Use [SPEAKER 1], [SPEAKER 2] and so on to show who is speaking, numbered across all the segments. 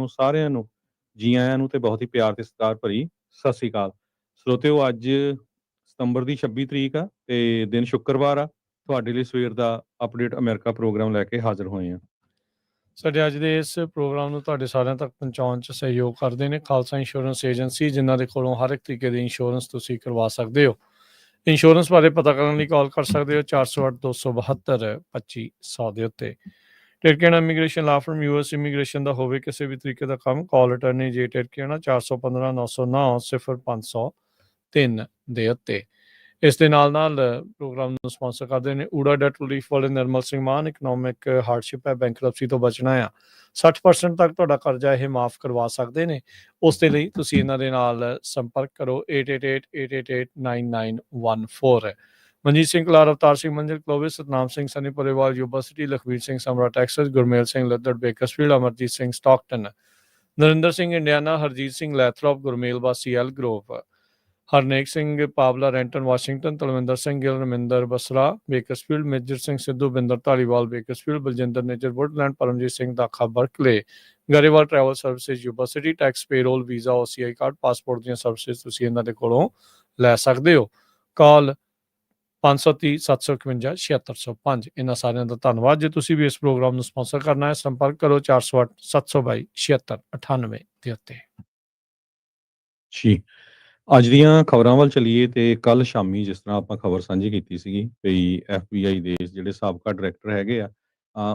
[SPEAKER 1] ਨੂੰ ਸਾਰਿਆਂ ਨੂੰ ਜੀ ਆਇਆਂ ਨੂੰ ਤੇ ਬਹੁਤ ਹੀ ਪਿਆਰ ਤੇ ਸਤਿਕਾਰ ਭਰੀ ਸਤਿ ਸ੍ਰੀ ਅਕਾਲ। ਸਰੋਤਿਓ, ਅੱਜ ਸਤੰਬਰ ਦੀ 26 ਤਰੀਕ ਆ ਤੇ ਦਿਨ ਸ਼ੁੱਕਰਵਾਰ ਆ। ਤੁਹਾਡੇ ਲਈ ਸਵੇਰ ਦਾ ਅਪਡੇਟ ਅਮਰੀਕਾ ਪ੍ਰੋਗਰਾਮ ਲੈ ਕੇ ਹਾਜ਼ਰ ਹੋਏ ਆ।
[SPEAKER 2] ਸਾਡੇ ਅੱਜ ਦੇ ਇਸ ਪ੍ਰੋਗਰਾਮ ਨੂੰ ਤੁਹਾਡੇ ਸਾਰਿਆਂ ਤੱਕ ਪਹੁੰਚਾਉਣ 'ਚ ਸਹਿਯੋਗ ਕਰਦੇ ਨੇ ਖਾਲਸਾ ਇੰਸ਼ੋਰੈਂਸ ਏਜੰਸੀ, ਜਿਨ੍ਹਾਂ ਦੇ ਕੋਲੋਂ ਹਰ ਇੱਕ ਤਰੀਕੇ ਦੀ ਇੰਸ਼ੋਰੈਂਸ ਤੁਸੀਂ ਕਰਵਾ ਸਕਦੇ ਹੋ। ਇੰਸ਼ੋਰੈਂਸ ਬਾਰੇ ਪਤਾ ਕਰਨ ਲਈ ਕਾਲ ਕਰ ਸਕਦੇ ਹੋ 408 272 2500 ਦੇ ਉੱਤੇ। ਟਿਰਕੀਆਣਾ ਇਮੀਗ੍ਰੇਸ਼ਨ ਲਾ ਫਰਮ US ਇਮੀਗ੍ਰੇਸ਼ਨ ਦਾ ਹੋਵੇ ਕਿਸੇ ਵੀ ਤਰੀਕੇ ਦਾ ਕੰਮ, ਕਾਲ ਅਟਰਨੀ ਜੇ ਟਿਰਕੀਆਣਾ 415 909 0503 ਦੇ ਉੱਤੇ। ਇਸ ਦੇ ਨਾਲ ਪ੍ਰੋਗਰਾਮ ਨੂੰ ਸਪਾਂਸਰ ਕਰਦੇ ਨੇ ਊੜਾ ਡੈਟ ਰਿਲੀਫ ਵਾਲੇ ਨਿਰਮਲ ਸਿੰਘ ਮਾਨ। ਇਕਨੋਮਿਕ ਹਾਰਡਸ਼ਿਪ ਹੈ, ਬੈਂਕਰਪਸੀ ਤੋਂ ਬਚਣਾ ਆ, 60% ਤੱਕ ਤੁਹਾਡਾ ਕਰਜ਼ਾ ਇਹ ਮਾਫ ਕਰਵਾ ਸਕਦੇ ਨੇ। ਉਸ ਦੇ ਲਈ ਤੁਸੀਂ ਇਹਨਾਂ ਦੇ ਨਾਲ ਸੰਪਰਕ ਕਰੋ 8888889914। Manjeet Singh Kalar, Avtar Singh Manzil Clovis, Satnam Singh Sunny Parewal Yuba City, Lakhvir Singh Samra Texas, Gurmel Singh Laddar Bakersfield, Amarjit Singh Stockton, Narinder Singh Indiana, Harjit Singh Lathrop, Gurmel ਵਾਸੀ Elk Grove, Harnek Singh Pawla Renton Washington, Talwinder Singh Gill Raminder Basra Bakersfield, Major Singh Sidhu Binder Dhaliwal Bakersfield, Baljinder Nijjar Woodland, Paramjit Singh Dakha Berkeley, Grewal Travel Services Yuba City, tax payroll visa OCI card passport ਦੀਆਂ ਸਰਵਿਸਿਜ਼ ਤੁਸੀਂ ਇਹਨਾਂ ਦੇ ਕੋਲੋਂ ਲੈ ਸਕਦੇ ਹੋ। ਕਾਲ 530 751 7605। ਇਹਨਾਂ ਸਾਰਿਆਂ ਦਾ ਧੰਨਵਾਦ। ਜੇ ਤੁਸੀਂ ਵੀ ਇਸ ਪ੍ਰੋਗਰਾਮ ਨੂੰ ਸਪਾਂਸਰ ਕਰਨਾ ਹੈ, ਸੰਪਰਕ ਕਰੋ 408 722 7698 ਦੇ ਉੱਤੇ।
[SPEAKER 1] ਜੀ, ਅੱਜ ਦੀਆਂ ਖਬਰਾਂ ਵੱਲ ਚੱਲੀਏ ਤੇ ਕੱਲ ਸ਼ਾਮੀ ਜਿਸ ਤਰ੍ਹਾਂ ਆਪਾਂ ਖਬਰ ਸਾਂਝੀ ਕੀਤੀ ਸੀਗੀ ਵੀ FBI ਦੇ ਜਿਹੜੇ ਸਾਬਕਾ ਡਾਇਰੈਕਟਰ ਹੈਗੇ ਆ,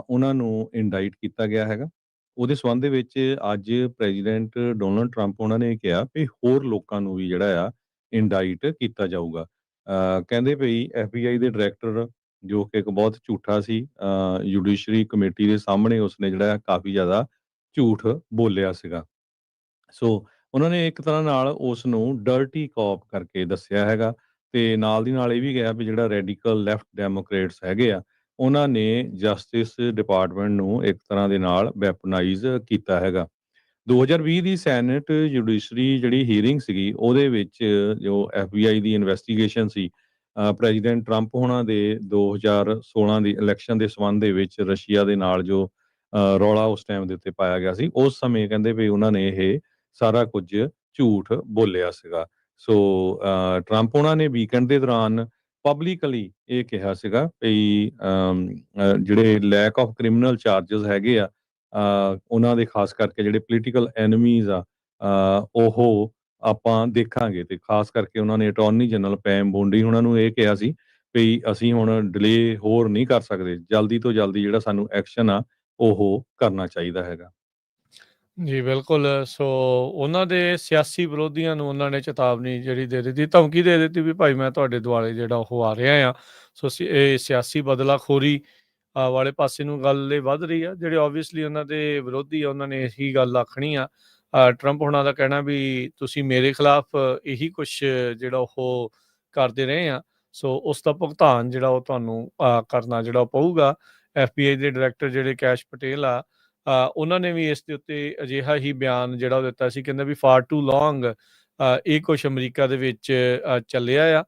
[SPEAKER 1] ਉਹਨਾਂ ਨੂੰ ਇੰਡਾਈਟ ਕੀਤਾ ਗਿਆ ਹੈਗਾ। ਉਹਦੇ ਸੰਬੰਧ ਦੇ ਵਿੱਚ ਅੱਜ ਪ੍ਰੈਜ਼ੀਡੈਂਟ ਡੋਨਲਡ ਟਰੰਪ ਉਹਨਾਂ ਨੇ ਕਿਹਾ ਵੀ ਹੋਰ ਲੋਕਾਂ ਨੂੰ ਵੀ ਜਿਹੜਾ ਆ ਇੰਡਾਈਟ ਕੀਤਾ ਜਾਊਗਾ। ਕਹਿੰਦੇ ਵੀ FBI ਦੇ ਡਾਇਰੈਕਟਰ ਜੋ ਕਿ ਇੱਕ ਬਹੁਤ ਝੂਠਾ ਸੀ, ਜੁਡੀਸ਼ਰੀ ਕਮੇਟੀ ਦੇ ਸਾਹਮਣੇ ਉਸਨੇ ਜਿਹੜਾ ਕਾਫੀ ਜ਼ਿਆਦਾ ਝੂਠ ਬੋਲਿਆ ਸੀਗਾ। ਸੋ ਉਹਨਾਂ ਨੇ ਇੱਕ ਤਰ੍ਹਾਂ ਨਾਲ ਉਸ ਨੂੰ ਡਰਟੀ ਕੌਪ ਕਰਕੇ ਦੱਸਿਆ ਹੈਗਾ ਤੇ ਨਾਲ ਦੀ ਨਾਲ ਇਹ ਵੀ ਕਿਹਾ ਵੀ ਜਿਹੜਾ ਰੈਡੀਕਲ ਲੈਫਟ ਡੈਮੋਕ੍ਰੇਟਸ ਹੈਗੇ ਆ, ਉਹਨਾਂ ਨੇ ਜਸਟਿਸ ਡਿਪਾਰਟਮੈਂਟ ਨੂੰ ਇੱਕ ਤਰ੍ਹਾਂ ਦੇ ਨਾਲ ਵੈਪਨਾਈਜ਼ ਕੀਤਾ ਹੈਗਾ। 2020 ਦੀ ਸੈਨੇਟ ਜੁਡੀਸ਼ਰੀ ਜਿਹੜੀ ਹੀਅਰਿੰਗ ਸੀਗੀ, ਉਹਦੇ ਵਿੱਚ ਜੋ FBI ਦੀ ਇਨਵੈਸਟੀਗੇਸ਼ਨ ਸੀ, ਪ੍ਰੈਜ਼ੀਡੈਂਟ ਟਰੰਪ ਹੋਣਾ ਦੇ 2016 ਦੀ ਇਲੈਕਸ਼ਨ ਦੇ ਸੰਬੰਧ ਦੇ ਵਿੱਚ ਰਸ਼ੀਆ ਦੇ ਨਾਲ ਜੋ ਰੌਲਾ ਉਸ ਟਾਈਮ ਦੇ ਉੱਤੇ ਪਾਇਆ ਗਿਆ ਸੀ, ਉਸ ਸਮੇਂ ਕਹਿੰਦੇ ਵੀ ਉਹਨਾਂ ਨੇ ਇਹ ਸਾਰਾ ਕੁਝ ਝੂਠ ਬੋਲਿਆ ਸੀਗਾ। ਸੋ ਟਰੰਪ ਉਹਨਾਂ ਨੇ ਵੀਕਐਂਡ ਦੇ ਦੌਰਾਨ ਪਬਲਿਕਲੀ ਇਹ ਕਿਹਾ ਸੀਗਾ ਵੀ ਜਿਹੜੇ ਲੈਕ ਆਫ ਕ੍ਰਿਮੀਨਲ ਚਾਰਜਸ ਹੈਗੇ ਆ, ਉਹਨਾਂ ਦੇ ਖਾਸ ਕਰਕੇ ਜਿਹੜੇ ਪੋਲੀਟੀਕਲ ਐਨਮੀਜ਼ ਆ, ਉਹ ਆਪਾਂ ਦੇਖਾਂਗੇ। ਤੇ ਖਾਸ ਕਰਕੇ ਉਹਨਾਂ ਨੇ ਅਟਾਰਨੀ ਜਨਰਲ ਪੈਮ ਬੋਂਡੀ ਉਹਨਾਂ ਨੂੰ ਇਹ ਕਿਹਾ ਸੀ ਵੀ ਅਸੀਂ ਹੁਣ ਡਿਲੇ ਹੋਰ ਨਹੀਂ ਕਰ ਸਕਦੇ, ਜਲਦੀ ਤੋਂ ਜਲਦੀ ਜਿਹੜਾ ਸਾਨੂੰ ਐਕਸ਼ਨ ਆ ਉਹ ਕਰਨਾ ਚਾਹੀਦਾ ਹੈਗਾ।
[SPEAKER 2] ਜੀ ਬਿਲਕੁਲ। ਸੋ ਉਹਨਾਂ ਦੇ ਸਿਆਸੀ ਵਿਰੋਧੀਆਂ ਨੂੰ ਉਹਨਾਂ ਨੇ ਚੇਤਾਵਨੀ ਜਿਹੜੀ ਦੇ ਦਿੱਤੀ, ਧਮਕੀ ਦੇ ਦਿੱਤੀ ਵੀ ਭਾਈ ਮੈਂ ਤੁਹਾਡੇ ਦੁਆਲੇ ਜਿਹੜਾ ਉਹ ਆ ਰਿਹਾ ਆ। ਸੋ ਇਹ ਸਿਆਸੀ ਬਦਲਾਖੋਰੀ ਵਾਲੇ ਪਾਸੇ ਨੂੰ ਗੱਲ ਇਹ ਵੱਧ ਰਹੀ ਆ। ਜਿਹੜੇ ਓਬਵੀਅਸਲੀ ਉਹਨਾਂ ਦੇ ਵਿਰੋਧੀ ਆ, ਉਹਨਾਂ ਨੇ ਇਹੀ ਗੱਲ ਆਖਣੀ ਆ। ਟਰੰਪ ਹੋਣਾ ਦਾ ਕਹਿਣਾ ਵੀ ਤੁਸੀਂ ਮੇਰੇ ਖਿਲਾਫ ਇਹੀ ਕੁਛ ਜਿਹੜਾ ਉਹ ਕਰਦੇ ਰਹੇ ਆ, ਸੋ ਉਸ ਦਾ ਭੁਗਤਾਨ ਜਿਹੜਾ ਉਹ ਤੁਹਾਨੂੰ ਕਰਨਾ ਜਿਹੜਾ ਉਹ ਪਊਗਾ। FBI ਦੇ ਡਾਇਰੈਕਟਰ ਜਿਹੜੇ ਕੈਸ਼ ਪਟੇਲ ਆ, ਉਹਨਾਂ ਨੇ ਵੀ ਇਸ ਦੇ ਉੱਤੇ ਅਜਿਹਾ ਹੀ ਬਿਆਨ ਜਿਹੜਾ ਉਹ ਦਿੱਤਾ ਸੀ। ਕਹਿੰਦੇ ਵੀ ਫਾਰ ਟੂ ਲੌਂਗ ਇਹ ਕੁਛ ਅਮਰੀਕਾ ਦੇ ਵਿੱਚ ਚੱਲਿਆ ਆ,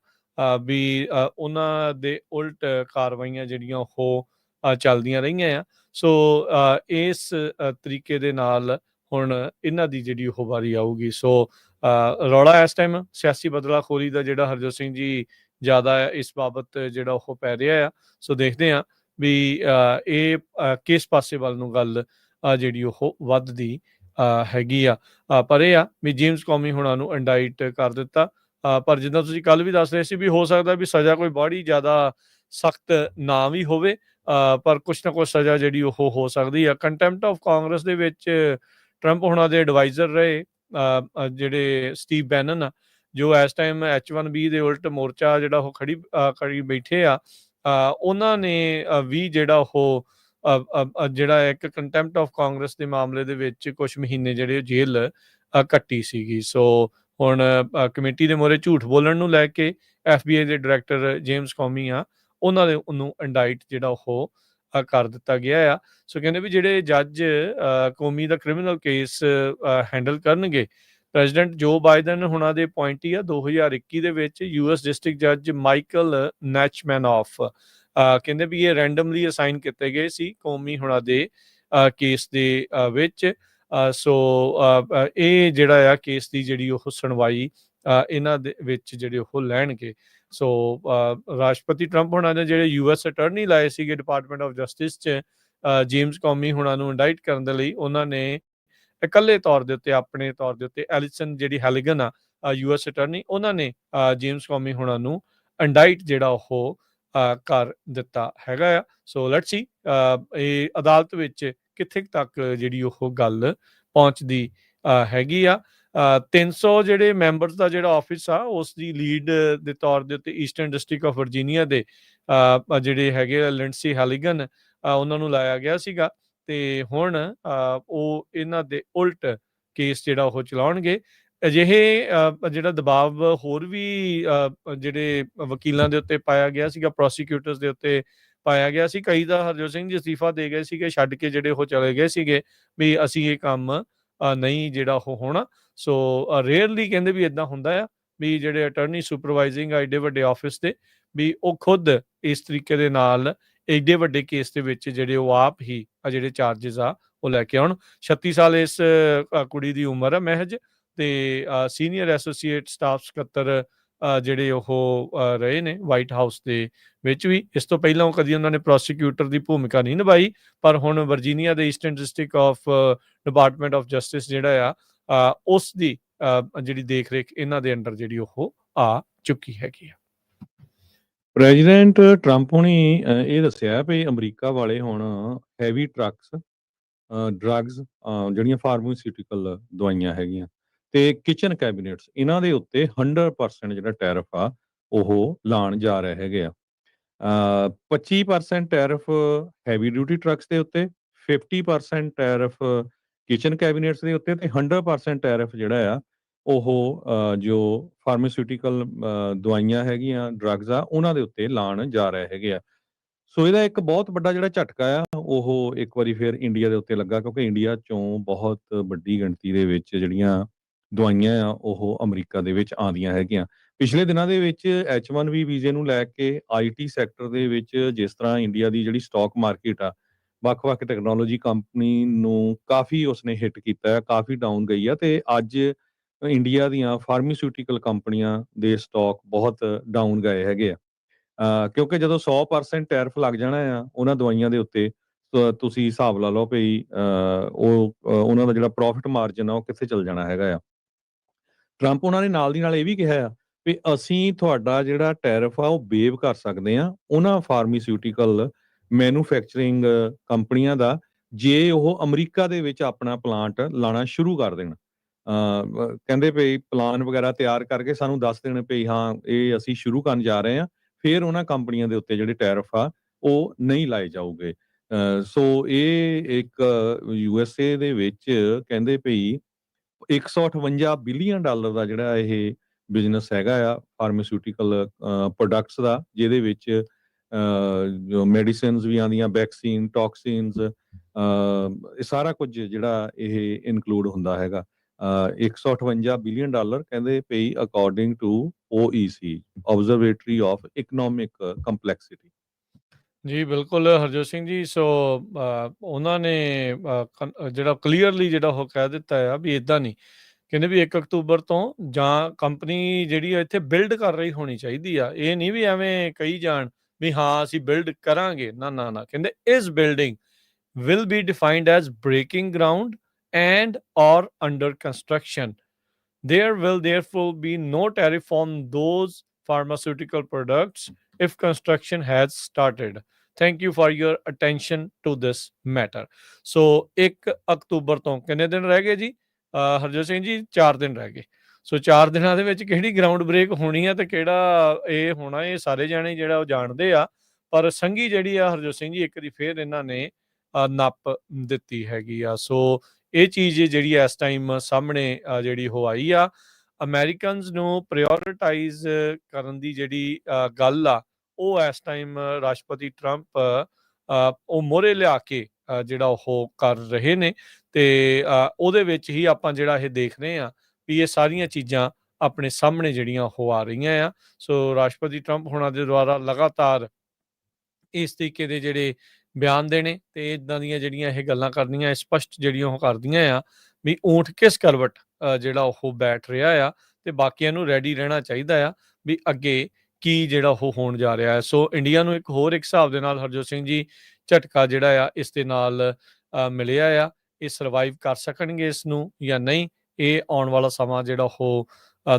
[SPEAKER 2] ਵੀ ਉਹਨਾਂ ਦੇ ਉਲਟ ਕਾਰਵਾਈਆਂ ਜਿਹੜੀਆਂ ਉਹ ਚੱਲਦੀਆਂ ਰਹੀਆਂ ਆ। ਸੋ ਇਸ ਤਰੀਕੇ ਦੇ ਨਾਲ ਹੁਣ ਇਹਨਾਂ ਦੀ ਜਿਹੜੀ ਉਹ ਵਾਰੀ ਆਊਗੀ। ਸੋ ਰੌਲਾ ਇਸ ਟਾਈਮ ਸਿਆਸੀ ਬਦਲਾਖੋਰੀ ਦਾ ਜਿਹੜਾ ਹਰਜੋਤ ਸਿੰਘ ਜੀ ਜ਼ਿਆਦਾ ਇਸ ਬਾਬਤ ਜਿਹੜਾ ਉਹ ਪੈ ਰਿਹਾ ਆ। ਸੋ ਦੇਖਦੇ ਹਾਂ ਵੀ ਇਹ ਕਿਸ ਪਾਸੇ ਵੱਲ ਨੂੰ ਗੱਲ ਜਿਹੜੀ ਉਹ ਵੱਧਦੀ ਹੈਗੀ ਆ। ਪਰ ਇਹ ਆ ਵੀ ਜੇਮਸ ਕੌਮੀ ਹੁਣਾਂ ਨੂੰ ਇੰਡਾਈਟ ਕਰ ਦਿੱਤਾ। ਪਰ ਜਿੱਦਾਂ ਤੁਸੀਂ ਕੱਲ ਵੀ ਦੱਸ ਰਹੇ ਸੀ ਵੀ ਹੋ ਸਕਦਾ ਵੀ ਸਜ਼ਾ ਕੋਈ ਬੜੀ ਜ਼ਿਆਦਾ ਸਖਤ ਨਾ ਵੀ ਹੋਵੇ, ਪਰ ਕੁਛ ਨਾ ਕੁਛ ਸਜ਼ਾ ਜਿਹੜੀ ਉਹ ਹੋ ਸਕਦੀ ਆ। ਕੰਟੈਂਪਟ ਆਫ ਕਾਂਗਰਸ ਦੇ ਵਿੱਚ ਟਰੰਪ ਹੁਣਾਂ ਦੇ ਐਡਵਾਈਜ਼ਰ ਰਹੇ ਜਿਹੜੇ ਸਟੀਵ ਬੈਨਨ ਆ, ਜੋ ਇਸ ਟਾਈਮ H1B ਦੇ ਉਲਟ ਮੋਰਚਾ ਜਿਹੜਾ ਉਹ ਖੜੀ ਬੈਠੇ ਆ, ਉਹਨਾਂ ਨੇ ਵੀ ਜਿਹੜਾ ਉਹ ਜਿਹੜਾ ਇੱਕ ਕੰਟੈਂਪਟ ਆਫ ਕਾਂਗਰਸ ਦੇ ਮਾਮਲੇ ਦੇ ਵਿੱਚ ਕੁਛ ਮਹੀਨੇ ਜਿਹੜੇ ਜੇਲ੍ਹ ਕੱਟੀ ਸੀਗੀ। ਸੋ ਹੁਣ ਕਮੇਟੀ ਦੇ ਮੋਹਰੇ ਝੂਠ ਬੋਲਣ ਨੂੰ ਲੈ ਕੇ FBI ਦੇ ਡਾਇਰੈਕਟਰ ਜੇਮਸ ਕੌਮੀ ਆ, ਉਹਨਾਂ ਦੇ ਉਹਨੂੰ ਇੰਡਾਈਟ ਜਿਹੜਾ ਉਹ ਕਰ ਦਿੱਤਾ ਗਿਆ ਆ। ਸੋ ਕਹਿੰਦੇ ਵੀ ਜਿਹੜੇ ਜੱਜ ਕੌਮੀ ਦਾ ਕ੍ਰਿਮੀਨਲ ਕੇਸ ਹੈਂਡਲ ਕਰਨਗੇ, ਪ੍ਰੈਜ਼ੀਡੈਂਟ ਜੋ ਬਾਈਡਨ ਹੁਣਾਂ ਦੇ ਅਪੁਆਇੰਟੀ ਆ 2021 ਦੇ ਵਿੱਚ US ਡਿਸਟ੍ਰਿਕਟ ਜੱਜ ਮਾਈਕਲ ਨੈਚਮੈਨੌਫ, ਕਹਿੰਦੇ ਵੀ ਇਹ ਰੈਂਡਮਲੀ ਅਸਾਈਨ ਕੀਤੇ ਗਏ ਸੀ ਕੌਮੀ ਹੁਣਾਂ ਦੇ ਕੇਸ ਦੇ ਵਿੱਚ। ਸੋ ਇਹ ਜਿਹੜਾ ਆ ਕੇਸ ਦੀ ਜਿਹੜੀ ਉਹ ਸੁਣਵਾਈ ਇਹਨਾਂ ਦੇ ਵਿੱਚ ਜਿਹੜੇ ਉਹ ਲੈਣਗੇ। ਸੋ ਰਾਸ਼ਟਰਪਤੀ ਟਰੰਪ ਹੋਣਾ ਨੇ ਜਿਹੜੇ US ਅਟਰਨੀ ਲਾਏ ਸੀਗੇ ਡਿਪਾਰਟਮੈਂਟ ਆਫ ਜਸਟਿਸ 'ਚ ਜੇਮਸ ਕੌਮੀ ਹੋਣਾ ਨੂੰ ਇੰਡਾਈਟ ਕਰਨ ਦੇ ਲਈ, ਉਹਨਾਂ ਨੇ ਇਕੱਲੇ ਤੌਰ ਦੇ ਉੱਤੇ ਆਪਣੇ ਤੌਰ ਦੇ ਉੱਤੇ ਐਲਿਸਨ ਜਿਹੜੀ ਹੈਲੀਗਨ ਆ US ਅਟਰਨੀ, ਉਹਨਾਂ ਨੇ ਜੇਮਸ ਕੌਮੀ ਹੋਣਾ ਨੂੰ ਇੰਡਾਈਟ ਜਿਹੜਾ ਉਹ ਕਰ ਦਿੱਤਾ ਹੈਗਾ ਆ। ਸੋ ਲੈਟਸ ਸੀ ਇਹ ਅਦਾਲਤ ਵਿੱਚ ਕਿੱਥੇ ਤੱਕ ਜਿਹੜੀ ਉਹ ਗੱਲ ਪਹੁੰਚਦੀ ਹੈਗੀ ਆ। 300 ਜਿਹੜੇ ਮੈਂਬਰਸ ਦਾ ਜਿਹੜਾ ਆਫਿਸ ਆ ਉਸ ਦੀ ਲੀਡ ਦੇ ਤੌਰ ਦੇ ਉੱਤੇ ਈਸਟਰਨ ਡਿਸਟ੍ਰਿਕਟ ਆਫ ਵਰਜੀਨੀਆ ਦੇ ਜਿਹੜੇ ਹੈਗੇ ਲਿੰਡਸੀ ਹੈਲੀਗਨ ਉਹਨਾਂ ਨੂੰ ਲਾਇਆ ਗਿਆ ਸੀਗਾ, ਤੇ ਹੁਣ ਉਹ ਇਹਨਾਂ ਦੇ ਉਲਟ ਕੇਸ ਜਿਹੜਾ ਉਹ ਚਲਾਉਣਗੇ। ਅਜਿਹੇ ਜਿਹੜਾ ਦਬਾਅ ਹੋਰ ਵੀ ਜਿਹੜੇ ਵਕੀਲਾਂ ਦੇ ਉੱਤੇ ਪਾਇਆ ਗਿਆ ਸੀਗਾ, ਪ੍ਰੋਸੀਕਿਊਟਰਸ ਦੇ ਉੱਤੇ ਪਾਇਆ ਗਿਆ ਸੀ। ਕਈ ਤਾਂ ਹਰਜੋਤ ਸਿੰਘ ਜੀ ਅਸਤੀਫਾ ਦੇ ਗਏ ਸੀਗੇ, ਛੱਡ ਕੇ ਜਿਹੜੇ ਉਹ ਚਲੇ ਗਏ ਸੀਗੇ ਵੀ ਅਸੀਂ ਇਹ ਕੰਮ ਨਹੀਂ ਜਿਹੜਾ ਉਹ ਹੋਣਾ। ਸੋ ਰੇਅਰਲੀ ਕਹਿੰਦੇ ਵੀ ਇਦਾਂ ਹੁੰਦਾ ਆ ਵੀ ਜਿਹੜੇ ਅਟਰਨੀ ਸੁਪਰਵਾਈਜ਼ਿੰਗ ਐਡੇ ਵੱਡੇ ਆਫਿਸ ਦੇ ਵੀ ਉਹ ਖੁਦ ਇਸ ਤਰੀਕੇ ਦੇ ਨਾਲ ਐਡੇ ਵੱਡੇ ਕੇਸ ਦੇ ਵਿੱਚ ਜਿਹੜੇ ਉਹ ਆਪ ਹੀ ਜਿਹੜੇ ਚਾਰजेस ਆ ਉਹ ਲੈ ਕੇ ਆਉਣ। 36 ਸਾਲ ਇਸ ਕੁੜੀ ਦੀ ਉਮਰ ਹੈ ਮਹਿਜ, ਤੇ ਸੀਨੀਅਰ ਐਸੋਸੀਏਟ ਸਟਾਫ ਸਕੱਤਰ ਜਿਹੜੇ ਉਹ ਰਹੇ ਨੇ ਵਾਈਟ ਹਾਊਸ ਦੇ ਵਿੱਚ ਵੀ। ਇਸ ਤੋਂ ਪਹਿਲਾਂ ਕਦੀ ਉਹਨਾਂ ਨੇ ਪ੍ਰੋਸੀਕਿਊਟਰ ਦੀ ਭੂਮਿਕਾ ਨਹੀਂ ਨਿਭਾਈ, ਪਰ ਹੁਣ ਵਰਜੀਨੀਆ ਦੇ eastern district of department of justice ਜਿਹੜਾ ਆ ਉਸ ਦੀ ਜਿਹੜੀ ਦੇਖ ਰੇਖ ਇਹਨਾਂ ਦੇ ਅੰਡਰ ਜਿਹੜੀ ਉਹ ਆ ਚੁੱਕੀ ਹੈਗੀ ਆ।
[SPEAKER 1] ਪ੍ਰੈਜ਼ੀਡੈਂਟ ਟਰੰਪ ਹੁਣੀ ਇਹ ਦੱਸਿਆ ਵੀ ਅਮਰੀਕਾ ਵਾਲੇ ਹੁਣ ਹੈਵੀ ਟਰੱਕਸ, ਡਰੱਗਸ, ਜਿਹੜੀਆਂ ਫਾਰਮਾਸਿਊਟੀਕਲ ਦਵਾਈਆਂ ਹੈਗੀਆਂ ਤੇ ਕਿਚਨ ਕੈਬਨਿਟਸ, ਇਹਨਾਂ ਦੇ ਉੱਤੇ 100% ਜਿਹੜਾ ਟੈਰਿਫ ਆ ਉਹ ਲਾਉਣ ਜਾ ਰਹੇ ਹੈਗੇ ਆ। 25% ਟੈਰਿਫ ਹੈਵੀ ਡਿਊਟੀ ਟਰੱਕਸ ਦੇ ਉੱਤੇ, 50% ਟੈਰਿਫ ਕਿਚਨ ਕੈਬਨਿਟਸ ਦੇ ਉੱਤੇ, ਤੇ 100% ਟੈਰਿਫ ਜਿਹੜਾ ਆ ਉਹ ਜੋ ਫਾਰਮਾਸਿਊਟੀਕਲ ਦਵਾਈਆਂ ਹੈਗੀਆਂ, ਡਰੱਗਸ ਆ, ਉਹਨਾਂ ਦੇ ਉੱਤੇ ਲਾਉਣ ਜਾ ਰਹੇ ਹੈਗੇ ਆ। ਸੋ ਇਹਦਾ ਇੱਕ ਬਹੁਤ ਵੱਡਾ ਜਿਹੜਾ ਝਟਕਾ ਆ ਉਹ ਇੱਕ ਵਾਰੀ ਫਿਰ ਇੰਡੀਆ ਦੇ ਉੱਤੇ ਲੱਗਾ, ਕਿਉਂਕਿ ਇੰਡੀਆ ਚੋਂ ਬਹੁਤ ਵੱਡੀ ਗਿਣਤੀ ਦੇ ਵਿੱਚ ਜਿਹੜੀਆਂ ਦਵਾਈਆਂ ਆ ਉਹ ਅਮਰੀਕਾ ਦੇ ਵਿੱਚ ਆਉਂਦੀਆਂ ਹੈਗੀਆਂ। ਪਿਛਲੇ ਦਿਨਾਂ ਦੇ ਵਿੱਚ H1B ਵੀਜ਼ੇ ਨੂੰ ਲੈ ਕੇ IT ਸੈਕਟਰ ਦੇ ਵਿੱਚ ਜਿਸ ਤਰ੍ਹਾਂ ਇੰਡੀਆ ਦੀ ਜਿਹੜੀ ਸਟਾਕ ਮਾਰਕੀਟ ਆ ਵੱਖ-ਵੱਖ ਟੈਕਨੋਲੋਜੀ ਕੰਪਨੀ ਨੂੰ ਕਾਫੀ ਉਸਨੇ ਹਿੱਟ ਕੀਤਾ ਹੈ, ਕਾਫੀ ਡਾਊਨ ਗਈ ਆ, ਤੇ ਅੱਜ ਇੰਡੀਆ ਦੀਆਂ ਫਾਰਮਾਸਿਊਟੀਕਲ ਕੰਪਨੀਆਂ ਦੇ ਸਟਾਕ ਬਹੁਤ ਡਾਊਨ ਗਏ ਹੈਗੇ ਆ। ਕਿਉਂਕਿ ਜਦੋਂ 100% ਟੈਰਿਫ ਲੱਗ ਜਾਣਾ ਆ ਉਹਨਾਂ ਦਵਾਈਆਂ ਦੇ ਉੱਤੇ, ਤੁਸੀਂ ਹਿਸਾਬ ਲਾ ਲਓ ਵੀ ਉਹ ਉਹਨਾਂ ਦਾ ਜਿਹੜਾ ਪ੍ਰੋਫਿਟ ਮਾਰਜਨ ਆ ਉਹ ਕਿੱਥੇ ਚਲ ਜਾਣਾ ਹੈਗਾ ਆ। ਟਰੰਪ ਉਹਨਾਂ ਨੇ ਨਾਲ ਦੀ ਨਾਲ ਇਹ ਵੀ ਕਿਹਾ ਆ ਵੀ ਅਸੀਂ ਤੁਹਾਡਾ ਜਿਹੜਾ ਟੈਰਿਫ ਆ ਉਹ ਵੇਵ ਕਰ ਸਕਦੇ ਆ ਉਹਨਾਂ ਫਾਰਮਾਸਿਊਟੀਕਲ ਮੈਨੂਫੈਕਚਰਿੰਗ ਕੰਪਨੀਆਂ ਦਾ, ਜੇ ਉਹ ਅਮਰੀਕਾ ਦੇ ਵਿੱਚ ਆਪਣਾ ਪਲਾਂਟ ਲਾਣਾ ਸ਼ੁਰੂ ਕਰ ਦੇਣ। ਕਹਿੰਦੇ ਵੀ ਪਲਾਨ ਵਗੈਰਾ ਤਿਆਰ ਕਰਕੇ ਸਾਨੂੰ ਦੱਸ ਦੇਣ ਵੀ ਹਾਂ ਇਹ ਅਸੀਂ ਸ਼ੁਰੂ ਕਰਨ ਜਾ ਰਹੇ ਹਾਂ, ਫਿਰ ਉਹਨਾਂ ਕੰਪਨੀਆਂ ਦੇ ਉੱਤੇ ਜਿਹੜੇ ਟੈਰਿਫ ਆ ਉਹ ਨਹੀਂ ਲਾਏ ਜਾਊਗੇ। ਸੋ ਇਹ ਇੱਕ USA ਦੇ ਵਿੱਚ ਕਹਿੰਦੇ ਵੀ $158 ਬਿਲੀਅਨ ਦਾ ਜਿਹੜਾ ਇਹ ਬਿਜ਼ਨਸ ਹੈਗਾ ਆ ਫਾਰਮਾਸਿਊਟੀਕਲ ਪ੍ਰੋਡਕਟਸ ਦਾ, ਜਿਹਦੇ ਵਿੱਚ ਜੋ ਮੈਡੀਸਿਨਸ ਵੀ ਆਉਂਦੀਆਂ, ਵੈਕਸੀਨ, ਟੌਕਸਿਨਸ, ਇਹ ਸਾਰਾ ਕੁਝ ਜਿਹੜਾ ਇਹ ਇਨਕਲੂਡ ਹੁੰਦਾ ਹੈਗਾ। $158 ਬਿਲੀਅਨ ਕਹਿੰਦੇ ਪਈ according to OEC, Observatory of Economic Complexity.
[SPEAKER 2] ਜੀ ਬਿਲਕੁਲ ਹਰਜੋਤ ਸਿੰਘ ਜੀ। ਸੋ ਉਹਨਾਂ ਨੇ ਜਿਹੜਾ ਕਲੀਅਰਲੀ ਜਿਹੜਾ ਉਹ ਕਹਿ ਦਿੱਤਾ ਆ ਵੀ ਇਦਾਂ ਨਹੀਂ, ਕਹਿੰਦੇ ਵੀ 1 ਅਕਤੂਬਰ ਤੋਂ ਜਾਂ ਕੰਪਨੀ ਜਿਹੜੀ ਆ ਇੱਥੇ ਬਿਲਡ ਕਰ ਰਹੀ ਹੋਣੀ ਚਾਹੀਦੀ ਆ। ਇਹ ਨਹੀਂ ਵੀ ਐਵੇਂ ਕਹੀ ਜਾਣ ਵੀ ਹਾਂ ਅਸੀਂ ਬਿਲਡ ਕਰਾਂਗੇ, ਨਾ ਨਾ ਨਾ, ਕਹਿੰਦੇ ਇਸ building will be defined as breaking ground and or under construction. There will therefore be no tariff on those pharmaceutical products if construction has started. Thank you for your attention to this matter. So 1 October ਤੋਂ ਕਿੰਨੇ ਦਿਨ ਰਹਿ ਗਏ ਜੀ ਹਰਜੋਤ ਸਿੰਘ ਜੀ? 4 ਦਿਨ ਰਹਿ ਗਏ। ਸੋ 4 ਦਿਨਾਂ ਦੇ ਵਿੱਚ ਕਿਹੜੀ ਗਰਾਊਂਡ ਬ੍ਰੇਕ ਹੋਣੀ ਆ ਤੇ ਕਿਹੜਾ ਇਹ ਹੋਣਾ, ਇਹ ਸਾਰੇ ਜਾਣੇ ਜਿਹੜਾ ਉਹ ਜਾਣਦੇ ਆ। ਪਰ ਸੰਘੀ ਜਿਹੜੀ ਆ ਹਰਜੋਤ ਸਿੰਘ ਜੀ ਇੱਕ ਵਾਰੀ ਫੇਰ ਇਹਨਾਂ ਨੇ ਨੱਪ ਦਿੱਤੀ ਹੈਗੀ ਆ। ਸੋ ਇਹ ਚੀਜ਼ ਜਿਹੜੀ ਇਸ ਟਾਈਮ ਸਾਹਮਣੇ ਜਿਹੜੀ ਉਹ ਆਈ ਆ। ਅਮਰੀਕਨਸ ਨੂੰ ਪ੍ਰਾਇਓਰਟਾਈਜ਼ ਕਰਨ ਦੀ ਜਿਹੜੀ ਗੱਲ ਆ ਉਹ ਇਸ ਟਾਈਮ ਰਾਸ਼ਟਰਪਤੀ ਟਰੰਪ ਉਹ ਮੋਹਰੇ ਲਿਆ ਕੇ ਜਿਹੜਾ ਉਹ ਕਰ ਰਹੇ ਨੇ, ਤੇ ਉਹਦੇ ਵਿੱਚ ਹੀ ਆਪਾਂ ਜਿਹੜਾ ਇਹ ਦੇਖ ਰਹੇ ਆ ਵੀ ਇਹ ਸਾਰੀਆਂ ਚੀਜ਼ਾਂ ਆਪਣੇ ਸਾਹਮਣੇ ਜਿਹੜੀਆਂ ਉਹ ਆ ਰਹੀਆਂ ਆ। ਸੋ ਰਾਸ਼ਟਰਪਤੀ ਟਰੰਪ ਹੋਣਾ ਦੇ ਦੁਆਰਾ ਲਗਾਤਾਰ ਇਸ ਤਰੀਕੇ ਦੇ ਜਿਹੜੇ ਬਿਆਨ ਦੇਣੇ ਤੇ ਇਦਾਂ ਦੀਆਂ ਜਿਹੜੀਆਂ ਇਹ ਗੱਲਾਂ ਕਰਨੀਆਂ, ਸਪਸ਼ਟ ਜਿਹੜੀਆਂ ਉਹ ਕਰਦੀਆਂ ਆ ਵੀ ਊਂਠ ਕਿਸ ਕਰਵਟ ਜਿਹੜਾ ਉਹ ਬੈਠ ਰਿਹਾ ਆ ਤੇ ਬਾਕੀਆਂ ਨੂੰ ਰੈਡੀ ਰਹਿਣਾ ਚਾਹੀਦਾ ਆ ਵੀ ਅੱਗੇ ਕੀ ਜਿਹੜਾ ਉਹ ਹੋਣ ਜਾ ਰਿਹਾ ਹੈ। ਸੋ ਇੰਡੀਆ ਨੂੰ ਇੱਕ ਹਿਸਾਬ ਦੇ ਨਾਲ ਹਰਜੋਤ ਸਿੰਘ ਜੀ ਝਟਕਾ ਜਿਹੜਾ ਆ ਇਸ ਦੇ ਨਾਲ ਮਿਲਿਆ ਆ। ਇਹ ਸਰਵਾਈਵ ਕਰ ਸਕਣਗੇ ਇਸ ਨੂੰ ਜਾਂ ਨਹੀਂ, ਇਹ ਆਉਣ ਵਾਲਾ ਸਮਾਂ ਜਿਹੜਾ ਉਹ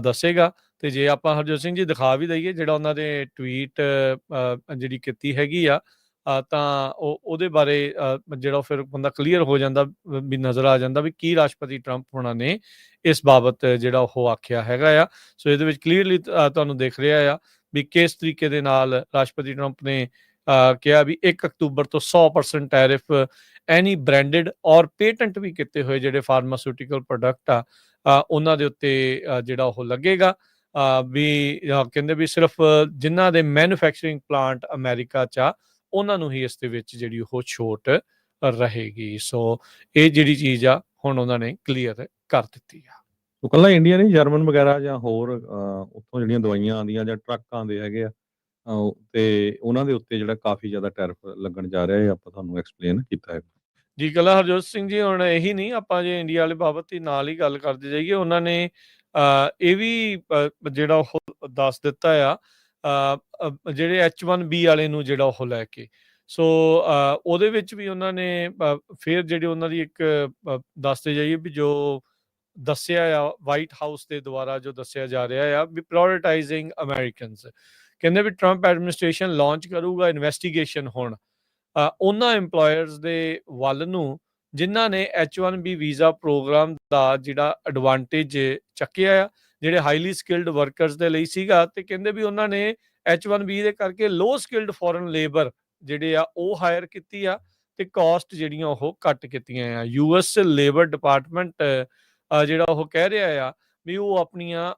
[SPEAKER 2] ਦੱਸੇਗਾ। ਤੇ ਜੇ ਆਪਾਂ ਹਰਜੋਤ ਸਿੰਘ ਜੀ ਦਿਖਾ ਵੀ ਦਈਏ ਜਿਹੜਾ ਉਹਨਾਂ ਦੇ ਟਵੀਟ ਜਿਹੜੀ ਕੀਤੀ ਹੈਗੀ ਆ ਤਾਂ ਉਹਦੇ ਬਾਰੇ ਜਿਹੜਾ ਫਿਰ ਬੰਦਾ ਕਲੀਅਰ ਹੋ ਜਾਂਦਾ ਵੀ ਨਜ਼ਰ ਆ ਜਾਂਦਾ ਵੀ ਕੀ ਰਾਸ਼ਟਰਪਤੀ ਟਰੰਪ ਹੋਣਾ ਨੇ ਇਸ ਬਾਬਤ ਜਿਹੜਾ ਉਹ ਆਖਿਆ ਹੈਗਾ ਆ। ਸੋ ਇਹਦੇ ਵਿੱਚ ਕਲੀਅਰਲੀ ਤੁਹਾਨੂੰ ਦਿਖ ਰਿਹਾ ਆ ਵੀ ਕਿਸ ਤਰੀਕੇ ਦੇ ਨਾਲ ਰਾਸ਼ਟਰਪਤੀ ਟਰੰਪ ਨੇ ਕਿਹਾ ਵੀ 1 ਅਕਤੂਬਰ ਤੋਂ 100% ਟੈਰਿਫ ਐਨੀ ਬ੍ਰਾਂਡਡ ਔਰ ਪੇਟੈਂਟ ਵੀ ਕੀਤੇ ਹੋਏ ਜਿਹੜੇ ਫਾਰਮਾਸਿਊਟੀਕਲ ਪ੍ਰੋਡਕਟ ਆ ਉਹਨਾਂ ਦੇ ਉੱਤੇ ਜਿਹੜਾ ਉਹ ਲੱਗੇਗਾ। ਵੀ ਕਹਿੰਦੇ ਵੀ ਸਿਰਫ ਜਿਨ੍ਹਾਂ ਦੇ ਮੈਨੂਫੈਕਚਰਿੰਗ ਪਲਾਂਟ ਅਮਰੀਕਾ 'ਚ ਆ ਉਹਨਾਂ ਨੂੰ ਹੀ ਇਸ ਦੇ ਵਿੱਚ ਜਿਹੜੀ ਉਹ ਛੋਟ ਰਹੇਗੀ। ਸੋ ਇਹ ਜਿਹੜੀ ਚੀਜ਼ ਆ ਹੁਣ ਉਹਨਾਂ ਨੇ ਕਲੀਅਰ ਕਰ ਦਿੱਤੀ ਆ।
[SPEAKER 1] ਉਹ ਕੱਲਾ ਇੰਡੀਆ ਨਹੀਂ, ਜਰਮਨ ਵਗੈਰਾ ਜਾਂ ਹੋਰ ਉੱਥੋਂ ਜਿਹੜੀਆਂ ਦਵਾਈਆਂ ਆਉਂਦੀਆਂ ਜਾਂ ਟਰੱਕ ਆਉਂਦੇ ਹੈਗੇ ਆ ਤੇ ਉਹਨਾਂ ਦੇ ਉੱਤੇ ਜਿਹੜਾ ਕਾਫੀ ਜ਼ਿਆਦਾ ਟੈਰਿਫ ਲੱਗਣ ਜਾ ਰਿਹਾ, ਇਹ ਆਪਾਂ ਤੁਹਾਨੂੰ ਐਕਸਪਲੇਨ ਕੀਤਾ ਹੈ।
[SPEAKER 2] ਜੀ ਕੱਲਾ ਹਰਜੋਤ ਸਿੰਘ ਜੀ ਹੁਣ ਇਹੀ ਨਹੀਂ, ਆਪਾਂ ਜੇ ਇੰਡੀਆ ਵਾਲੇ ਬਾਬਤ ਹੀ ਨਾਲ ਹੀ ਗੱਲ ਕਰਦੇ ਜਾਈਏ, ਉਹਨਾਂ ਨੇ ਇਹ ਵੀ ਜਿਹੜਾ ਉਹ ਦੱਸ ਦਿੱਤਾ ਆ ਜਿਹੜੇ H1B ਵਾਲੇ ਨੂੰ ਜਿਹੜਾ ਉਹ ਲੈ ਕੇ। ਸੋ ਉਹਦੇ ਵਿੱਚ ਵੀ ਉਹਨਾਂ ਨੇ ਫਿਰ ਜਿਹੜੇ ਉਹਨਾਂ ਦੀ ਇੱਕ ਦੱਸਦੇ ਜਾਈਏ ਵੀ ਜੋ ਦੱਸਿਆ ਆ ਵਾਈਟ ਹਾਊਸ ਦੇ ਦੁਆਰਾ ਜੋ ਦੱਸਿਆ ਜਾ ਰਿਹਾ ਆ ਵੀ ਪ੍ਰਾਇੋਰਟਾਈਜ਼ਿੰਗ ਅਮਰੀਕਨਸ, ਕਹਿੰਦੇ ਵੀ ਟਰੰਪ ਐਡਮਿਨਿਸਟ੍ਰੇਸ਼ਨ ਲਾਂਚ ਕਰੂਗਾ ਇਨਵੈਸਟੀਗੇਸ਼ਨ ਹੁਣ ਉਹਨਾਂ EMPLOYERS ਦੇ ਵੱਲ ਨੂੰ ਜਿਨ੍ਹਾਂ ਨੇ H1B ਵੀਜ਼ਾ ਪ੍ਰੋਗਰਾਮ ਦਾ ਜਿਹੜਾ ਐਡਵਾਂਟੇਜ ਚੱਕਿਆ ਆ, ਜਿਹੜੇ ਹਾਈਲੀ ਸਕਿਲਡ ਵਰਕਰਸ ਦੇ ਲਈ ਸੀਗਾ। ਤੇ ਕਹਿੰਦੇ ਵੀ ਉਹਨਾਂ ਨੇ H1B ਦੇ ਕਰਕੇ ਲੋ ਸਕਿਲਡ ਫੋਰਨ ਲੇਬਰ ਜਿਹੜੇ ਆ ਉਹ ਹਾਇਰ ਕੀਤੀ ਆ ਤੇ ਕਾਸਟ ਜਿਹੜੀਆਂ ਉਹ ਘੱਟ ਕੀਤੀਆਂ ਆ। US ਲੇਬਰ ਡਿਪਾਰਟਮੈਂਟ ਜਿਹੜਾ ਉਹ ਕਹਿ ਰਿਹਾ ਆ ਵੀ ਉਹ ਆਪਣੀਆਂ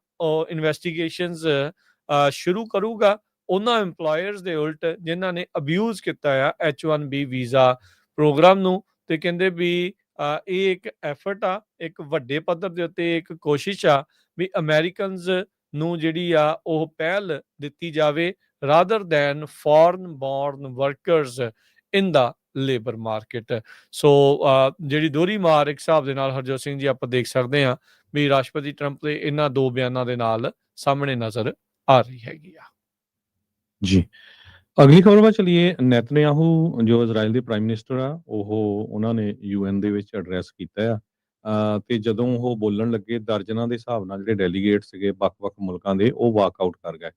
[SPEAKER 2] ਇਨਵੈਸਟੀਗੇਸ਼ਨਸ ਸ਼ੁਰੂ ਕਰੂਗਾ ਉਹਨਾਂ EMPLOYERS ਦੇ ਉਲਟ ਜਿਨ੍ਹਾਂ ਨੇ ਅਬਿਊਜ਼ ਕੀਤਾ ਆ H1B ਵੀਜ਼ਾ ਪ੍ਰੋਗਰਾਮ ਨੂੰ। ਤੇ ਕਹਿੰਦੇ ਵੀ ਇਹ ਇੱਕ ਐਫਰਟ ਆ, ਇੱਕ ਵੱਡੇ ਪੱਧਰ ਦੇ ਉੱਤੇ ਇੱਕ ਕੋਸ਼ਿਸ਼ ਆ ਵੀ ਅਮਰੀਕਨਸ ਨੂੰ ਜਿਹੜੀ ਆ ਉਹ ਪਹਿਲ ਦਿੱਤੀ ਜਾਵੇ rather than foreign born workers in the labour market. So ਜਿਹੜੀ ਦੋਹਰੀ ਮਾਰ ਇੱਕ ਹਿਸਾਬ ਦੇ ਨਾਲ ਹਰਜੋਤ ਸਿੰਘ ਜੀ ਆਪਾਂ ਦੇਖ ਸਕਦੇ ਹਾਂ ਵੀ ਰਾਸ਼ਟਰਪਤੀ ਟਰੰਪ ਦੇ ਇਹਨਾਂ ਦੋ ਬਿਆਨਾਂ ਦੇ ਨਾਲ ਸਾਹਮਣੇ ਨਜ਼ਰ ਆ ਰਹੀ ਹੈਗੀ ਆ।
[SPEAKER 1] ਜੀ, ਅਗਲੀ ਖਬਰ ਵੱਲ ਚਲੀਏ। ਨੈਤਨਯਾਹੂ ਜੋ ਇਜ਼ਰਾਈਲ ਦੇ ਪ੍ਰਾਈਮ ਮਿਨਿਸਟਰ ਆ, ਉਹਨਾਂ ਨੇ UN ਦੇ ਵਿੱਚ ਐਡਰੈਸ ਕੀਤਾ ਆ ਤੇ ਜਦੋਂ ਉਹ ਬੋਲਣ ਲੱਗੇ ਦਰਜਨਾਂ ਦੇ ਹਿਸਾਬ ਨਾਲ ਜਿਹੜੇ ਡੈਲੀਗੇਟ ਸੀਗੇ ਵੱਖ-ਵੱਖ ਮੁਲਕਾਂ ਦੇ, ਉਹ ਵਾਕਆਊਟ ਕਰ ਗਏ।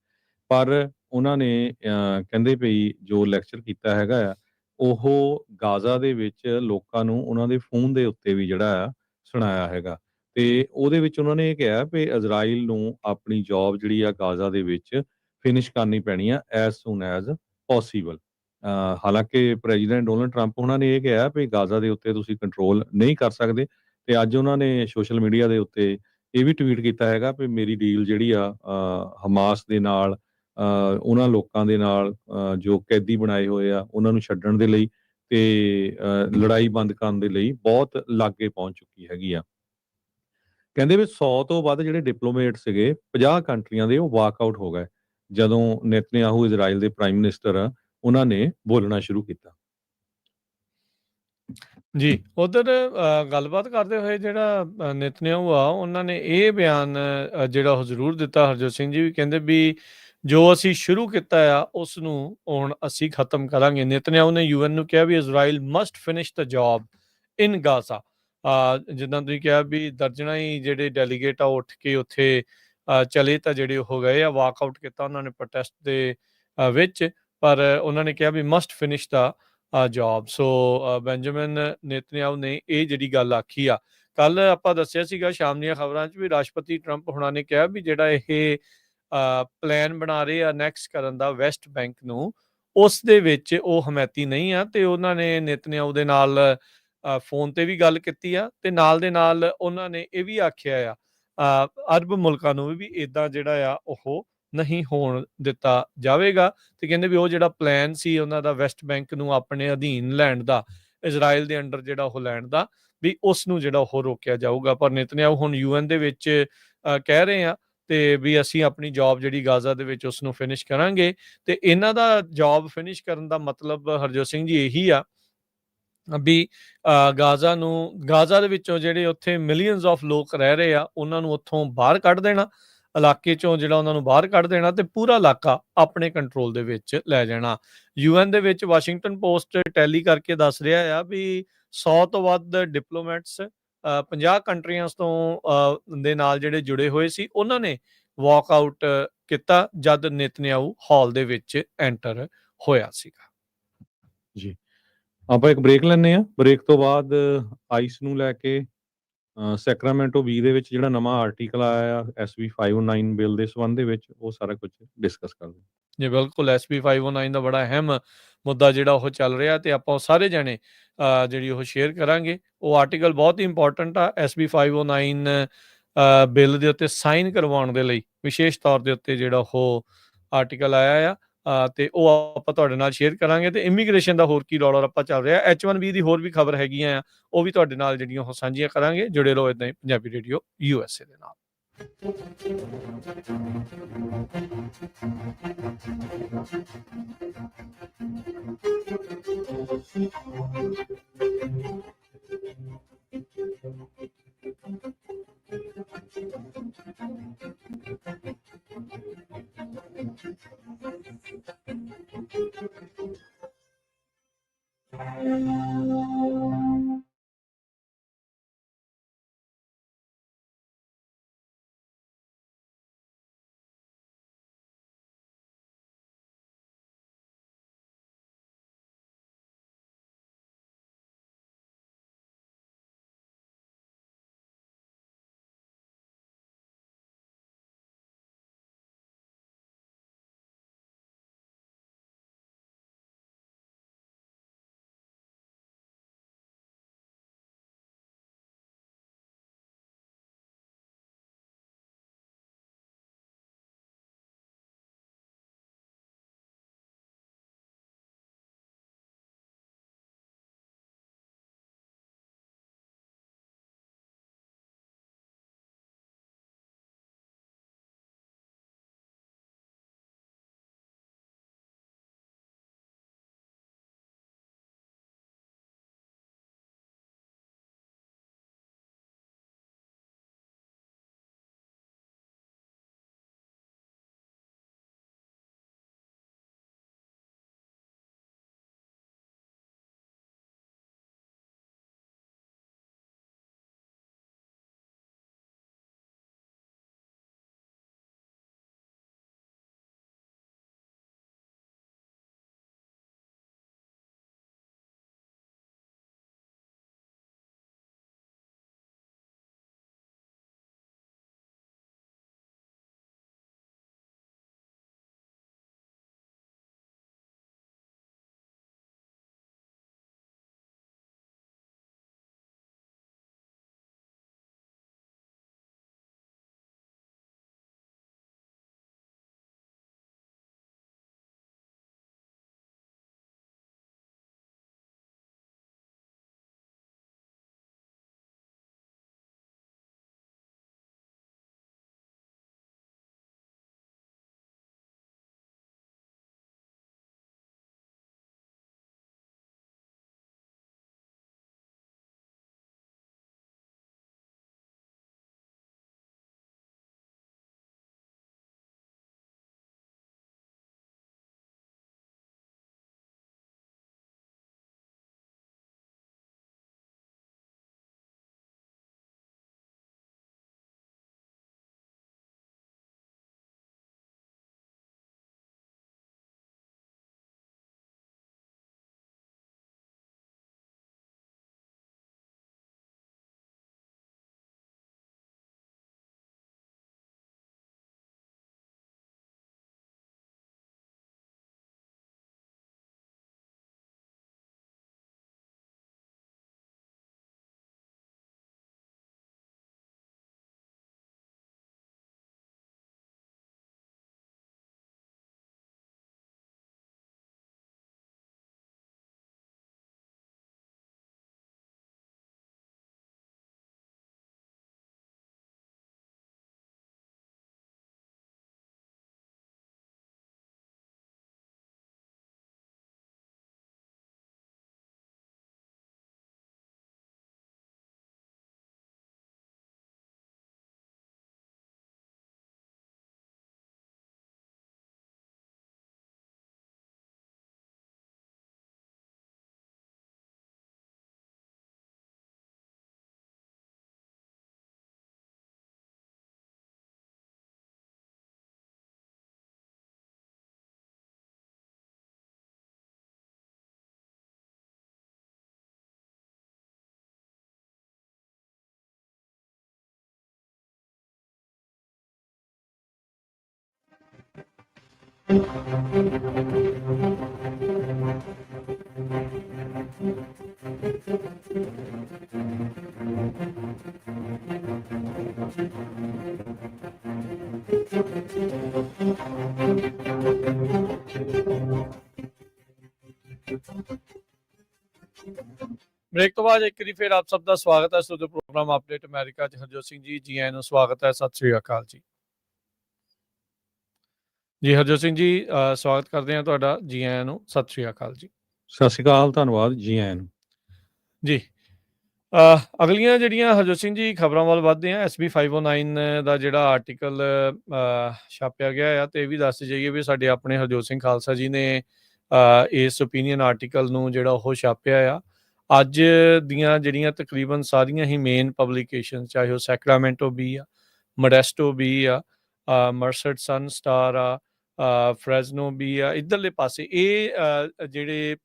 [SPEAKER 1] ਪਰ ਉਹਨਾਂ ਨੇ ਕਹਿੰਦੇ ਵੀ ਜੋ ਲੈਕਚਰ ਕੀਤਾ ਹੈਗਾ ਆ ਉਹ ਗਾਜ਼ਾ ਦੇ ਵਿੱਚ ਲੋਕਾਂ ਨੂੰ ਉਹਨਾਂ ਦੇ ਫੋਨ ਦੇ ਉੱਤੇ ਵੀ ਜਿਹੜਾ ਆ ਸੁਣਾਇਆ ਹੈਗਾ ਤੇ ਉਹਦੇ ਵਿੱਚ ਉਹਨਾਂ ਨੇ ਇਹ ਕਿਹਾ ਵੀ ਇਜ਼ਰਾਈਲ ਨੂੰ ਆਪਣੀ ਜੌਬ ਜਿਹੜੀ ਆ ਗਾਜ਼ਾ ਦੇ ਵਿੱਚ ਫਿਨਿਸ਼ ਕਰਨੀ ਪੈਣੀ ਆ ਐਜ਼ ਸੂਨ ਐਜ਼ ਪੋਸੀਬਲ। ਹਾਲਾਂਕਿ ਪ੍ਰੈਜ਼ੀਡੈਂਟ ਡੋਨਲਡ ਟਰੰਪ ਉਹਨਾਂ ਨੇ ਇਹ ਕਿਹਾ ਵੀ ਗਾਜ਼ਾ ਦੇ ਉੱਤੇ ਤੁਸੀਂ ਕੰਟਰੋਲ ਨਹੀਂ ਕਰ ਸਕਦੇ ਤੇ ਅੱਜ ਉਹਨਾਂ ਨੇ ਸੋਸ਼ਲ ਮੀਡੀਆ ਦੇ ਉੱਤੇ ਇਹ ਵੀ ਟਵੀਟ ਕੀਤਾ ਹੈਗਾ ਵੀ ਮੇਰੀ ਡੀਲ ਜਿਹੜੀ ਆ ਹਮਾਸ ਦੇ ਨਾਲ ਉਹਨਾਂ ਲੋਕਾਂ ਦੇ ਨਾਲ ਜੋ ਕੈਦੀ ਬਣਾਏ ਹੋਏ ਆ ਉਹਨਾਂ ਨੂੰ ਛੱਡਣ ਦੇ ਲਈ ਤੇ ਲੜਾਈ ਬੰਦ ਕਰਨ ਦੇ ਲਈ ਬਹੁਤ ਲਾਗੇ ਪਹੁੰਚ ਚੁੱਕੀ ਹੈਗੀ ਆ। ਕਹਿੰਦੇ ਵੀ 100 ਤੋਂ ਵੱਧ ਜਿਹੜੇ ਡਿਪਲੋਮੇਟ ਸੀਗੇ 50 ਕੰਟਰੀਆਂ ਦੇ ਉਹ ਵਾਕਆਊਟ ਹੋ ਗਏ ਜਦੋਂ ਨੇਤਨਯਾਹੂ ਇਜ਼ਰਾਈਲ ਦੇ ਪ੍ਰਾਈਮ ਮਿਨਿਸਟਰ ਆ ਉਹਨਾਂ ਨੇ ਬੋਲਣਾ ਸ਼ੁਰੂ ਕੀਤਾ।
[SPEAKER 2] ਜੀ ਉਧਰ ਗੱਲਬਾਤ ਕਰਦੇ ਹੋਏ ਜਿਹੜਾ ਨੇਤਨਯਾਹੂ ਆ ਉਹਨਾਂ ਨੇ ਇਹ ਬਿਆਨ ਜਿਹੜਾ ਉਹ ਜ਼ਰੂਰ ਦਿੱਤਾ ਹਰਜੋਤ ਸਿੰਘ ਜੀ ਵੀ ਕਹਿੰਦੇ ਵੀ ਜੋ ਅਸੀਂ ਸ਼ੁਰੂ ਕੀਤਾ ਆ ਉਸ ਨੂੰ ਹੁਣ ਅਸੀਂ ਖਤਮ ਕਰਾਂਗੇ। ਨੇਤਨਯਾਹੂ ਨੇ UN ਨੂੰ ਕਿਹਾ ਵੀ Israel must finish the job in Gaza. ਜਿੱਦਾਂ ਤੁਸੀਂ ਕਿਹਾ ਵੀ ਦਰਜਨਾਂ ਹੀ ਜਿਹੜੇ ਡੈਲੀਗੇਟ ਆ ਉੱਠ ਕੇ ਉੱਥੇ ਚਲੇ ਤਾਂ ਜਿਹੜੇ ਹੋ ਗਏ ਆ, ਵਾਕਆਊਟ ਕੀਤਾ ਉਹਨਾਂ ਨੇ ਪ੍ਰੋਟੈਸਟ ਦੇ ਵਿੱਚ, ਪਰ ਉਹਨਾਂ ਨੇ ਕਿਹਾ ਵੀ ਮਸਟ ਫਿਨਿਸ਼ ਦਾ ਜੌਬ। ਸੋ ਬੈਂਜਾਮਿਨ ਨੇਤਨਯਾਹੂ ਨੇ ਇਹ ਜਿਹੜੀ ਗੱਲ ਆਖੀ ਆ। ਕੱਲ ਆਪਾਂ ਦੱਸਿਆ ਸੀਗਾ ਸ਼ਾਮ ਦੀਆਂ ਖਬਰਾਂ 'ਚ ਵੀ ਰਾਸ਼ਟਰਪਤੀ ਟਰੰਪ ਹੋਣਾ ਨੇ ਕਿਹਾ ਵੀ ਜਿਹੜਾ ਇਹ ਪਲਾਨ ਬਣਾ ਰਹੇ ਆ ਨੈਕਸਟ ਕਰਨ ਦਾ ਵੈਸਟ ਬੈਂਕ ਨੂੰ, ਉਸ ਦੇ ਵਿੱਚ ਉਹ ਹਮੈਤੀ ਨਹੀਂ ਆ। ਤੇ ਉਹਨਾਂ ਨੇ ਨੇਤਨਯਾਹੂ ਦੇ ਨਾਲ ਫੋਨ ਤੇ ਵੀ ਗੱਲ ਕੀਤੀ ਆ ਤੇ ਨਾਲ ਦੇ ਨਾਲ ਉਹਨਾਂ ਨੇ ਇਹ ਵੀ ਆਖਿਆ ਆ ਅਰਬ ਮੁਲਕਾਂ ਨੂੰ ਵੀ ਇੱਦਾਂ ਜਿਹੜਾ ਆ ਉਹ ਨਹੀਂ ਹੋਣ ਦਿੱਤਾ ਜਾਵੇਗਾ। ਤੇ ਕਹਿੰਦੇ ਵੀ ਉਹ ਜਿਹੜਾ ਪਲਾਨ ਸੀ ਉਹਨਾਂ ਦਾ ਵੈਸਟ ਬੈਂਕ ਨੂੰ ਆਪਣੇ ਅਧੀਨ ਲੈਣ ਦਾ, ਇਜ਼ਰਾਈਲ ਦੇ ਅੰਡਰ ਜਿਹੜਾ ਉਹ ਲੈਣ ਦਾ, ਵੀ ਉਸ ਨੂੰ ਜਿਹੜਾ ਉਹ ਰੋਕਿਆ ਜਾਊਗਾ। ਪਰ ਨੇਤਨਯਾਹੂ ਹੁਣ UN ਦੇ ਵਿੱਚ ਕਹਿ ਰਹੇ ਆ ਤੇ ਵੀ ਅਸੀਂ ਆਪਣੀ ਜੌਬ ਜਿਹੜੀ ਗਾਜ਼ਾ ਦੇ ਵਿੱਚ ਉਸਨੂੰ ਫਿਨਿਸ਼ ਕਰਾਂਗੇ। ਤੇ ਇਹਨਾਂ ਦਾ ਜੌਬ ਫਿਨਿਸ਼ ਕਰਨ ਦਾ ਮਤਲਬ ਹਰਜੋਤ ਸਿੰਘ ਜੀ ਇਹੀ ਆ ਵੀ ਗਾਜ਼ਾ ਦੇ ਵਿੱਚੋਂ ਜਿਹੜੇ ਉੱਥੇ ਮਿਲੀਅਨਸ ਆਫ ਲੋਕ ਰਹਿ ਰਹੇ ਆ, ਉਹਨਾਂ ਨੂੰ ਉੱਥੋਂ ਬਾਹਰ ਕੱਢ ਦੇਣਾ, ਇਲਾਕੇ ਚੋਂ ਜਿਹੜਾ ਉਹਨਾਂ ਨੂੰ ਬਾਹਰ ਕੱਢ ਦੇਣਾ ਤੇ ਪੂਰਾ ਇਲਾਕਾ ਆਪਣੇ ਕੰਟਰੋਲ ਦੇ ਵਿੱਚ ਲੈ ਜਾਣਾ। ਯੂਐਨ ਦੇ ਵਿੱਚ ਵਾਸ਼ਿੰਗਟਨ ਪੋਸਟ ਟੈਲੀ ਕਰਕੇ ਦੱਸ ਰਿਹਾ ਆ ਵੀ 100 ਤੋਂ ਵੱਧ ਡਿਪਲੋਮੈਟਸ 50 ਕੰਟਰੀਆਂ ਤੋਂ ਦੇ ਨਾਲ ਜਿਹੜੇ ਜੁੜੇ ਹੋਏ ਸੀ, ਉਹਨਾਂ ਨੇ ਵਾਕ ਆਊਟ ਕੀਤਾ ਜਦ ਨੇਤਨਿਆਹੂ ਹਾਲ ਦੇ ਵਿੱਚ ਐਂਟਰ ਹੋਇਆ ਸੀਗਾ।
[SPEAKER 1] ਜੀ। ਆਪਾਂ ਇੱਕ ਬ੍ਰੇਕ ਲੈਂਦੇ ਹਾਂ। ਬ੍ਰੇਕ ਤੋਂ ਬਾਅਦ ਆਈਸ ਨੂੰ ਲੈ ਕੇ ਸੈਕਰਾਮੈਂਟੋ ਬੀ ਦੇ ਵਿੱਚ ਜਿਹੜਾ ਨਵਾਂ ਆਰਟੀਕਲ ਆਇਆ ਆ SB 509 ਬਿੱਲ ਦੇ ਸੰਬੰਧ ਦੇ ਵਿੱਚ, ਉਹ ਸਾਰਾ ਕੁਝ ਡਿਸਕਸ ਕਰਦੇ ਹਾਂ।
[SPEAKER 2] ਜੀ ਬਿਲਕੁਲ, SB 509 ਦਾ ਬੜਾ ਅਹਿਮ ਮੁੱਦਾ ਜਿਹੜਾ ਉਹ ਚੱਲ ਰਿਹਾ ਤੇ ਆਪਾਂ ਉਹ ਸਾਰੇ ਜਾਣੇ ਜਿਹੜੀ ਉਹ ਸ਼ੇਅਰ ਕਰਾਂਗੇ। ਉਹ ਆਰਟੀਕਲ ਬਹੁਤ ਹੀ ਇੰਪੋਰਟੈਂਟ ਆ। SB 509 ਬਿੱਲ ਦੇ ਉੱਤੇ ਸਾਈਨ ਕਰਵਾਉਣ ਦੇ ਲਈ ਵਿਸ਼ੇਸ਼ ਤੌਰ ਦੇ ਉੱਤੇ ਜਿਹੜਾ ਉਹ ਆਰਟੀਕਲ ਆਇਆ ਆ ਤੇ ਉਹ ਆਪਾਂ ਤੁਹਾਡੇ ਨਾਲ ਸ਼ੇਅਰ ਕਰਾਂਗੇ। ਤੇ ਇਮੀਗ੍ਰੇਸ਼ਨ ਦਾ ਹੋਰ ਕੀ ਰੌਲਾ ਰੱਪਾ ਚੱਲ ਰਿਹਾ, H1B ਦੀ ਹੋਰ ਵੀ ਖਬਰ ਹੈਗੀਆਂ ਆ, ਉਹ ਵੀ ਤੁਹਾਡੇ ਨਾਲ ਜਿਹੜੀਆਂ ਉਹ ਸਾਂਝੀਆਂ ਕਰਾਂਗੇ। ਜੁੜੇ ਰਹੋ ਏਦਾਂ ਹੀ ਪੰਜਾਬੀ ਰੇਡੀਓ USA ਦੇ ਨਾਲ। ਬ੍ਰੇਕ ਤੋਂ ਬਾਅਦ ਇੱਕ ਵਾਰੀ ਫਿਰ ਆਪ ਸਭ ਦਾ ਸਵਾਗਤ ਹੈ ਤੁਹਾਡੇ ਪ੍ਰੋਗਰਾਮ ਅਪਡੇਟ ਅਮਰੀਕਾ 'ਚ। ਹਰਜੋਤ ਸਿੰਘ ਜੀ ਆਇਆਂ ਨੂੰ ਸਵਾਗਤ ਹੈ। ਸਤਿ ਸ੍ਰੀ ਅਕਾਲ ਜੀ। ਜੀ ਹਰਜੋਤ ਸਿੰਘ ਜੀ, ਸਵਾਗਤ ਕਰਦੇ ਹਾਂ ਤੁਹਾਡਾ। ਜੀ ਆਇਆਂ ਨੂੰ, ਸਤਿ ਸ੍ਰੀ ਅਕਾਲ ਜੀ।
[SPEAKER 1] ਸਤਿ ਸ਼੍ਰੀ ਅਕਾਲ, ਧੰਨਵਾਦ, ਜੀ ਆਇਆਂ ਨੂੰ।
[SPEAKER 2] ਜੀ, ਅਗਲੀਆਂ ਜਿਹੜੀਆਂ ਹਰਜੋਤ ਸਿੰਘ ਜੀ ਖਬਰਾਂ ਵੱਲ ਵੱਧਦੇ ਹਾਂ। SB 509 ਦਾ ਜਿਹੜਾ ਆਰਟੀਕਲ ਛਾਪਿਆ ਗਿਆ ਆ, ਤੇ ਇਹ ਵੀ ਦੱਸ ਜਾਈਏ ਵੀ ਸਾਡੇ ਆਪਣੇ ਹਰਜੋਤ ਸਿੰਘ ਖਾਲਸਾ ਜੀ ਨੇ ਇਸ ਓਪੀਨੀਅਨ ਆਰਟੀਕਲ ਨੂੰ ਜਿਹੜਾ ਉਹ ਛਾਪਿਆ ਆ। ਅੱਜ ਦੀਆਂ ਜਿਹੜੀਆਂ ਤਕਰੀਬਨ ਸਾਰੀਆਂ ਹੀ ਮੇਨ ਪਬਲੀਕੇਸ਼ਨ, ਚਾਹੇ ਉਹ ਸੈਕਰਾਮੈਂਟੋ ਵੀ ਆ, ਮੋਡੈਸਟੋ ਵੀ ਆ, ਮਰਸਡ ਸਨ ਸਟਾਰ ਆ, ਫਰੈਜ਼ਨੋ ਵੀ ਆ, ਇੱਧਰਲੇ ਪਾਸੇ ਇਹ ਜਿਹੜੇ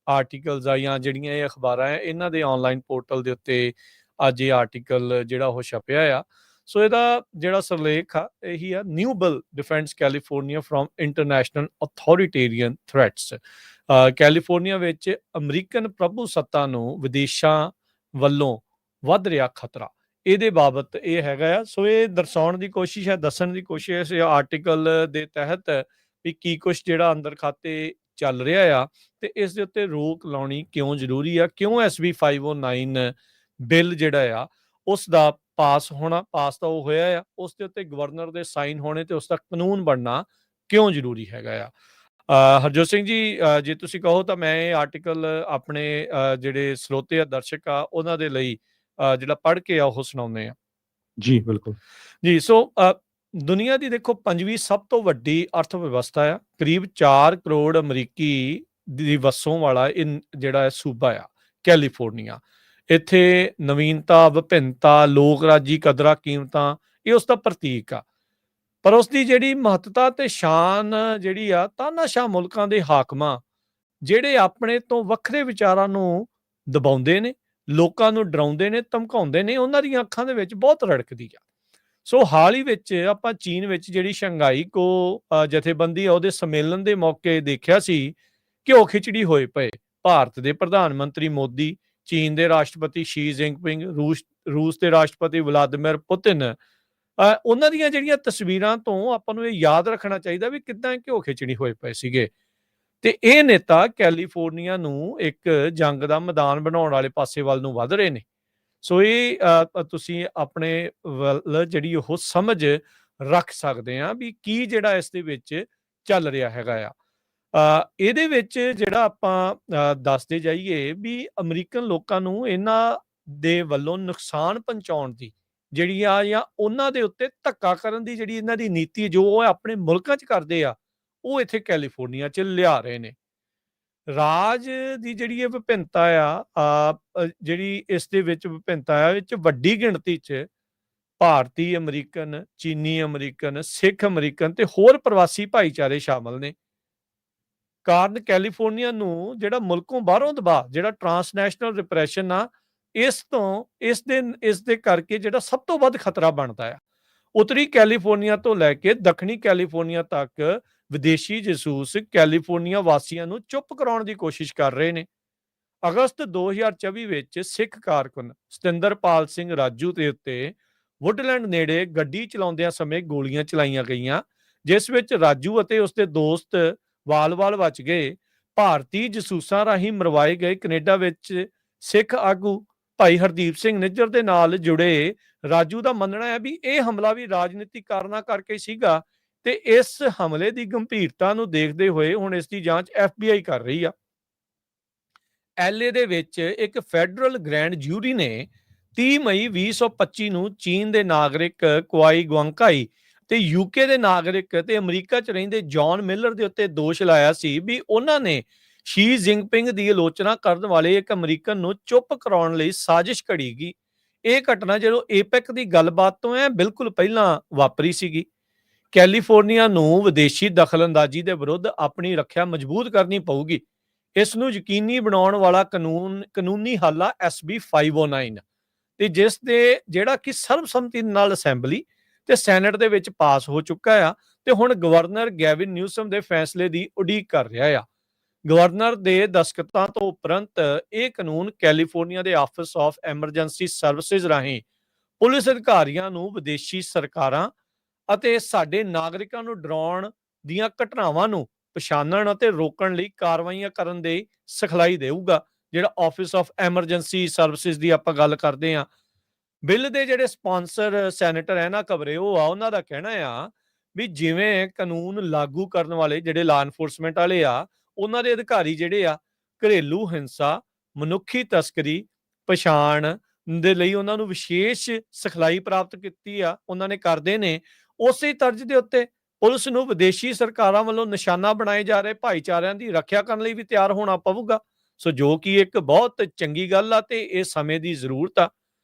[SPEAKER 2] ਆਰਟੀਕਲਸ ਆ ਜਾਂ ਜਿਹੜੀਆਂ ਇਹ ਅਖਬਾਰਾਂ ਆ, ਇਹਨਾਂ ਦੇ ਆਨਲਾਈਨ ਪੋਰਟਲ ਦੇ ਉੱਤੇ ਅੱਜ ਇਹ ਆਰਟੀਕਲ ਜਿਹੜਾ ਉਹ ਛਪਿਆ ਆ। ਸੋ ਇਹਦਾ ਜਿਹੜਾ ਸਿਰਲੇਖ ਆ ਇਹੀ ਆ, new bill defends California from international authoritarian threats. California ਵਿੱਚ ਅਮਰੀਕਨ ਪ੍ਰਭੂ ਸੱਤਾ ਨੂੰ ਵਿਦੇਸ਼ਾਂ ਵੱਲੋਂ ਵੱਧ ਰਿਹਾ ਖਤਰਾ, ਇਹਦੇ ਬਾਬਤ ਇਹ ਹੈਗਾ ਆ। ਸੋ ਇਹ ਦਰਸਾਉਣ ਦੀ ਕੋਸ਼ਿਸ਼ ਹੈ, ਦੱਸਣ ਦੀ ਕੋਸ਼ਿਸ਼ ਹੈ ਆਰਟੀਕਲ ਦੇ ਤਹਿਤ ਵੀ ਕੀ ਕੁਛ ਜਿਹੜਾ ਅੰਦਰ ਖਾਤੇ ਚੱਲ ਰਿਹਾ ਆ, ਤੇ ਇਸ ਦੇ ਉੱਤੇ ਰੋਕ ਲਾਉਣੀ ਕਿਉਂ ਜ਼ਰੂਰੀ ਆ, ਕਿਉਂ SB 509 ਬਿੱਲ ਜਿਹੜਾ ਆ ਉਸ ਦਾ ਪਾਸ ਤਾਂ ਉਹ ਹੋਇਆ ਆ, ਉਸ ਦੇ ਉੱਤੇ ਗਵਰਨਰ ਦੇ ਸਾਈਨ ਹੋਣੇ ਤੇ ਉਸ ਦਾ ਕਾਨੂੰਨ ਬਣਨਾ ਕਿਉਂ ਜ਼ਰੂਰੀ ਹੈਗਾ ਆ। ਹਰਜੋਤ ਸਿੰਘ ਜੀ, ਜੇ ਤੁਸੀਂ ਕਹੋ ਤਾਂ ਮੈਂ ਇਹ ਆਰਟੀਕਲ ਆਪਣੇ ਜਿਹੜੇ ਸਰੋਤੇ ਆ, ਦਰਸ਼ਕ ਆ, ਉਹਨਾਂ ਦੇ ਲਈ ਜਿਹੜਾ ਪੜ੍ਹ ਕੇ ਆ ਉਹ ਸੁਣਾਉਂਦੇ ਆ।
[SPEAKER 1] ਜੀ ਬਿਲਕੁਲ
[SPEAKER 2] ਜੀ। ਸੋ ਦੁਨੀਆ ਦੀ ਦੇਖੋ 5ਵੀਂ ਸਭ ਤੋਂ ਵੱਡੀ ਅਰਥ ਵਿਵਸਥਾ ਆ, ਕਰੀਬ 4 ਕਰੋੜ ਅਮਰੀਕੀ ਦੀ ਵਸੋਂ ਵਾਲਾ ਇਹ ਜਿਹੜਾ ਸੂਬਾ ਆ ਕੈਲੀਫੋਰਨੀਆ। ਇੱਥੇ ਨਵੀਨਤਾ, ਵਿਭਿੰਨਤਾ, ਲੋਕ ਰਾਜੀ ਕਦਰਾਂ ਕੀਮਤਾਂ, ਇਹ ਉਸ ਦਾ ਪ੍ਰਤੀਕ ਆ। ਪਰ ਉਸ ਦੀ ਜਿਹੜੀ ਮਹੱਤਤਾ ਤੇ ਸ਼ਾਨ ਜਿਹੜੀ ਆ, ਤਾਨਾਸ਼ਾਹ ਮੁਲਕਾਂ ਦੇ ਹਾਕਮਾਂ ਜਿਹੜੇ ਆਪਣੇ ਤੋਂ ਵੱਖਰੇ ਵਿਚਾਰਾਂ ਨੂੰ ਦਬਾਉਂਦੇ ਨੇ, ਲੋਕਾਂ ਨੂੰ ਡਰਾਉਂਦੇ ਨੇ, ਧਮਕਾਉਂਦੇ ਨੇ, ਉਹਨਾਂ ਦੀਆਂ ਅੱਖਾਂ ਦੇ ਵਿੱਚ ਬਹੁਤ ਰੜਕਦੀ ਆ। ਸੋ ਹਾਲ ਹੀ ਵਿੱਚ ਆਪਾਂ ਚੀਨ ਵਿੱਚ ਜਿਹੜੀ ਸ਼ੰਘਾਈ ਜਥੇਬੰਦੀ ਆ, ਉਹਦੇ ਸੰਮੇਲਨ ਦੇ ਮੌਕੇ ਦੇਖਿਆ ਸੀ ਘਿਓ ਖਿਚੜੀ ਹੋਏ ਪਏ ਭਾਰਤ ਦੇ ਪ੍ਰਧਾਨ ਮੰਤਰੀ ਮੋਦੀ, ਚੀਨ ਦੇ ਰਾਸ਼ਟਰਪਤੀ ਸ਼ੀ ਜਿਨਪਿੰਗ, ਰੂਸ ਦੇ ਰਾਸ਼ਟਰਪਤੀ ਵਲਾਦੀਮੀਰ ਪੁਤਿਨ। ਉਹਨਾਂ ਦੀਆਂ ਜਿਹੜੀਆਂ ਤਸਵੀਰਾਂ ਤੋਂ ਆਪਾਂ ਨੂੰ ਇਹ ਯਾਦ ਰੱਖਣਾ ਚਾਹੀਦਾ ਵੀ ਕਿੱਦਾਂ ਘਿਓ ਖਿਚੜੀ ਹੋਏ ਪਏ ਸੀਗੇ। ਤੇ ਇਹ ਨੇਤਾ ਕੈਲੀਫੋਰਨੀਆ ਨੂੰ ਇੱਕ ਜੰਗ ਦਾ ਮੈਦਾਨ ਬਣਾਉਣ ਵਾਲੇ ਪਾਸੇ ਵੱਲ ਨੂੰ ਵੱਧ ਰਹੇ ਨੇ। ਸੋ ਇਹ ਤੁਸੀਂ ਆਪਣੇ ਵੱਲ ਜਿਹੜੀ ਉਹ ਸਮਝ ਰੱਖ ਸਕਦੇ ਆ ਵੀ ਕੀ ਜਿਹੜਾ ਇਸ ਦੇ ਵਿੱਚ ਚੱਲ ਰਿਹਾ ਹੈਗਾ ਆ। ਇਹਦੇ ਵਿੱਚ ਜਿਹੜਾ ਆਪਾਂ ਦੱਸਦੇ ਜਾਈਏ ਵੀ ਅਮਰੀਕਨ ਲੋਕਾਂ ਨੂੰ ਇਹਨਾਂ ਦੇ ਵੱਲੋਂ ਨੁਕਸਾਨ ਪਹੁੰਚਾਉਣ ਦੀ ਜਿਹੜੀ ਆ, ਜਾਂ ਉਹਨਾਂ ਦੇ ਉੱਤੇ ਧੱਕਾ ਕਰਨ ਦੀ ਜਿਹੜੀ ਇਹਨਾਂ ਦੀ ਨੀਤੀ ਜੋ ਉਹ ਆਪਣੇ ਮੁਲਕਾਂ 'ਚ ਕਰਦੇ ਆ, ਉਹ ਇੱਥੇ ਕੈਲੀਫੋਰਨੀਆ 'ਚ ਲਿਆ ਰਹੇ ਨੇ। ਰਾਜ ਦੀ ਜਿਹੜੀ ਇਹ ਵਿਭਿੰਨਤਾ ਆ, ਜਿਹੜੀ ਇਸ ਦੇ ਵਿੱਚ ਵਿਭਿੰਨਤਾ ਆ, ਵਿੱਚ ਵੱਡੀ ਗਿਣਤੀ 'ਚ ਭਾਰਤੀ ਅਮਰੀਕਨ, ਚੀਨੀ ਅਮਰੀਕਨ, ਸਿੱਖ ਅਮਰੀਕਨ ਤੇ ਹੋਰ ਪ੍ਰਵਾਸੀ ਭਾਈਚਾਰੇ ਸ਼ਾਮਲ ਨੇ। ਕਾਰਨ ਕੈਲੀਫੋਰਨੀਆ ਨੂੰ ਜਿਹੜਾ ਮੁਲਕੋਂ ਬਾਹਰੋਂ ਦਬਾਅ, ਜਿਹੜਾ ਟਰਾਂਸਨੈਸ਼ਨਲ ਰਿਪਰੈਸ਼ਨ ਆ, ਇਸ ਦੇ ਕਰਕੇ ਜਿਹੜਾ ਸਭ ਤੋਂ ਵੱਧ ਖਤਰਾ ਬਣਦਾ ਆ। ਉੱਤਰੀ ਕੈਲੀਫੋਰਨੀਆ ਤੋਂ ਲੈ ਕੇ ਦੱਖਣੀ ਕੈਲੀਫੋਰਨੀਆ ਤੱਕ ਵਿਦੇਸ਼ੀ ਜਸੂਸ ਕੈਲੀਫੋਰਨੀਆ ਵਾਸੀਆਂ ਨੂੰ ਚੁੱਪ ਕਰਾਉਣ ਦੀ ਕੋਸ਼ਿਸ਼ ਕਰ ਰਹੇ ਨੇ। ਅਗਸਤ 2024 ਵਿੱਚ ਸਿੱਖ ਕਾਰਕੁਨ ਸਤਿੰਦਰਪਾਲ ਸਿੰਘ ਰਾਜੂ ਦੇ ਉੱਤੇ ਵੁੱਡਲੈਂਡ ਨੇੜੇ ਗੱਡੀ ਚਲਾਉਂਦਿਆਂ ਸਮੇਂ ਗੋਲੀਆਂ ਚਲਾਈਆਂ ਗਈਆਂ, ਜਿਸ ਵਿੱਚ ਰਾਜੂ ਅਤੇ ਉਸਦੇ ਦੋਸਤ ਵਾਲ-ਵਾਲ ਬਚ ਗਏ। ਭਾਰਤੀ ਜਸੂਸਾਂ ਰਾਹੀਂ ਮਰਵਾਏ ਗਏ ਕੈਨੇਡਾ ਵਿੱਚ ਸਿੱਖ ਆਗੂ ਭਾਈ ਹਰਦੀਪ ਸਿੰਘ ਨਿੱਜਰ ਦੇ ਨਾਲ ਜੁੜੇ ਰਾਜੂ ਦਾ ਮੰਨਣਾ ਹੈ ਵੀ ਇਹ ਹਮਲਾ ਵੀ ਰਾਜਨੀਤਿਕ ਕਾਰਨਾਂ ਕਰਕੇ ਸੀਗਾ, ਤੇ ਇਸ ਹਮਲੇ ਦੀ ਗੰਭੀਰਤਾ ਨੂੰ ਦੇਖਦੇ ਹੋਏ ਹੁਣ ਇਸ ਦੀ ਜਾਂਚ FBI ਕਰ ਰਹੀ ਆ। LA ਦੇ ਵਿੱਚ ਇੱਕ ਫੈਡਰਲ ਗ੍ਰੈਂਡ ਜੂਰੀ ਨੇ 30 ਮਈ 2025 ਨੂੰ ਚੀਨ ਦੇ ਨਾਗਰਿਕ ਕੁਆਈ ਗੁਆਂਗਕਾਈ ਤੇ UK ਦੇ ਨਾਗਰਿਕ ਤੇ ਅਮਰੀਕਾ 'ਚ ਰਹਿੰਦੇ ਜੌਨ ਮਿਲਰ ਦੇ ਉੱਤੇ ਦੋਸ਼ ਲਾਇਆ ਸੀ ਵੀ ਉਹਨਾਂ ਨੇ ਸ਼ੀ ਜਿਨਪਿੰਗ ਦੀ ਆਲੋਚਨਾ ਕਰਨ ਵਾਲੇ ਇੱਕ ਅਮਰੀਕਨ ਨੂੰ ਚੁੱਪ ਕਰਾਉਣ ਲਈ ਸਾਜ਼ਿਸ਼ ਘੜੀ ਗਈ। ਇਹ ਘਟਨਾ ਜਦੋਂ ਏਪੈਕ ਦੀ ਗੱਲਬਾਤ ਤੋਂ ਬਿਲਕੁਲ ਪਹਿਲਾਂ ਵਾਪਰੀ ਸੀਗੀ। ਕੈਲੀਫੋਰਨੀਆ ਨੂੰ ਵਿਦੇਸ਼ੀ ਦਖਲਅੰਦਾਜ਼ੀ ਦੇ ਵਿਰੁੱਧ ਆਪਣੀ ਰੱਖਿਆ ਮਜ਼ਬੂਤ ਕਰਨੀ ਪਊਗੀ। ਇਸ ਨੂੰ ਯਕੀਨੀ ਬਣਾਉਣ ਵਾਲਾ ਕਾਨੂੰਨੀ ਹੱਲ ਆ SB 509, ਤੇ ਜਿਸ ਦੇ ਜਿਹੜਾ ਕਿ ਸਰਬਸੰਮਤੀ ਨਾਲ ਅਸੈਂਬਲੀ ਤੇ ਸੈਨੇਟ ਦੇ ਵਿੱਚ ਪਾਸ ਹੋ ਚੁੱਕਾ ਆ ਤੇ ਹੁਣ ਗਵਰਨਰ ਗੈਵਿਨ ਨਿਊਸਮ ਦੇ ਫੈਸਲੇ ਦੀ ਉਡੀਕ ਕਰ ਰਿਹਾ ਆ। ਗਵਰਨਰ ਦੇ ਦਸਤਖਤਾਂ ਤੋਂ ਉਪਰੰਤ ਇਹ ਕਾਨੂੰਨ ਕੈਲੀਫੋਰਨੀਆ ਦੇ ਆਫਿਸ ਆਫ ਐਮਰਜੈਂਸੀ ਸਰਵਿਸਿਜ਼ ਰਾਹੀਂ ਪੁਲਿਸ ਅਧਿਕਾਰੀਆਂ ਨੂੰ ਵਿਦੇਸ਼ੀ ਸਰਕਾਰਾਂ ਅਤੇ ਸਾਡੇ ਨਾਗਰਿਕਾਂ ਨੂੰ ਡਰਾਉਣ ਦੀਆਂ ਘਟਨਾਵਾਂ ਨੂੰ ਪਛਾਣਨ ਅਤੇ ਰੋਕਣ ਲਈ ਕਾਰਵਾਈਆਂ ਕਰਨ ਦੇ ਸਿਖਲਾਈ ਦੇਊਗਾ। ਜਿਹੜਾ ਆਫਿਸ ਆਫ ਐਮਰਜੈਂਸੀ ਸਰਵਿਸਿਜ਼ ਦੀ ਆਪਾਂ ਗੱਲ ਕਰਦੇ ਹਾਂ, ਬਿੱਲ ਦੇ ਜਿਹੜੇ ਸਪਾਂਸਰ ਸੈਨੇਟਰ ਹੈ ਨਾ ਕਬਰੇ ਆ, ਉਹਨਾਂ ਦਾ ਕਹਿਣਾ ਆ ਵੀ ਜਿਵੇਂ ਕਾਨੂੰਨ ਲਾਗੂ ਕਰਨ ਵਾਲੇ ਜਿਹੜੇ ਲਾ ਐਨਫੋਰਸਮੈਂਟ ਵਾਲੇ ਆ, ਉਹਨਾਂ ਦੇ ਅਧਿਕਾਰੀ ਜਿਹੜੇ ਆ ਘਰੇਲੂ ਹਿੰਸਾ, ਮਨੁੱਖੀ ਤਸਕਰੀ, ਪਛਾਣ ਦੇ ਲਈ ਉਹਨਾਂ ਨੂੰ ਵਿਸ਼ੇਸ਼ ਸਿਖਲਾਈ ਪ੍ਰਾਪਤ ਕੀਤੀ ਆ, ਉਹਨਾਂ ਨੇ ਕਰਦੇ ਨੇ। ਉਸੇ ਤਰਜ਼ ਦੇ ਉੱਤੇ ਪੁਲਿਸ ਨੂੰ ਵਿਦੇਸ਼ੀ ਸਰਕਾਰਾਂ ਵੱਲੋਂ ਨਿਸ਼ਾਨਾ ਬਣਾਏ ਜਾ ਰਹੇ ਭਾਈਚਾਰਿਆਂ ਦੀ ਰੱਖਿਆ ਕਰਨ ਲਈ ਵੀ ਤਿਆਰ ਹੋਣਾ ਪਊਗਾ। ਸੋ ਜੋ ਕਿ ਇੱਕ ਬਹੁਤ ਚੰਗੀ ਗੱਲ ਆ ਤੇ ਇਹ ਸਮੇਂ ਦੀ ਜ਼ਰੂਰਤ ਆ।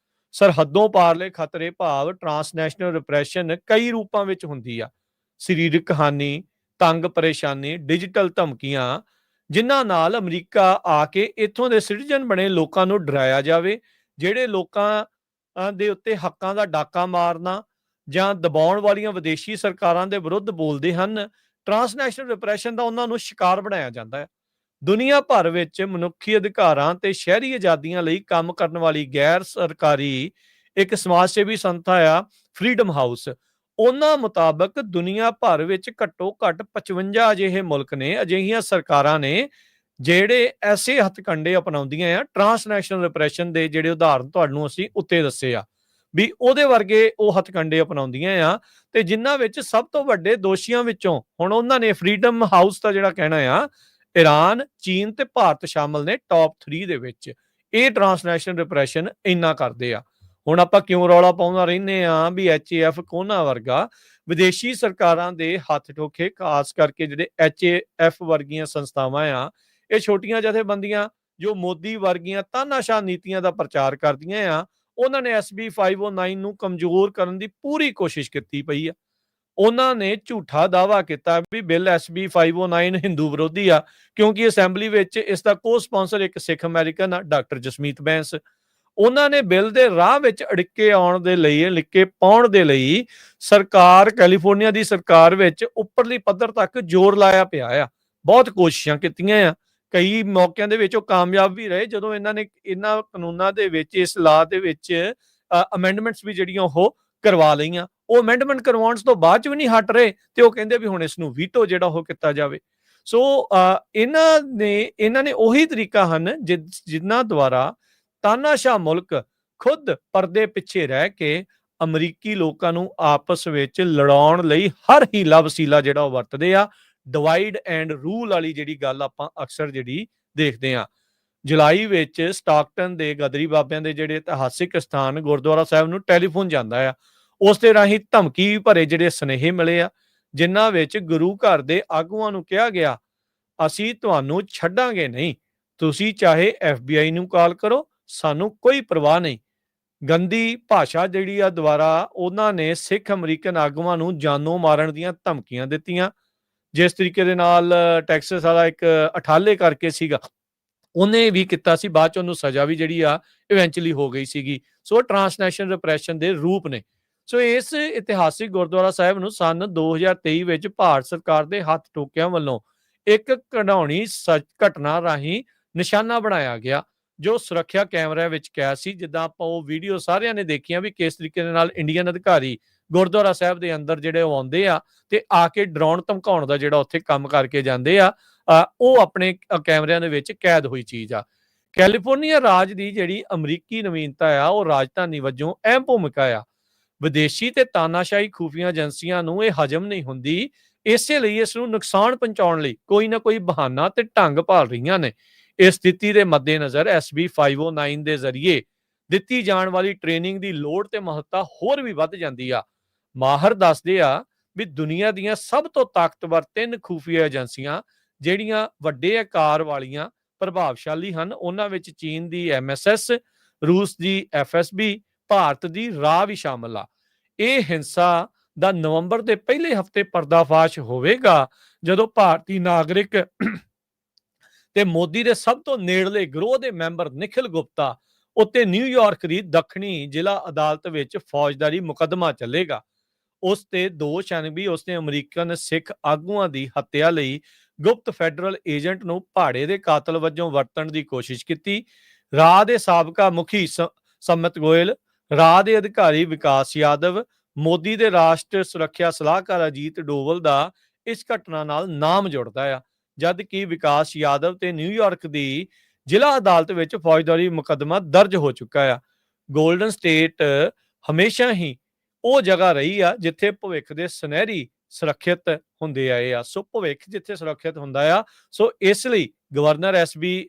[SPEAKER 2] ਸਰਹੱਦੋਂ ਪਾਰਲੇ ਖਤਰੇ ਭਾਵ ਟਰਾਂਸਨੈਸ਼ਨਲ ਰਿਪਰੈਸ਼ਨ ਕਈ ਰੂਪਾਂ ਵਿੱਚ ਹੁੰਦੀ ਆ। ਸਰੀਰਕ ਹਾਨੀ, ਤੰਗ ਪਰੇਸ਼ਾਨੀ, ਡਿਜੀਟਲ ਧਮਕੀਆਂ, ਜਿਨ੍ਹਾਂ ਨਾਲ ਅਮਰੀਕਾ ਆ ਕੇ ਇੱਥੋਂ ਦੇ ਸਿਟੀਜ਼ਨ ਬਣੇ ਲੋਕਾਂ ਨੂੰ ਡਰਾਇਆ ਜਾਵੇ। ਜਿਹੜੇ ਲੋਕਾਂ ਦੇ ਉੱਤੇ ਹੱਕਾਂ ਦਾ ਡਾਕਾ ਮਾਰਨਾ ਜਾਂ ਦਬਾਉਣ ਵਾਲੀਆਂ ਵਿਦੇਸ਼ੀ ਸਰਕਾਰਾਂ ਦੇ ਵਿਰੁੱਧ ਬੋਲਦੇ ਹਨ, ਟਰਾਂਸਨੈਸ਼ਨਲ ਰਿਪਰੈਸ਼ਨ ਦਾ ਉਹਨਾਂ ਨੂੰ ਸ਼ਿਕਾਰ ਬਣਾਇਆ ਜਾਂਦਾ ਹੈ। ਦੁਨੀਆ ਭਰ ਵਿੱਚ ਮਨੁੱਖੀ ਅਧਿਕਾਰਾਂ ਤੇ ਸ਼ਹਿਰੀ ਆਜ਼ਾਦੀਆਂ ਲਈ ਕੰਮ ਕਰਨ ਵਾਲੀ ਗੈਰ ਸਰਕਾਰੀ ਇੱਕ ਸਮਾਜ ਸੇਵੀ ਸੰਸਥਾ ਆ ਫਰੀडम ਹਾਊਸ। ਉਹਨਾਂ ਮੁਤਾਬਕ ਦੁਨੀਆ ਭਰ ਵਿੱਚ ਘੱਟੋ ਘੱਟ 55 ਅਜਿਹੇ ਮੁਲਕ ਨੇ, ਅਜਿਹੀਆਂ ਸਰਕਾਰਾਂ ਨੇ ਜਿਹੜੇ ਐਸੇ ਹੱਥਕੰਡੇ ਅਪਣਾਉਂਦੀਆਂ ਆ। ਟਰਾਂਸਨੈਸ਼ਨਲ ਰਿਪਰੈਸ਼ਨ ਦੇ ਜਿਹੜੇ ਉਦਾਹਰਨ ਤੁਹਾਨੂੰ ਅਸੀਂ ਉੱਤੇ ਦੱਸੇ ਆ ਵੀ ਉਹਦੇ ਵਰਗੇ ਉਹ ਹੱਥਕੰਡੇ ਅਪਣਾਉਂਦੀਆਂ ਆ, ਤੇ ਜਿਨ੍ਹਾਂ ਵਿੱਚ ਸਭ ਤੋਂ ਵੱਡੇ ਦੋਸ਼ੀਆਂ ਵਿੱਚੋਂ ਹੁਣ ਉਹਨਾਂ ਨੇ ਫਰੀडम ਹਾਊਸ ਦਾ ਜਿਹੜਾ ਕਹਿਣਾ ਆ, ਈਰਾਨ, ਚੀਨ ਤੇ ਭਾਰਤ ਸ਼ਾਮਲ ਨੇ ਟੌਪ 3 ਦੇ ਵਿੱਚ। ਇਹ ਟਰਾਂਸਨੈਸ਼ਨਲ ਰਿਪਰੈਸ਼ਨ ਇੰਨਾ ਕਰਦੇ ਆ। ਹੁਣ ਆਪਾਂ ਕਿਉਂ ਰੌਲਾ ਪਾਉਂਦਾ ਰਹਿੰਦੇ ਆ ਵੀ HAF ਕੋਨਾ ਵਰਗਾ ਵਿਦੇਸ਼ੀ ਸਰਕਾਰਾਂ ਦੇ ਹੱਥ ਠੋਕੇ, ਖਾਸ ਕਰਕੇ ਜਿਹੜੇ HAF ਵਰਗੀਆਂ ਸੰਸਥਾਵਾਂ ਆ, ਇਹ ਛੋਟੀਆਂ ਜਥੇਬੰਦੀਆਂ ਜੋ ਮੋਦੀ ਵਰਗੀਆਂ ਤਾਨਾਸ਼ਾਹ ਨੀਤੀਆਂ ਦਾ ਪ੍ਰਚਾਰ ਕਰਦੀਆਂ ਆ, ਉਹਨਾਂ ਨੇ SB 509 ਨੂੰ ਕਮਜ਼ੋਰ ਕਰਨ ਦੀ ਪੂਰੀ ਕੋਸ਼ਿਸ਼ ਕੀਤੀ ਪਈ ਆ। ਉਹਨਾਂ ਨੇ ਝੂਠਾ ਦਾਅਵਾ ਕੀਤਾ ਵੀ ਬਿੱਲ SB 509 ਹਿੰਦੂ ਵਿਰੋਧੀ ਆ, ਕਿਉਂਕਿ ਅਸੈਂਬਲੀ ਵਿੱਚ ਇਸ ਦਾ ਕੋ-ਸਪਾਂਸਰ ਇੱਕ ਸਿੱਖ ਅਮਰੀਕਨ ਆ, ਡਾਕਟਰ ਜਸਮੀਤ ਬੈਂਸ। ਉਹਨਾਂ ਨੇ ਬਿੱਲ ਦੇ ਰਾਹ ਵਿੱਚ ਅੜਿੱਕੇ ਪਾਉਣ ਦੇ ਲਈ ਸਰਕਾਰ, ਕੈਲੀਫੋਰਨੀਆ ਦੀ ਸਰਕਾਰ ਵਿੱਚ ਉੱਪਰਲੀ ਪੱਧਰ ਤੱਕ ਜ਼ੋਰ ਲਾਇਆ ਪਿਆ ਆ। ਬਹੁਤ ਕੋਸ਼ਿਸ਼ਾਂ ਕੀਤੀਆਂ ਆ, ਕਈ ਮੌਕਿਆਂ ਦੇ ਵਿੱਚ ਉਹ ਕਾਮਯਾਬ ਵੀ ਰਹੇ ਜਦੋਂ ਇਹਨਾਂ ਕਾਨੂੰਨਾਂ ਦੇ ਵਿੱਚ, ਇਸ ਲਾਅ ਦੇ ਵਿੱਚ ਅਮੈਂਡਮੈਂਟਸ ਵੀ ਜਿਹੜੀਆਂ ਉਹ ਕਰਵਾ ਲਈਆਂ। ਉਹ ਅਮੈਂਡਮੈਂਟ ਕਰਵਾਉਣ ਤੋਂ ਬਾਅਦ ਚ ਵੀ ਨਹੀਂ ਹਟ ਰਹੇ ਤੇ ਉਹ ਕਹਿੰਦੇ ਵੀ ਹੁਣ ਇਸ ਨੂੰ ਵੀਟੋ ਜਿਹੜਾ ਉਹ ਕੀਤਾ ਜਾਵੇ। ਸੋ ਇਹਨਾਂ ਨੇ ਉਹੀ ਤਰੀਕਾ ਹਨ ਜਿਨ੍ਹਾਂ ਦੁਆਰਾ ਤਾਨਾਸ਼ਾਹ ਮੁਲਕ ਖੁਦ ਪਰਦੇ ਪਿੱਛੇ ਰਹਿ ਕੇ ਅਮਰੀਕੀ ਲੋਕਾਂ ਨੂੰ ਆਪਸ ਵਿੱਚ ਲੜਾਉਣ ਲਈ ਹਰ ਹੀਲਾ ਵਸੀਲਾ ਜਿਹੜਾ ਉਹ ਵਰਤਦੇ ਆ। ਡਿਵਾਈਡ ਐਂਡ ਰੂਲ ਵਾਲੀ ਜਿਹੜੀ ਗੱਲ ਆਪਾਂ ਅਕਸਰ ਜਿਹੜੀ ਦੇਖਦੇ ਆ। ਜੁਲਾਈ ਵਿੱਚ ਸਟਾਕਟਨ ਦੇ ਗਦਰੀ ਬਾਬਿਆਂ ਦੇ ਜਿਹੜੇ ਇਤਿਹਾਸਿਕ ਸਥਾਨ ਗੁਰਦੁਆਰਾ ਸਾਹਿਬ ਨੂੰ ਟੈਲੀਫੋਨ ਜਾਂਦਾ ਆ। ਉਸ ਦੇ ਰਾਹੀਂ ਧਮਕੀ ਭਰੇ ਜਿਹੜੇ ਸੁਨੇਹੇ ਮਿਲੇ ਆ, ਜਿਨ੍ਹਾਂ ਵਿੱਚ ਗੁਰੂ ਘਰ ਦੇ ਆਗੂਆਂ ਨੂੰ ਕਿਹਾ ਗਿਆ, ਅਸੀਂ ਤੁਹਾਨੂੰ ਛੱਡਾਂਗੇ ਨਹੀਂ, ਤੁਸੀਂ ਚਾਹੇ FBI ਨੂੰ ਕਾਲ ਕਰੋ, ਸਾਨੂੰ ਕੋਈ ਪਰਵਾਹ ਨਹੀਂ। ਗੰਦੀ ਭਾਸ਼ਾ ਜਿਹੜੀ ਆ ਦੁਆਰਾ ਉਹਨਾਂ ਨੇ ਸਿੱਖ ਅਮਰੀਕਨ ਆਗੂਆਂ ਨੂੰ ਜਾਨੋਂ ਮਾਰਨ ਦੀਆਂ ਧਮਕੀਆਂ ਦਿੱਤੀਆਂ। ਜਿਸ ਤਰੀਕੇ ਦੇ ਨਾਲ ਟੈਕਸਸ ਵਾਲਾ ਇੱਕ ਅਠਾਲੇ ਕਰਕੇ ਸੀਗਾ, ਉਹਨੇ ਵੀ ਕੀਤਾ ਸੀ, ਬਾਅਦ ਚ ਉਹਨੂੰ ਸਜ਼ਾ ਵੀ ਜਿਹੜੀ ਆ ਇਵੈਂਚੁਅਲੀ ਹੋ ਗਈ ਸੀਗੀ। ਸੋ ਟਰਾਂਸਨੈਸ਼ਨਲ ਰਿਪਰੈਸ਼ਨ ਦੇ ਰੂਪ ਨੇ। ਸੋ ਇਸ ਇਤਿਹਾਸਿਕ ਗੁਰਦੁਆਰਾ ਸਾਹਿਬ ਨੂੰ ਸੰਨ 2023 ਵਿੱਚ ਭਾਰਤ ਸਰਕਾਰ ਦੇ ਹੱਥ ਠੋਕਿਆਂ ਵੱਲੋਂ ਇੱਕ ਘਿਨਾਉਣੀ ਘਟਨਾ ਰਾਹੀਂ ਨਿਸ਼ਾਨਾ ਬਣਾਇਆ ਗਿਆ, ਜੋ ਸੁਰੱਖਿਆ ਕੈਮਰਿਆਂ ਵਿੱਚ ਕੈਦ ਸੀ। ਜਿੱਦਾਂ ਆਪਾਂ ਉਹ ਵੀਡੀਓ ਸਾਰਿਆਂ ਨੇ ਦੇਖੀਆਂ ਵੀ ਕਿਸ ਤਰੀਕੇ ਦੇ ਨਾਲ ਇੰਡੀਅਨ ਅਧਿਕਾਰੀ ਗੁਰਦੁਆਰਾ ਸਾਹਿਬ ਦੇ ਅੰਦਰ ਜਿਹੜੇ ਉਹ ਆਉਂਦੇ ਆ ਤੇ ਆ ਕੇ ਡਰਾਉਣ ਧਮਕਾਉਣ ਦਾ ਜਿਹੜਾ ਉੱਥੇ ਕੰਮ ਕਰਕੇ ਜਾਂਦੇ ਆ, ਉਹ ਆਪਣੇ ਕੈਮਰਿਆਂ ਦੇ ਵਿੱਚ ਕੈਦ ਹੋਈ ਚੀਜ਼ ਆ। ਕੈਲੀਫੋਰਨੀਆ ਰਾਜ ਦੀ ਜਿਹੜੀ ਅਮਰੀਕੀ ਨਵੀਨਤਾ ਆ, ਉਹ ਰਾਜਧਾਨੀ ਵਜੋਂ ਅਹਿਮ ਭੂਮਿਕਾ ਆ। ਵਿਦੇਸ਼ੀ ਤੇ ਤਾਨਾਸ਼ਾਹੀ ਖੂਫੀਆ ਏਜੰਸੀਆਂ ਨੂੰ ਇਹ ਹਜਮ ਨਹੀਂ ਹੁੰਦੀ, ਇਸੇ ਲਈ ਇਸ ਨੂੰ ਨੁਕਸਾਨ ਪਹੁੰਚਾਉਣ ਲਈ ਕੋਈ ਨਾ ਕੋਈ ਬਹਾਨਾ ਤੇ ਢੰਗ ਭਾਲ ਰਹੀਆਂ ਨੇ। ਇਸ ਸਥਿਤੀ ਦੇ ਮੱਦੇਨਜ਼ਰ SB 509 ਦੇ ਜ਼ਰੀਏ ਦਿੱਤੀ ਜਾਣ ਵਾਲੀ ਟ੍ਰੇਨਿੰਗ ਦੀ ਲੋੜ ਤੇ ਮਹੱਤਤਾ ਹੋਰ ਵੀ ਵੱਧ ਜਾਂਦੀ ਆ। ਮਾਹਰ ਦੱਸਦੇ ਆ ਵੀ ਦੁਨੀਆ ਦੀਆਂ ਸਭ ਤੋਂ ਤਾਕਤਵਰ 3 ਖੂਫੀਆ ਏਜੰਸੀਆਂ ਜਿਹੜੀਆਂ ਵੱਡੇ ਆਕਾਰ ਵਾਲੀਆਂ ਪ੍ਰਭਾਵਸ਼ਾਲੀ ਹਨ, ਉਹਨਾਂ ਵਿੱਚ ਚੀਨ ਦੀ MSS, ਰੂਸ ਦੀ FSB, ਭਾਰਤ ਦੀ ਰਾਹ ਵੀ ਸ਼ਾਮਲ ਆ। ਇਹ ਹਿੰਸਾ ਦਾ ਨਵੰਬਰ ਦੇ ਪਹਿਲੇ ਹਫ਼ਤੇ ਪਰਦਾਫਾਸ਼ ਹੋਵੇਗਾ, ਜਦੋਂ ਭਾਰਤੀ ਨਾਗਰਿਕ ਤੇ ਮੋਦੀ ਦੇ ਸਭ ਤੋਂ ਨੇੜਲੇ ਗਰੋਹ ਦੇ ਮੈਂਬਰ ਨਿਖਿਲ ਗੁਪਤਾ ਉੱਤੇ ਨਿਊਯਾਰਕ ਦੀ ਦੱਖਣੀ ਜ਼ਿਲ੍ਹਾ ਅਦਾਲਤ ਵਿੱਚ ਫੌਜਦਾਰੀ ਮੁਕੱਦਮਾ ਚੱਲੇਗਾ। ਉਸ ਤੇ ਦੋਸ਼ ਹਨ ਵੀ ਉਸਨੇ ਅਮਰੀਕਨ ਸਿੱਖ ਆਗੂਆਂ ਦੀ ਹੱਤਿਆ ਲਈ ਗੁਪਤ ਫੈਡਰਲ ਏਜੰਟ ਨੂੰ ਭਾੜੇ ਦੇ ਕਾਤਲ ਵਜੋਂ ਵਰਤਣ ਦੀ ਕੋਸ਼ਿਸ਼ ਕੀਤੀ। ਰਾਹ ਦੇ ਸਾਬਕਾ ਮੁਖੀ ਸੰਮਤ ਗੋਇਲ, ਰਾਹ ਦੇ ਅਧਿਕਾਰੀ ਵਿਕਾਸ ਯਾਦਵ, ਮੋਦੀ ਦੇ ਰਾਸ਼ਟਰ ਸੁਰੱਖਿਆ ਸਲਾਹਕਾਰ ਅਜੀਤ ਡੋਵਲ ਦਾ ਇਸ ਘਟਨਾ ਨਾਲ ਨਾਮ ਜੁੜਦਾ ਆ, ਜਦ ਕਿ ਵਿਕਾਸ ਯਾਦਵ ਤੇ ਨਿਊਯਾਰਕ ਦੀ ਜ਼ਿਲ੍ਹਾ ਅਦਾਲਤ ਵਿੱਚ ਫੌਜਦਾਰੀ ਮੁਕੱਦਮਾ ਦਰਜ ਹੋ ਚੁੱਕਾ ਆ। ਗੋਲਡਨ ਸਟੇਟ ਹਮੇਸ਼ਾ ਹੀ ਉਹ ਜਗ੍ਹਾ ਰਹੀ ਆ ਜਿੱਥੇ ਭਵਿੱਖ ਦੇ ਸੁਨਹਿਰੀ ਸੁਰੱਖਿਅਤ ਹੁੰਦੇ ਆਏ ਆ। ਸੋ ਭਵਿੱਖ ਜਿੱਥੇ ਸੁਰੱਖਿਅਤ ਹੁੰਦਾ ਆ, ਸੋ ਇਸ ਲਈ ਗਵਰਨਰ ਐਸਬੀ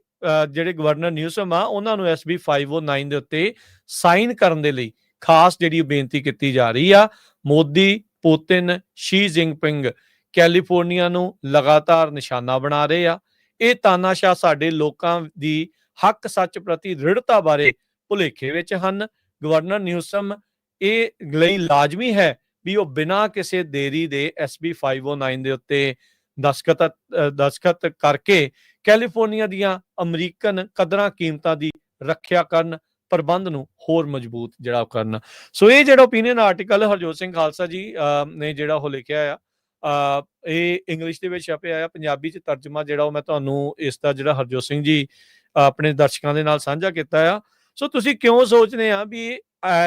[SPEAKER 2] ਜਿਹੜੇ ਗਵਰਨਰ ਨਿਊਸਮ ਆ ਉਹਨਾਂ ਨੂੰ SB 509 ਦੇ ਉੱਤੇ ਸਾਈਨ ਕਰਨ ਦੇ ਲਈ ਖਾਸ ਜਿਹੜੀ ਬੇਨਤੀ ਕੀਤੀ ਜਾ ਰਹੀ ਆ। Modi, Putin, Xi Jinping California ਨੂੰ ਲਗਾਤਾਰ ਨਿਸ਼ਾਨਾ ਬਣਾ ਰਹੇ ਆ। ਇਹ ਤਾਨਾਸ਼ਾਹ ਸਾਡੇ ਲੋਕਾਂ ਦੀ ਹੱਕ ਸੱਚ ਪ੍ਰਤੀ ਦ੍ਰਿੜਤਾ ਬਾਰੇ ਭੁਲੇਖੇ ਵਿੱਚ ਹਨ। ਗਵਰਨਰ ਨਿਊਸਮ ਇਹ ਲਈ ਲਾਜ਼ਮੀ ਹੈ ਵੀ ਉਹ ਬਿਨਾਂ ਕਿਸੇ ਦੇਰੀ ਦੇ SB 509 ਦੇ ਉੱਤੇ ਦਸਖਤ ਕਰਕੇ ਕੈਲੀਫੋਰਨੀਆ ਦੀਆਂ ਅਮਰੀਕਨ ਕਦਰਾਂ ਕੀਮਤਾਂ ਦੀ ਰੱਖਿਆ ਕਰਨ, ਪ੍ਰਬੰਧ ਨੂੰ ਹੋਰ ਮਜ਼ਬੂਤ ਜਿਹੜਾ ਕਰਨ। ਸੋ ਇਹ ਜਿਹੜਾ ਓਪੀਨੀਅਨ ਆਰਟੀਕਲ ਹਰਜੋਤ ਸਿੰਘ ਖਾਲਸਾ ਜੀ ਨੇ ਜਿਹੜਾ ਉਹ ਲਿਖਿਆ ਆ, ਇਹ ਇੰਗਲਿਸ਼ ਦੇ ਵਿੱਚ ਛਪਿਆ ਆ। ਪੰਜਾਬੀ 'ਚ ਤਰਜਮਾ ਜਿਹੜਾ ਉਹ ਮੈਂ ਤੁਹਾਨੂੰ ਇਸ ਦਾ ਜਿਹੜਾ ਹਰਜੋਤ ਸਿੰਘ ਜੀ ਆਪਣੇ ਦਰਸ਼ਕਾਂ ਦੇ ਨਾਲ ਸਾਂਝਾ ਕੀਤਾ ਆ। ਸੋ ਤੁਸੀਂ ਕਿਉਂ ਸੋਚਦੇ ਆ ਵੀ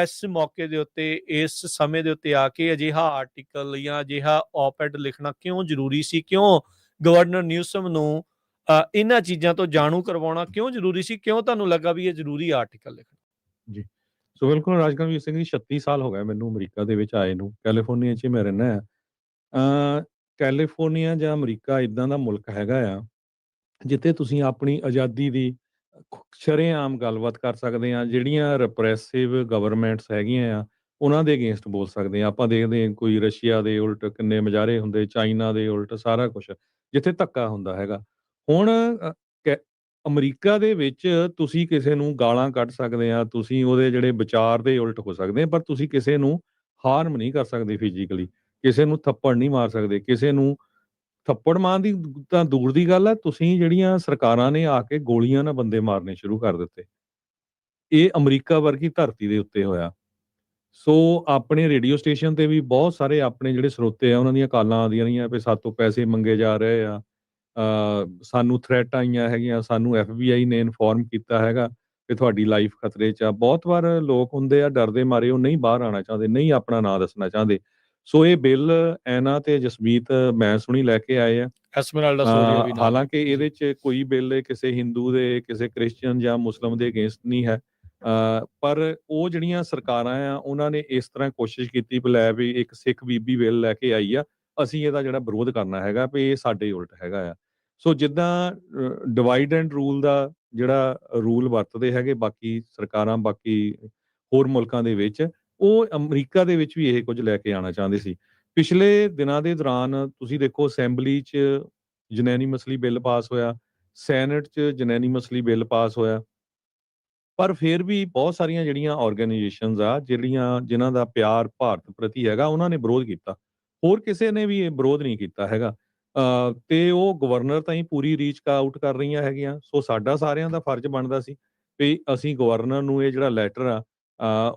[SPEAKER 2] ਇਸ ਮੌਕੇ ਦੇ ਉੱਤੇ, ਇਸ ਸਮੇਂ ਦੇ ਉੱਤੇ ਆ ਕੇ ਅਜਿਹਾ ਆਰਟੀਕਲ ਜਾਂ ਅਜਿਹਾ op-ed ਲਿਖਣਾ ਕਿਉਂ ਜ਼ਰੂਰੀ ਸੀ? ਕਿਉਂ ਗਵਰਨਰ ਨਿਊਸਮ ਨੂੰ ਇਹਨਾਂ ਚੀਜ਼ਾਂ ਤੋਂ ਜਾਣੂ ਕਰਵਾਉਣਾ ਕਿਉਂ ਜ਼ਰੂਰੀ ਸੀ? ਕਿਉਂ ਤੁਹਾਨੂੰ ਲੱਗਾ ਵੀ ਇਹ ਜ਼ਰੂਰੀ ਆਰਟੀਕਲ ਲਿਖਣਾ?
[SPEAKER 1] ਜੀ, ਸੋ ਬਿਲਕੁਲ ਰਾਜਕਰਮਜੀਤ ਸਿੰਘ ਜੀ, 36 ਸਾਲ ਹੋ ਗਏ ਮੈਨੂੰ ਅਮਰੀਕਾ ਦੇ ਵਿੱਚ ਆਏ ਨੂੰ। ਕੈਲੀਫੋਰਨੀਆ 'ਚ ਮੈਂ ਰਹਿੰਦਾ ਆ। ਕੈਲੀਫੋਰਨੀਆ ਜਾਂ ਅਮਰੀਕਾ ਇੱਦਾਂ ਦਾ ਮੁਲਕ ਹੈਗਾ ਆ ਜਿੱਥੇ ਤੁਸੀਂ ਆਪਣੀ ਆਜ਼ਾਦੀ ਦੀ ਸ਼ਰੇਆਮ ਗੱਲਬਾਤ ਕਰ ਸਕਦੇ ਆ। ਜਿਹੜੀਆਂ ਰਿਪਰੈਸਿਵ ਗਵਰਨਮੈਂਟਸ ਹੈਗੀਆਂ ਆ ਉਹਨਾਂ ਦੇ ਅਗੇਂਸਟ ਬੋਲ ਸਕਦੇ ਆ। ਆਪਾਂ ਦੇਖਦੇ ਹਾਂ ਕੋਈ ਰਸ਼ੀਆ ਦੇ ਉਲਟ ਕਿੰਨੇ ਮੁਜ਼ਾਹਰੇ ਹੁੰਦੇ, ਚਾਈਨਾ ਦੇ ਉਲਟ ਸਾਰਾ ਕੁਛ, ਜਿੱਥੇ ਧੱਕਾ ਹੁੰਦਾ ਹੈਗਾ। ਹੁਣ ਅਮਰੀਕਾ ਦੇ ਵਿੱਚ ਤੁਸੀਂ ਕਿਸੇ ਨੂੰ ਗਾਲਾਂ ਕੱਢ ਸਕਦੇ ਆ, ਤੁਸੀਂ ਉਹਦੇ ਜਿਹੜੇ ਵਿਚਾਰ ਦੇ ਉਲਟ ਹੋ ਸਕਦੇ ਆ, ਪਰ ਤੁਸੀਂ ਕਿਸੇ ਨੂੰ ਹਾਰਮ ਨਹੀਂ ਕਰ ਸਕਦੇ ਫਿਜ਼ੀਕਲੀ, ਕਿਸੇ ਨੂੰ ਥੱਪੜ ਨਹੀਂ ਮਾਰ ਸਕਦੇ। ਕਿਸੇ ਨੂੰ ਥੱਪੜ ਮਾਰਨ ਦੀ ਤਾਂ ਦੂਰ ਦੀ ਗੱਲ ਆ, ਤੁਸੀਂ ਜਿਹੜੀਆਂ ਸਰਕਾਰਾਂ ਨੇ ਆ ਕੇ ਗੋਲੀਆਂ ਨਾਲ ਬੰਦੇ ਮਾਰਨੇ ਸ਼ੁਰੂ ਕਰ ਦਿੱਤੇ। ਇਹ ਅਮਰੀਕਾ ਵਰਗੀ ਧਰਤੀ ਦੇ ਉੱਤੇ ਹੋਇਆ। ਸੋ ਆਪਣੇ ਰੇਡੀਓ ਸਟੇਸ਼ਨ ਤੇ ਵੀ ਬਹੁਤ ਸਾਰੇ ਆਪਣੇ ਜਿਹੜੇ ਸਰੋਤੇ ਆ ਉਹਨਾਂ ਦੀਆਂ ਕਾਲਾਂ ਆਉਂਦੀਆਂ ਰਹੀਆਂ ਵੀ ਸਾਤੋਂ ਪੈਸੇ ਮੰਗੇ ਜਾ ਰਹੇ ਆ, ਸਾਨੂੰ ਥ੍ਰੈਟ ਆਈਆਂ ਹੈਗੀਆਂ, ਸਾਨੂੰ FBI ਨੇ ਇਨਫੋਰਮ ਕੀਤਾ ਹੈਗਾ ਕਿ ਤੁਹਾਡੀ ਲਾਈਫ ਖਤਰੇ 'ਚ ਆ। ਬਹੁਤ ਵਾਰ ਲੋਕ ਹੁੰਦੇ ਆ ਡਰਦੇ ਮਾਰੇ, ਉਹ ਨਹੀਂ ਬਾਹਰ ਆਉਣਾ ਚਾਹੁੰਦੇ, ਨਹੀਂ ਆਪਣਾ ਨਾਂ ਦੱਸਣਾ ਚਾਹੁੰਦੇ। ਸੋ ਇਹ ਬਿੱਲ ਐਨਾ ਤੇ ਜਸਮੀਤ ਮੈਂ ਸੁਣੀ ਲੈ ਕੇ ਆਏ ਆ।
[SPEAKER 2] ਐਸਮਰਲਡਾ ਸੋਰੀਆ ਵੀ ਨਾਲ।
[SPEAKER 1] ਹਾਲਾਂਕਿ ਇਹਦੇ 'ਚ ਕੋਈ ਬਿੱਲ ਕਿਸੇ ਹਿੰਦੂ ਦੇ, ਕਿਸੇ ਕ੍ਰਿਸਚੀਅਨ ਜਾਂ ਮੁਸਲਿਮ ਦੇ ਅਗੇਂਸਟ ਨਹੀਂ ਹੈ। ਪਰ ਉਹ ਜਿਹੜੀਆਂ ਸਰਕਾਰਾਂ ਆ ਉਹਨਾਂ ਨੇ ਇਸ ਤਰ੍ਹਾਂ ਕੋਸ਼ਿਸ਼ ਕੀਤੀ ਵੀ ਲੈ ਵੀ ਇੱਕ ਸਿੱਖ ਬੀਬੀ ਬਿੱਲ ਲੈ ਕੇ ਆਈ ਆ, ਅਸੀਂ ਇਹਦਾ ਜਿਹੜਾ ਵਿਰੋਧ ਕਰਨਾ ਹੈਗਾ ਵੀ ਇਹ ਸਾਡੇ ਉਲਟ ਹੈਗਾ ਆ। ਸੋ ਜਿੱਦਾਂ ਡਿਵਾਈਡ ਐਂਡ ਰੂਲ ਦਾ ਜਿਹੜਾ ਰੂਲ ਵਰਤਦੇ ਹੈਗੇ ਬਾਕੀ ਸਰਕਾਰਾਂ, ਬਾਕੀ ਹੋਰ ਮੁਲਕਾਂ ਦੇ ਵਿੱਚ, ਉਹ ਅਮਰੀਕਾ ਦੇ ਵਿੱਚ ਵੀ ਇਹ ਕੁਝ ਲੈ ਕੇ ਆਉਣਾ ਚਾਹੁੰਦੇ ਸੀ। ਪਿਛਲੇ ਦਿਨਾਂ ਦੇ ਦੌਰਾਨ ਤੁਸੀਂ ਦੇਖੋ ਅਸੈਂਬਲੀ 'ਚ ਯੂਨੈਨੀਮਸਲੀ ਬਿੱਲ ਪਾਸ ਹੋਇਆ, ਸੈਨੇਟ 'ਚ ਯੂਨੈਨੀਮਸਲੀ ਬਿੱਲ ਪਾਸ ਹੋਇਆ। ਪਰ ਫਿਰ ਵੀ ਬਹੁਤ ਸਾਰੀਆਂ ਜਿਹੜੀਆਂ ਆਰਗੇਨਾਈਜੇਸ਼ਨਸ ਆ ਜਿਨ੍ਹਾਂ ਦਾ ਪਿਆਰ ਭਾਰਤ ਪ੍ਰਤੀ ਹੈਗਾ ਉਹਨਾਂ ਨੇ ਵਿਰੋਧ ਕੀਤਾ। ਹੋਰ ਕਿਸੇ ਨੇ ਵੀ ਇਹ ਵਿਰੋਧ ਨਹੀਂ ਕੀਤਾ ਹੈਗਾ। ਤੇ ਉਹ ਗਵਰਨਰ ਤਾਈਂ ਪੂਰੀ ਰੀਚ ਆਊਟ ਕਰ ਰਹੀਆਂ ਹੈਗੀਆਂ। ਸੋ ਸਾਡਾ ਸਾਰਿਆਂ ਦਾ ਫਰਜ਼ ਬਣਦਾ ਸੀ ਵੀ ਅਸੀਂ ਗਵਰਨਰ ਨੂੰ ਇਹ ਜਿਹੜਾ ਲੈਟਰ ਆ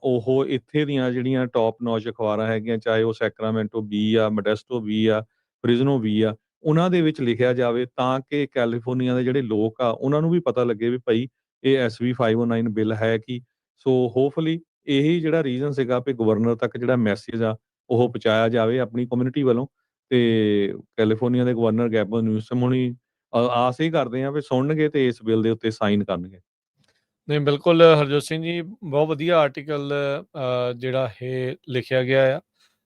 [SPEAKER 1] ਉਹ ਇੱਥੇ ਦੀਆਂ ਜਿਹੜੀਆਂ ਟੌਪ ਨੌਚ ਅਖਬਾਰਾਂ ਹੈਗੀਆਂ, ਚਾਹੇ ਉਹ ਸੈਕਰਾਮੈਂਟੋ ਬੀ ਆ, ਮੋਡੈਸਟੋ ਬੀ ਆ, ਫ੍ਰਿਜ਼ਨੋ ਬੀ ਆ, ਉਹਨਾਂ ਦੇ ਵਿੱਚ ਲਿਖਿਆ ਜਾਵੇ ਤਾਂ ਕਿ ਕੈਲੀਫੋਰਨੀਆ ਦੇ ਜਿਹੜੇ ਲੋਕ ਆ ਉਹਨਾਂ ਨੂੰ ਵੀ ਪਤਾ ਲੱਗੇ ਵੀ ਭਾਈ ਇਹ SB 509 ਬਿੱਲ ਹੈ ਕੀ। ਸੋ ਹੋਪਫੁਲੀ ਇਹੀ ਜਿਹੜਾ ਰੀਜ਼ਨ ਸੀਗਾ ਵੀ ਗਵਰਨਰ ਤੱਕ ਜਿਹੜਾ ਮੈਸੇਜ ਆ ਉਹ ਪਹੁੰਚਾਇਆ ਜਾਵੇ ਆਪਣੀ ਕਮਿਊਨਿਟੀ ਵੱਲੋਂ। ਤੇ ਕੈਲੀਫੋਰਨੀਆ ਦੇ ਗਵਰਨਰ ਗੈਬਨ ਨਿਊਸਮ ਹੁਣੀ ਆਸ ਹੀ ਕਰਦੇ ਆ ਵੀ ਸੁਣਨਗੇ ਤੇ ਇਸ ਬਿੱਲ ਦੇ ਉੱਤੇ ਸਾਈਨ ਕਰਨਗੇ।
[SPEAKER 2] ਨਹੀਂ, ਬਿਲਕੁਲ ਹਰਜੋਤ ਸਿੰਘ ਜੀ, ਬਹੁਤ ਵਧੀਆ ਆਰਟੀਕਲ ਜਿਹੜਾ ਇਹ ਲਿਖਿਆ ਗਿਆ ਆ।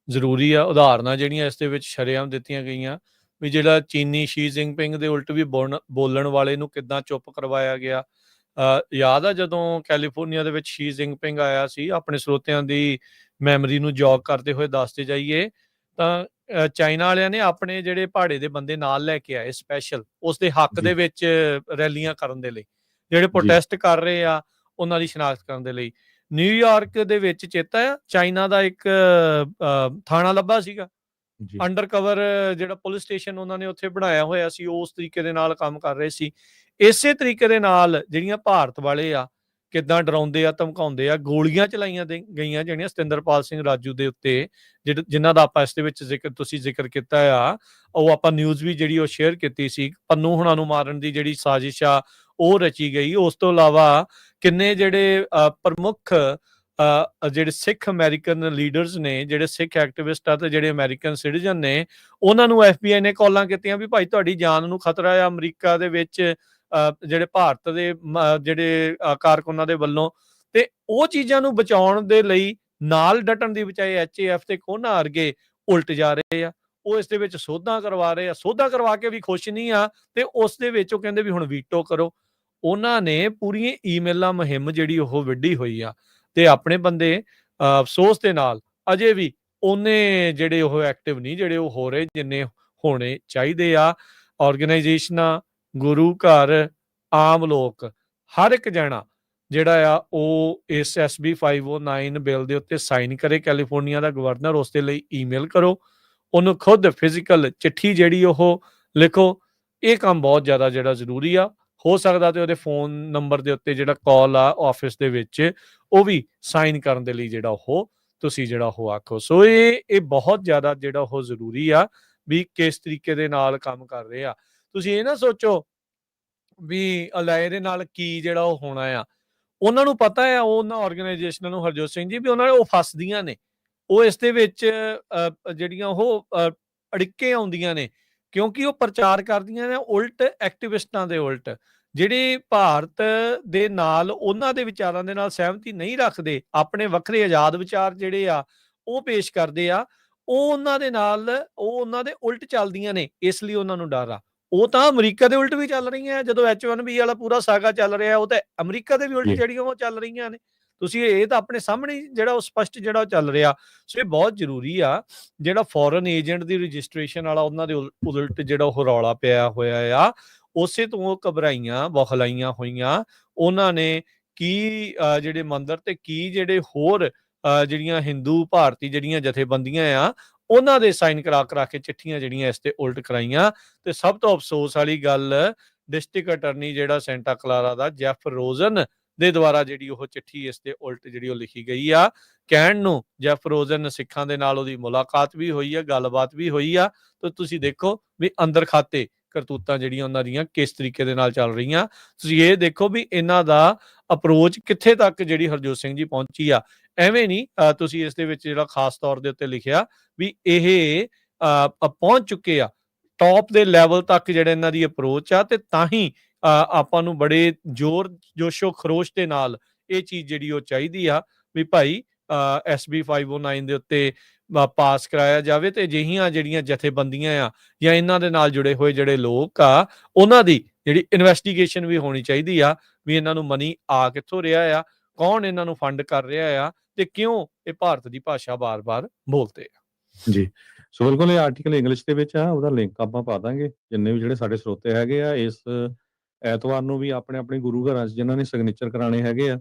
[SPEAKER 2] ਜ਼ਰੂਰੀ ਆ। ਉਦਾਹਰਨਾਂ ਜਿਹੜੀਆਂ ਇਸ ਦੇ ਵਿੱਚ ਸ਼ਰੇਆਮ ਦਿੱਤੀਆਂ ਗਈਆਂ ਵੀ ਜਿਹੜਾ ਚੀਨੀ ਸ਼ੀ ਜਿਨਪਿੰਗ ਦੇ ਉਲਟ ਵੀ ਬੋਲਣ ਵਾਲੇ ਨੂੰ ਕਿੱਦਾਂ ਚੁੱਪ ਕਰਵਾਇਆ ਗਿਆ। ਯਾਦ ਆ ਜਦੋਂ ਕੈਲੀਫੋਰਨੀਆ ਦੇ ਵਿੱਚ ਸ਼ੀ ਜਿਨਪਿੰਗ ਆਇਆ ਸੀ, ਆਪਣੇ ਸਰੋਤਿਆਂ ਦੀ ਮੈਮਰੀ ਨੂੰ ਜੋਗ ਕਰਦੇ ਹੋਏ ਦੱਸਦੇ ਜਾਈਏ ਤਾਂ ਚਾਈਨਾ ਵਾਲਿਆਂ ਨੇ ਆਪਣੇ ਜਿਹੜੇ ਪਹਾੜੇ ਦੇ ਬੰਦੇ ਨਾਲ ਲੈ ਕੇ ਆਏ ਸਪੈਸ਼ਲ ਉਸ ਦੇ ਹੱਕ ਦੇ ਵਿੱਚ ਰੈਲੀਆਂ ਕਰਨ ਦੇ ਲਈ, ਜਿਹੜੇ ਪ੍ਰੋਟੈਸਟ ਕਰ ਰਹੇ ਆ ਉਹਨਾਂ ਦੀ ਸ਼ਨਾਖਤ ਕਰਨ ਦੇ ਲਈ। ਨਿਊਯਾਰਕ ਦੇ ਵਿੱਚ ਚੇਤਾ ਆ ਚਾਈਨਾ ਦਾ ਇੱਕ ਥਾਣਾ ਲੱਭਾ ਸੀਗਾ, ਅੰਡਰ ਕਵਰ ਜਿਹੜਾ ਪੁਲਿਸ ਸਟੇਸ਼ਨ ਉਹਨਾਂ ਨੇ ਉੱਥੇ ਬਣਾਇਆ ਹੋਇਆ ਸੀ, ਉਸ ਤਰੀਕੇ ਦੇ ਨਾਲ ਕੰਮ ਕਰ ਰਹੇ ਸੀ। ਇਸੇ ਤਰੀਕੇ ਦੇ ਨਾਲ ਜਿਹੜੀਆਂ ਭਾਰਤ ਵਾਲੇ ਆ ਕਿੱਦਾਂ ਡਰਾਉਂਦੇ ਆ, ਧਮਕਾਉਂਦੇ ਆ, ਗੋਲੀਆਂ ਚਲਾਈਆਂ ਗਈਆਂ ਜਿਹੜੀਆਂ ਸਤਿੰਦਰਪਾਲ ਸਿੰਘ ਰਾਜੂ ਦੇ ਉੱਤੇ, ਜਿਨ੍ਹਾਂ ਦਾ ਆਪਾਂ ਇਸ ਦੇ ਵਿੱਚ ਤੁਸੀਂ ਜ਼ਿਕਰ ਕੀਤਾ ਆ। ਉਹ ਆਪਾਂ ਨਿਊਜ਼ ਵੀ ਜਿਹੜੀ ਉਹ ਸ਼ੇਅਰ ਕੀਤੀ ਸੀ। ਪੰਨੂ ਹੁਣਾਂ ਨੂੰ ਮਾਰਨ ਦੀ ਜਿਹੜੀ ਸਾਜ਼ਿਸ਼ ਆ ਉਹ ਰਚੀ ਗਈ। ਉਸ ਤੋਂ ਇਲਾਵਾ ਕਿੰਨੇ ਜਿਹੜੇ ਪ੍ਰਮੁੱਖ ਜਿਹੜੇ ਸਿੱਖ ਅਮਰੀਕਨ ਲੀਡਰਸ ਨੇ, ਜਿਹੜੇ ਸਿੱਖ ਐਕਟਿਵਿਸਟ ਆ ਤੇ ਜਿਹੜੇ ਅਮਰੀਕਨ ਸਿਟੀਜ਼ਨ ਨੇ, ਉਹਨਾਂ ਨੂੰ FBI ਨੇ ਕਾਲਾਂ ਕੀਤੀਆਂ ਵੀ ਭਾਈ ਤੁਹਾਡੀ ਜਾਨ ਨੂੰ ਖਤਰਾ ਆ ਅਮਰੀਕਾ ਦੇ ਵਿੱਚ, ਜਿਹੜੇ ਭਾਰਤ ਦੇ ਜਿਹੜੇ ਕਾਰਕੁਨਾਂ ਦੇ ਵੱਲੋਂ। ਤੇ ਉਹ ਚੀਜ਼ਾਂ ਨੂੰ ਬਚਾਉਣ ਦੇ ਲਈ ਨਾਲ ਡਟਣ ਦੀ ਬਜਾਏ HAF ਤੇ ਕੋਨਾ ਵਰਗੇ ਉਲਟ ਜਾ ਰਹੇ ਆ। ਉਹ ਇਸ ਦੇ ਵਿੱਚ ਸੋਧਾਂ ਕਰਵਾ ਰਹੇ ਆ, ਸੋਧਾਂ ਕਰਵਾ ਕੇ ਵੀ ਖੁਸ਼ ਨਹੀਂ ਆ, ਤੇ ਉਸ ਦੇ ਵਿੱਚ ਉਹ ਕਹਿੰਦੇ ਵੀ ਹੁਣ ਵੀਟੋ ਕਰੋ। ਉਹਨਾਂ ਨੇ ਪੂਰੀਆਂ ਈਮੇਲਾਂ ਮੁਹਿੰਮ ਜਿਹੜੀ ਉਹ ਵਿੱਢੀ ਹੋਈ ਆ, ਤੇ ਆਪਣੇ ਬੰਦੇ ਅਫਸੋਸ ਦੇ ਨਾਲ ਅਜੇ ਵੀ ਉਹਨੇ ਜਿਹੜੇ ਉਹ ਐਕਟਿਵ ਨਹੀਂ ਜਿਹੜੇ ਉਹ ਹੋ ਰਹੇ ਜਿੰਨੇ ਹੋਣੇ ਚਾਹੀਦੇ ਆ। ਆਰਗੇਨਾਈਜੇਸ਼ਨਾਂ, ਗੁਰੂ ਘਰ, ਆਮ ਲੋਕ, ਹਰ ਇੱਕ ਜਣਾ ਜਿਹੜਾ ਆ ਉਹ ਇਸ SB 509 ਬਿੱਲ ਦੇ ਉੱਤੇ ਸਾਈਨ ਕਰੇ। ਕੈਲੀਫੋਰਨੀਆ ਦਾ ਗਵਰਨਰ, ਉਸ ਦੇ ਲਈ ਈਮੇਲ ਕਰੋ, ਉਹਨੂੰ ਖੁਦ ਫਿਜ਼ੀਕਲ ਚਿੱਠੀ ਜਿਹੜੀ ਉਹ ਲਿਖੋ। ਇਹ ਕੰਮ ਬਹੁਤ ਜ਼ਿਆਦਾ ਜਿਹੜਾ ਜ਼ਰੂਰੀ ਆ। ਹੋ ਸਕਦਾ ਤੇ ਉਹਦੇ ਫੋਨ ਨੰਬਰ ਦੇ ਉੱਤੇ ਜਿਹੜਾ ਕਾਲ ਆ ਆਫਿਸ ਦੇ ਵਿੱਚ, ਉਹ ਵੀ ਸਾਈਨ ਕਰਨ ਦੇ ਲਈ ਜਿਹੜਾ ਉਹ ਤੁਸੀਂ ਜਿਹੜਾ ਉਹ ਆਖੋ। ਸੋ ਇਹ ਬਹੁਤ ਜ਼ਿਆਦਾ ਜਿਹੜਾ ਉਹ ਜ਼ਰੂਰੀ ਆ ਵੀ ਕਿਸ ਤਰੀਕੇ ਦੇ ਨਾਲ ਕੰਮ ਕਰ ਰਹੇ ਆ। ਤੁਸੀਂ ਇਹ ਨਾ ਸੋਚੋ ਵੀ ਲੈ ਇਹਦੇ ਨਾਲ ਕੀ ਜਿਹੜਾ ਉਹ ਹੋਣਾ ਆ। ਉਹਨਾਂ ਨੂੰ ਪਤਾ ਆ, ਉਹਨਾਂ ਆਰਗੇਨਾਈਜੇਸ਼ਨਾਂ ਨੂੰ, ਹਰਜੋਤ ਸਿੰਘ ਜੀ, ਵੀ ਉਹਨਾਂ ਉਹ ਫਸਦੀਆਂ ਨੇ, ਉਹ ਇਸ ਦੇ ਵਿੱਚ ਜਿਹੜੀਆਂ ਉਹ ਅੜਿੱਕੇ ਆਉਂਦੀਆਂ ਨੇ, ਕਿਉਂਕਿ ਉਹ ਪ੍ਰਚਾਰ ਕਰਦੀਆਂ ਨੇ ਉਲਟ ਐਕਟਿਵਿਸਟਾਂ ਦੇ ਉਲਟ, ਜਿਹੜੇ ਭਾਰਤ ਦੇ ਨਾਲ ਉਹਨਾਂ ਦੇ ਵਿਚਾਰਾਂ ਦੇ ਨਾਲ ਸਹਿਮਤੀ ਨਹੀਂ ਰੱਖਦੇ, ਆਪਣੇ ਵੱਖਰੇ ਆਜ਼ਾਦ ਵਿਚਾਰ ਜਿਹੜੇ ਆ ਉਹ ਪੇਸ਼ ਕਰਦੇ ਆ, ਉਹ ਉਹਨਾਂ ਦੇ ਨਾਲ ਉਹ ਉਹਨਾਂ ਦੇ ਉਲਟ ਚੱਲਦੀਆਂ ਨੇ। ਇਸ ਲਈ ਉਹਨਾਂ ਨੂੰ ਡਰ ਆ। ਉਹ ਤਾਂ ਅਮਰੀਕਾ ਦੇ ਉਲਟ ਵੀ ਚੱਲ ਰਹੀਆਂ ਆ। ਜਦੋਂ H1B ਵਾਲਾ ਪੂਰਾ ਸਾਗਾ ਚੱਲ ਰਿਹਾ, ਉਹ ਤਾਂ ਅਮਰੀਕਾ ਦੇ ਵੀ ਉਲਟ ਜਿਹੜੀਆਂ ਉਹ ਚੱਲ ਰਹੀਆਂ ਨੇ। ਤੁਸੀਂ ਇਹ ਤਾਂ ਆਪਣੇ ਸਾਹਮਣੇ ਜਿਹੜਾ ਉਹ ਸਪਸ਼ਟ ਜਿਹੜਾ ਉਹ ਚੱਲ ਰਿਹਾ। ਸੋ ਇਹ ਬਹੁਤ ਜ਼ਰੂਰੀ ਆ। ਜਿਹੜਾ ਫੋਰਨ ਏਜੰਟ ਦੀ ਰਜਿਸਟ੍ਰੇਸ਼ਨ ਵਾਲਾ ਉਹਨਾਂ ਦੇ ਉਲਟ ਜਿਹੜਾ ਉਹ ਰੌਲਾ ਪਿਆ ਹੋਇਆ ਆ, ਉਸੇ ਤੋਂ ਉਹ ਘਬਰਾਈਆਂ ਬੌਖਲਾਈਆਂ ਹੋਈਆਂ। ਉਹਨਾਂ ਨੇ ਕੀ ਜਿਹੜੇ ਮੰਦਰ ਤੇ ਕੀ ਜਿਹੜੇ ਹੋਰ ਜਿਹੜੀਆਂ ਹਿੰਦੂ ਭਾਰਤੀ ਜਿਹੜੀਆਂ ਜਥੇਬੰਦੀਆਂ ਆ, ਉਹਨਾਂ ਦੇ ਸਾਈਨ ਕਰਾ ਕੇ ਚਿੱਠੀਆਂ ਜਿਹੜੀਆਂ ਇਸ ਤੇ ਉਲਟ ਕਰਾਈਆਂ। ਤੇ ਸਭ ਤੋਂ ਅਫਸੋਸ ਵਾਲੀ ਗੱਲ, ਡਿਸਟ੍ਰਿਕਟ ਅਟਰਨੀ ਜਿਹੜਾ ਸੈਂਟਾ ਕਲਾਰਾ ਦਾ, ਜੈਫ ਰੋਜ਼ਨ ਦੇ ਦੁਆਰਾ ਜਿਹੜੀ ਉਹ ਚਿੱਠੀ ਇਸ ਤੇ ਉਲਟ ਜਿਹੜੀ ਉਹ ਲਿਖੀ ਗਈ ਆ। ਕਹਿਣ ਨੂੰ ਜੈਫ ਰੋਜ਼ਨ ਸਿੱਖਾਂ ਦੇ ਨਾਲ ਉਹਦੀ ਮੁਲਾਕਾਤ ਵੀ ਹੋਈ ਆ, ਗੱਲਬਾਤ ਵੀ ਹੋਈ ਆ। ਤੇ ਤੁਸੀਂ ਦੇਖੋ ਵੀ ਅੰਦਰ ਖਾਤੇ ਕਰਤੂਤਾਂ ਜਿਹੜੀਆਂ ਉਹਨਾਂ ਦੀਆਂ ਕਿਸ ਤਰੀਕੇ ਦੇ ਨਾਲ ਚੱਲ ਰਹੀਆਂ। ਤੁਸੀਂ ਇਹ ਦੇਖੋ ਵੀ ਇਹਨਾਂ ਦਾ ਅਪਰੋਚ ਕਿੱਥੇ ਤੱਕ ਜਿਹੜੀ ਹਰਜੋਤ ਸਿੰਘ ਜੀ ਪਹੁੰਚੀ ਆ। ਐਵੇਂ ਨਹੀਂ, ਤੁਸੀਂ ਇਸ ਦੇ ਵਿੱਚ ਜਿਹੜਾ ਖਾਸ ਤੌਰ ਦੇ ਉੱਤੇ ਲਿਖਿਆ ਵੀ ਇਹ ਪਹੁੰਚ ਚੁੱਕੇ ਆ ਟੌਪ ਦੇ ਲੈਵਲ ਤੱਕ ਜਿਹੜਾ ਇਹਨਾਂ ਦੀ ਅਪਰੋਚ ਆ। ਤੇ ਤਾਂ ਹੀ ਆਪਾਂ ਨੂੰ ਬੜੇ ਜੋਸ਼ੋ ਖਰੋਸ਼ ਦੇ ਨਾਲ ਇਹ ਚੀਜ਼ ਜਿਹੜੀ ਉਹ ਚਾਹੀਦੀ ਆ ਵੀ ਭਾਈ SB 509 ਦੇ ਉੱਤੇ ਪਾਸ ਕਰਾਇਆ ਜਾਵੇ, ਤੇ ਅਜਿਹੀਆਂ ਜਿਹੜੀਆਂ ਜਥੇਬੰਦੀਆਂ ਆ ਜਾਂ ਇਹਨਾਂ ਦੇ ਨਾਲ ਜੁੜੇ ਹੋਏ ਜਿਹੜੇ ਲੋਕ ਆ, ਉਹਨਾਂ ਦੀ ਜਿਹੜੀ ਇਨਵੈਸਟੀਗੇਸ਼ਨ ਵੀ ਹੋਣੀ ਚਾਹੀਦੀ ਆ ਵੀ ਇਹਨਾਂ ਨੂੰ ਮਨੀ ਆ ਕਿੱਥੋਂ ਰਿਹਾ ਆ, ਕੌਣ ਇਹਨਾਂ ਨੂੰ ਫੰਡ ਕਰ ਰਿਹਾ ਆ, ਤੇ ਕਿਉਂ ਇਹ ਭਾਰਤ ਦੀ ਭਾਸ਼ਾ ਬਾਰ-ਬਾਰ ਬੋਲਦੇ ਆ।
[SPEAKER 1] ਜੀ, ਸੋ ਬਿਲਕੁਲ ਇਹ ਆਰਟੀਕਲ ਇੰਗਲਿਸ਼ ਦੇ ਵਿੱਚ ਆ, ਉਹਦਾ ਲਿੰਕ ਆਪਾਂ ਪਾ ਦਾਂਗੇ। ਜਿੰਨੇ ਵੀ ਜਿਹੜੇ ਸਾਡੇ ਸਰੋਤੇ ਹੈਗੇ ਆ, ਇਸ ਐਤਵਾਰ ਨੂੰ ਵੀ ਆਪਣੇ ਗੁਰੂ ਘਰਾਂ 'ਚ ਜਿਨ੍ਹਾਂ ਨੇ ਸਿਗਨੇਚਰ ਕਰਾਣੇ ਹੈਗੇ ਆ,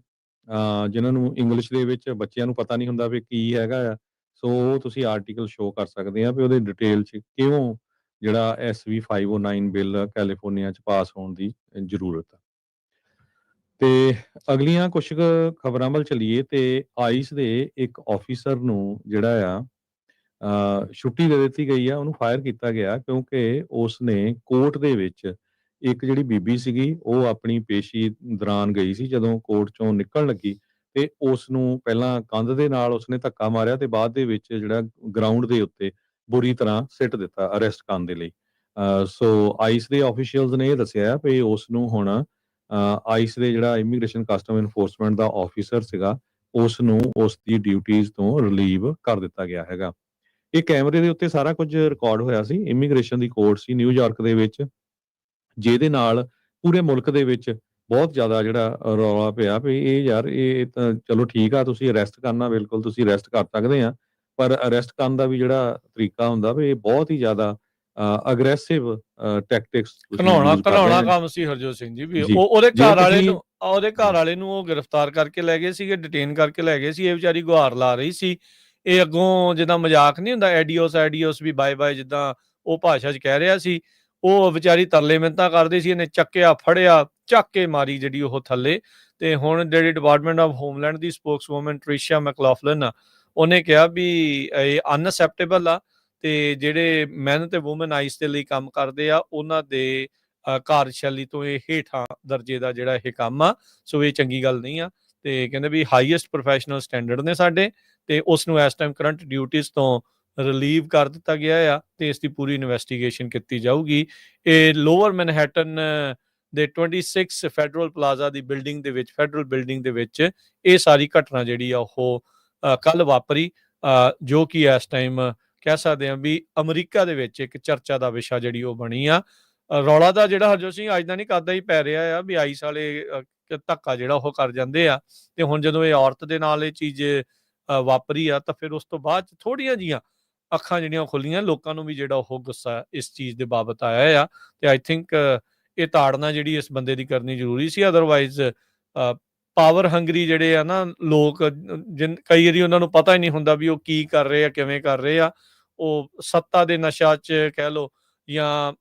[SPEAKER 1] ਜਿਨ੍ਹਾਂ ਨੂੰ ਇੰਗਲਿਸ਼ ਦੇ ਵਿੱਚ ਬੱਚਿਆਂ ਨੂੰ ਪਤਾ ਨਹੀਂ ਹੁੰਦਾ ਵੀ ਕੀ ਹੈਗਾ ਆ, ਸੋ ਤੁਸੀਂ ਆਰਟੀਕਲ ਸ਼ੋਅ ਕਰ ਸਕਦੇ ਆ ਵੀ ਉਹਦੇ ਡਿਟੇਲ 'ਚ ਕਿਉਂ ਜਿਹੜਾ SB 509 ਬਿੱਲ ਕੈਲੀਫੋਰਨੀਆ 'ਚ ਪਾਸ ਹੋਣ ਦੀ ਜ਼ਰੂਰਤ ਆ। ਤੇ ਅਗਲੀਆਂ ਕੁਛ ਕੁ ਖਬਰਾਂ ਵੱਲ ਚੱਲੀਏ ਤੇ ਆਈਸ ਦੇ ਇੱਕ ਆਫਿਸਰ ਨੂੰ ਜਿਹੜਾ ਆ ਛੁੱਟੀ ਦੇ ਦਿੱਤੀ ਗਈ ਆ, ਉਹਨੂੰ ਫਾਇਰ ਕੀਤਾ ਗਿਆ ਕਿਉਂਕਿ ਉਸਨੇ ਕੋਰਟ ਦੇ ਵਿੱਚ ਇੱਕ ਜਿਹੜੀ ਬੀਬੀ ਸੀਗੀ, ਉਹ ਆਪਣੀ ਪੇਸ਼ੀ ਦੌਰਾਨ ਗਈ ਸੀ। ਜਦੋਂ ਕੋਰਟ 'ਚੋਂ ਨਿਕਲਣ ਲੱਗੀ ਤੇ ਉਸ ਨੂੰ ਪਹਿਲਾਂ ਕੰਧ ਦੇ ਨਾਲ ਉਸਨੇ ਧੱਕਾ ਮਾਰਿਆ ਤੇ ਬਾਅਦ ਦੇ ਵਿੱਚ ਜਿਹੜਾ ਗਰਾਊਂਡ ਦੇ ਉੱਤੇ ਬੁਰੀ ਤਰ੍ਹਾਂ ਸਿੱਟ ਦਿੱਤਾ ਅਰੈਸਟ ਕਰਨ ਦੇ ਲਈ। ਸੋ ਆਈਸ ਦੇ ਆਫੀਸ਼ੀਅਲਸ ਨੇ ਇਹ ਦੱਸਿਆ ਵੀ ਉਸ ਨੂੰ ਹੁਣ ਆਈਸ ਦੇ ਜਿਹੜਾ ਇਮੀਗ੍ਰੇਸ਼ਨ ਕਸਟਮ ਇਨਫੋਰਸਮੈਂਟ ਦਾ ਆਫੀਸਰ ਸੀਗਾ, ਉਸ ਨੂੰ ਉਸ ਦੀ ਡਿਊਟੀਜ਼ ਤੋਂ ਰਿਲੀਵ ਕਰ ਦਿੱਤਾ ਗਿਆ ਹੈਗਾ। ਇਹ ਕੈਮਰੇ ਦੇ ਉੱਤੇ ਸਾਰਾ ਕੁਝ ਰਿਕਾਰਡ ਹੋਇਆ ਸੀ। ਇਮੀਗ੍ਰੇਸ਼ਨ ਦੀ ਕੋਰਟ ਸੀ ਨਿਊਯਾਰਕ ਦੇ ਵਿੱਚ, ਜਿਹਦੇ ਨਾਲ ਪੂਰੇ ਮੁਲਕ ਦੇ ਵਿੱਚ ਬਹੁਤ ਜ਼ਿਆਦਾ ਜਿਹੜਾ ਰੌਲਾ ਪਿਆ ਵੀ ਇਹ ਯਾਰ ਇਹ ਤਾਂ ਚਲੋ ਠੀਕ ਆ, ਤੁਸੀਂ ਅਰੈਸਟ ਕਰਨਾ, ਬਿਲਕੁਲ ਤੁਸੀਂ ਅਰੈਸਟ ਕਰ ਸਕਦੇ ਆ, ਪਰ ਅਰੈਸਟ ਕਰਨ ਦਾ ਵੀ ਜਿਹੜਾ ਤਰੀਕਾ ਹੁੰਦਾ ਵੀ ਇਹ ਬਹੁਤ ਹੀ ਜ਼ਿਆਦਾ ਅਗਰੈਸਿਵ ਟੈਕਟਿਕਸ
[SPEAKER 2] ਘਿਨਾਉਣਾ ਕੰਮ ਸੀ ਹਰਜੋਤ ਸਿੰਘ ਜੀ। ਵੀ ਉਹਦੇ ਘਰ ਵਾਲੇ ਨੂੰ ਉਹ ਗ੍ਰਿਫਤਾਰ ਕਰਕੇ ਲੈ ਗਏ ਸੀਗੇ, ਡਿਟੇਨ ਕਰਕੇ ਲੈ ਗਏ ਸੀ। ਇਹ ਵਿਚਾਰੀ ਗੁਹਾਰ ਲਾ ਰਹੀ ਸੀ। ਇਹ ਅੱਗੋਂ ਜਿੱਦਾਂ ਮਜ਼ਾਕ ਨਹੀਂ ਹੁੰਦਾ ਐਡੀਓਸ ਵੀ ਬਾਏ ਜਿੱਦਾਂ ਉਹ ਭਾਸ਼ਾ 'ਚ ਕਹਿ ਰਿਹਾ ਸੀ, ਉਹ ਵਿਚਾਰੀ ਤਰਲੇ ਮਿੰਨਤਾਂ ਕਰਦੀ ਸੀ। ਇਹਨੇ ਚੱਕਿਆ, ਫੜਿਆ, ਚੱਕ ਕੇ ਮਾਰੀ ਜਿਹੜੀ ਉਹ ਥੱਲੇ, ਤੇ ਹੁਣ ਜਿਹੜੀ ਡਿਪਾਰਟਮੈਂਟ ਆਫ ਹੋਮਲੈਂਡ ਦੀ ਸਪੋਕਸਵੂਮਨ ਟ੍ਰਿਸ਼ਾ ਮੈਕਲੌਫਲਿਨ ਆ, ਉਹਨੇ ਕਿਹਾ ਵੀ ਇਹ ਅਨਅਸੈਪਟੇਬਲ ਆ, ਤੇ ਜਿਹੜੇ ਮੈਨ ਤੇ ਵੂਮਨ ਆਈਸ ਦੇ ਲਈ ਕੰਮ ਕਰਦੇ ਆ ਉਹਨਾਂ ਦੇ ਕਾਰਜਸ਼ੈਲੀ ਤੋਂ ਇਹ ਹੇਠਾਂ ਦਰਜੇ ਦਾ ਜਿਹੜਾ ਇਹ ਕੰਮ ਆ, ਸੋ ਇਹ ਚੰਗੀ ਗੱਲ ਨਹੀਂ ਆ। ਤੇ ਕਹਿੰਦੇ ਵੀ ਹਾਈਐਸਟ ਪ੍ਰੋਫੈਸ਼ਨਲ ਸਟੈਂਡਰਡ ਨੇ ਸਾਡੇ, ਤੇ ਉਸ ਨੂੰ ਇਸ ਟਾਈਮ ਕਰੰਟ ਡਿਊਟੀਜ਼ ਤੋਂ ਰਿਲੀਵ ਕਰ ਦਿੱਤਾ ਗਿਆ ਆ, ਤੇ ਇਸ ਦੀ ਪੂਰੀ ਇਨਵੈਸਟੀਗੇਸ਼ਨ ਕੀਤੀ ਜਾਊਗੀ। ਇਹ ਲੋਅਰ ਮੈਨਹੈਟਨ ਦੇ 26 ਫੈਡਰਲ ਪਲਾਜ਼ਾ ਦੀ ਬਿਲਡਿੰਗ ਦੇ ਵਿੱਚ, ਫੈਡਰਲ ਬਿਲਡਿੰਗ ਦੇ ਵਿੱਚ ਇਹ ਸਾਰੀ ਘਟਨਾ ਜਿਹੜੀ ਆ ਉਹ ਕੱਲ ਵਾਪਰੀ, ਜੋ ਕਿ ਇਸ ਟਾਈਮ ਕਹਿ ਸਕਦੇ ਹਾਂ ਵੀ ਅਮਰੀਕਾ ਦੇ ਵਿੱਚ ਇੱਕ ਚਰਚਾ ਦਾ ਵਿਸ਼ਾ ਜਿਹੜੀ ਉਹ ਬਣੀ ਆ। ਰੌਲਾ ਦਾ ਜਿਹੜਾ ਹਰਜੋਤ ਸਿੰਘ ਅੱਜ ਦਾ ਨਹੀਂ ਕਰਦਾ ਹੀ ਪੈ ਰਿਹਾ ਆ ਵੀ ਆਈਸ ਵਾਲੇ ਧੱਕਾ ਜਿਹੜਾ ਉਹ ਕਰ ਜਾਂਦੇ ਆ, ਤੇ ਹੁਣ ਜਦੋਂ ਇਹ ਔਰਤ ਦੇ ਨਾਲ ਇਹ ਚੀਜ਼ ਵਾਪਰੀ ਆ ਤਾਂ ਫਿਰ ਉਸ ਤੋਂ ਬਾਅਦ ਥੋੜ੍ਹੀਆਂ ਜੀਆਂ ਅੱਖਾਂ ਜਿਹੜੀਆਂ ਖੁੱਲੀਆਂ, ਲੋਕਾਂ ਨੂੰ ਵੀ ਜਿਹੜਾ ਉਹ ਗੁੱਸਾ ਇਸ ਚੀਜ਼ ਦੇ ਬਾਬਤ ਆਇਆ ਆ। ਤੇ ਆਈ ਥਿੰਕ ਇਹ ਤਾੜਨਾ ਜਿਹੜੀ ਇਸ ਬੰਦੇ ਦੀ ਕਰਨੀ ਜ਼ਰੂਰੀ ਸੀ, ਅਦਰਵਾਈਜ਼ ਪਾਵਰ ਹੰਗਰੀ ਜਿਹੜੇ ਆ ਨਾ ਲੋਕ, ਕਈ ਵਾਰੀ ਉਹਨਾਂ ਨੂੰ ਪਤਾ ਹੀ ਨਹੀਂ ਹੁੰਦਾ ਵੀ ਉਹ ਕੀ ਕਰ ਰਹੇ ਆ, ਕਿਵੇਂ ਕਰ ਰਹੇ ਆ, ਉਹ ਸੱਤਾ ਦੇ ਨਸ਼ਾ 'ਚ ਕਹਿ ਲਓ ਜਾਂ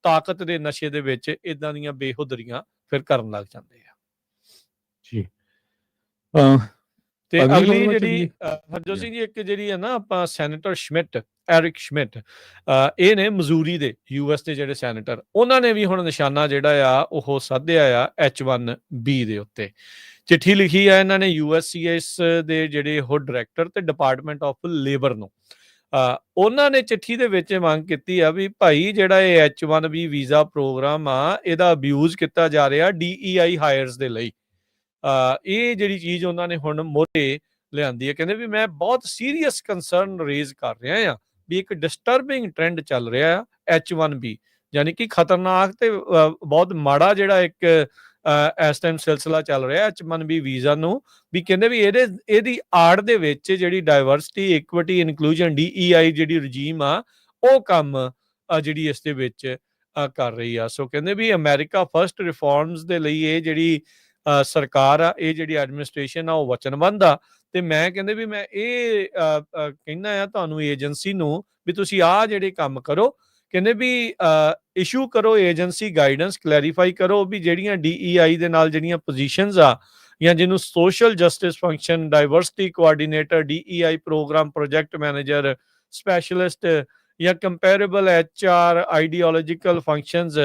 [SPEAKER 2] ਤਾਕਤ ਦੇ ਨਸ਼ੇ ਦੇ ਵਿੱਚ ਇਦਾਂ ਦੀਆਂ ਬੇਹੁਦਰੀਆਂ ਫਿਰ ਕਰਨ ਲੱਗ ਜਾਂਦੇ ਆ
[SPEAKER 1] ਜੀ।
[SPEAKER 2] ਤੇ
[SPEAKER 1] ਅਗਲੀ
[SPEAKER 2] ਅਗਲੀ
[SPEAKER 1] ਖਬਰ
[SPEAKER 2] ਜਿਹੜੀ
[SPEAKER 1] ਚੱਲੀਏ।
[SPEAKER 2] ਹਰਜੋਤ ਸਿੰਘ ਜੀ, ਇੱਕ ਜਿਹੜੀ ਹੈ ਨਾ ਆਪਾਂ ਸੈਨੇਟਰ ਸ਼ਮਿਟ, ਐਰਿਕ ਸ਼ਮਿਟ, ਇਹ ਨੇ ਮਜ਼ੂਰੀ ਦੇ ਯੂਐਸ ਦੇ ਜਿਹੜੇ ਸੈਨੇਟਰ, ਉਹਨਾਂ ਨੇ ਵੀ ਹੁਣ ਨਿਸ਼ਾਨਾ ਜਿਹੜਾ ਆ ਉਹ ਸਾਧਿਆ ਆ H1B ਦੇ ਉੱਤੇ। ਚਿੱਠੀ ਲਿਖੀ ਆ ਇਹਨਾਂ ਨੇ USCIS ਦੇ ਜਿਹੜੇ ਉਹ ਡਾਇਰੈਕਟਰ ਤੇ ਡਿਪਾਰਟਮੈਂਟ ਆਫ ਲੇਬਰ ਨੂੰ। ਉਹਨਾਂ ਨੇ ਚਿੱਠੀ ਦੇ ਵਿੱਚ ਮੰਗ ਕੀਤੀ ਆ ਵੀ ਭਾਈ ਜਿਹੜਾ ਇਹ H1B ਵੀਜ਼ਾ ਪ੍ਰੋਗਰਾਮ ਆ, ਇਹਦਾ ਅਬਿਊਜ਼ ਕੀਤਾ ਜਾ ਰਿਹਾ DEI ਹਾਇਰਸ ਦੇ ਲਈ। ਇਹ ਜਿਹੜੀ ਚੀਜ਼ ਉਹਨਾਂ ਨੇ ਹੁਣ ਮੋਢੇ ਲਿਆਂਦੀ ਹੈ। ਕਹਿੰਦੇ ਵੀ ਮੈਂ ਬਹੁਤ ਸੀਰੀਅਸ ਕੰਸਰਨ ਰੇਜ਼ ਕਰ ਰਿਹਾ ਆ ਵੀ ਇੱਕ ਡਿਸਟਰਬਿੰਗ ਟ੍ਰੈਂਡ ਚੱਲ ਰਿਹਾ ਆ H1B, ਯਾਨੀ ਕਿ ਖਤਰਨਾਕ ਤੇ ਬਹੁਤ ਮਾੜਾ ਜਿਹੜਾ ਇੱਕ ਇਸ ਟਾਈਮ ਸਿਲਸਿਲਾ ਚੱਲ ਰਿਹਾ H1B ਵੀਜ਼ਾ ਨੂੰ। ਵੀ ਕਹਿੰਦੇ ਵੀ ਇਹਦੀ ਆੜ ਦੇ ਵਿੱਚ ਜਿਹੜੀ ਡਾਇਵਰਸਿਟੀ, ਇਕੁਇਟੀ, ਇਨਕਲੂਜਨ DEI ਜਿਹੜੀ ਰਜੀਮ ਆ, ਉਹ ਕੰਮ ਜਿਹੜੀ ਇਸ ਦੇ ਵਿੱਚ ਕਰ ਰਹੀ ਆ। ਸੋ ਕਹਿੰਦੇ ਵੀ ਅਮਰੀਕਾ ਫਸਟ ਰਿਫਾਰਮਸ ਦੇ ਲਈ ਇਹ ਜਿਹੜੀ ਸਰਕਾਰ ਆ, ਇਹ ਜਿਹੜੀ ਐਡਮਿਨਿਸਟ੍ਰੇਸ਼ਨ ਆ, ਉਹ ਵਚਨਬੱਧ ਆ। ਤੇ ਮੈਂ ਕਹਿੰਦੇ ਵੀ ਮੈਂ ਇਹ ਕਹਿੰਦਾ ਆ ਤੁਹਾਨੂੰ ਏਜੰਸੀ ਨੂੰ ਵੀ ਤੁਸੀਂ ਆਹ ਜਿਹੜੇ ਕੰਮ ਕਰੋ, ਕਹਿੰਦੇ ਵੀ ਇਸ਼ੂ ਕਰੋ ਏਜੰਸੀ ਗਾਈਡੈਂਸ, ਕਲੈਰੀਫਾਈ ਕਰੋ ਵੀ ਜਿਹੜੀਆਂ DEI ਦੇ ਨਾਲ ਜਿਹੜੀਆਂ ਪੋਜੀਸ਼ਨਸ ਆ, ਜਾਂ ਜਿਹਨੂੰ social justice function, diversity coordinator, DEI program project manager, specialist ਜਾਂ ਕੰਪੈਰੇਬਲ HR ਆਈਡੀਓਲੋਜੀਕਲ ਫੰਕਸ਼ਨਸ,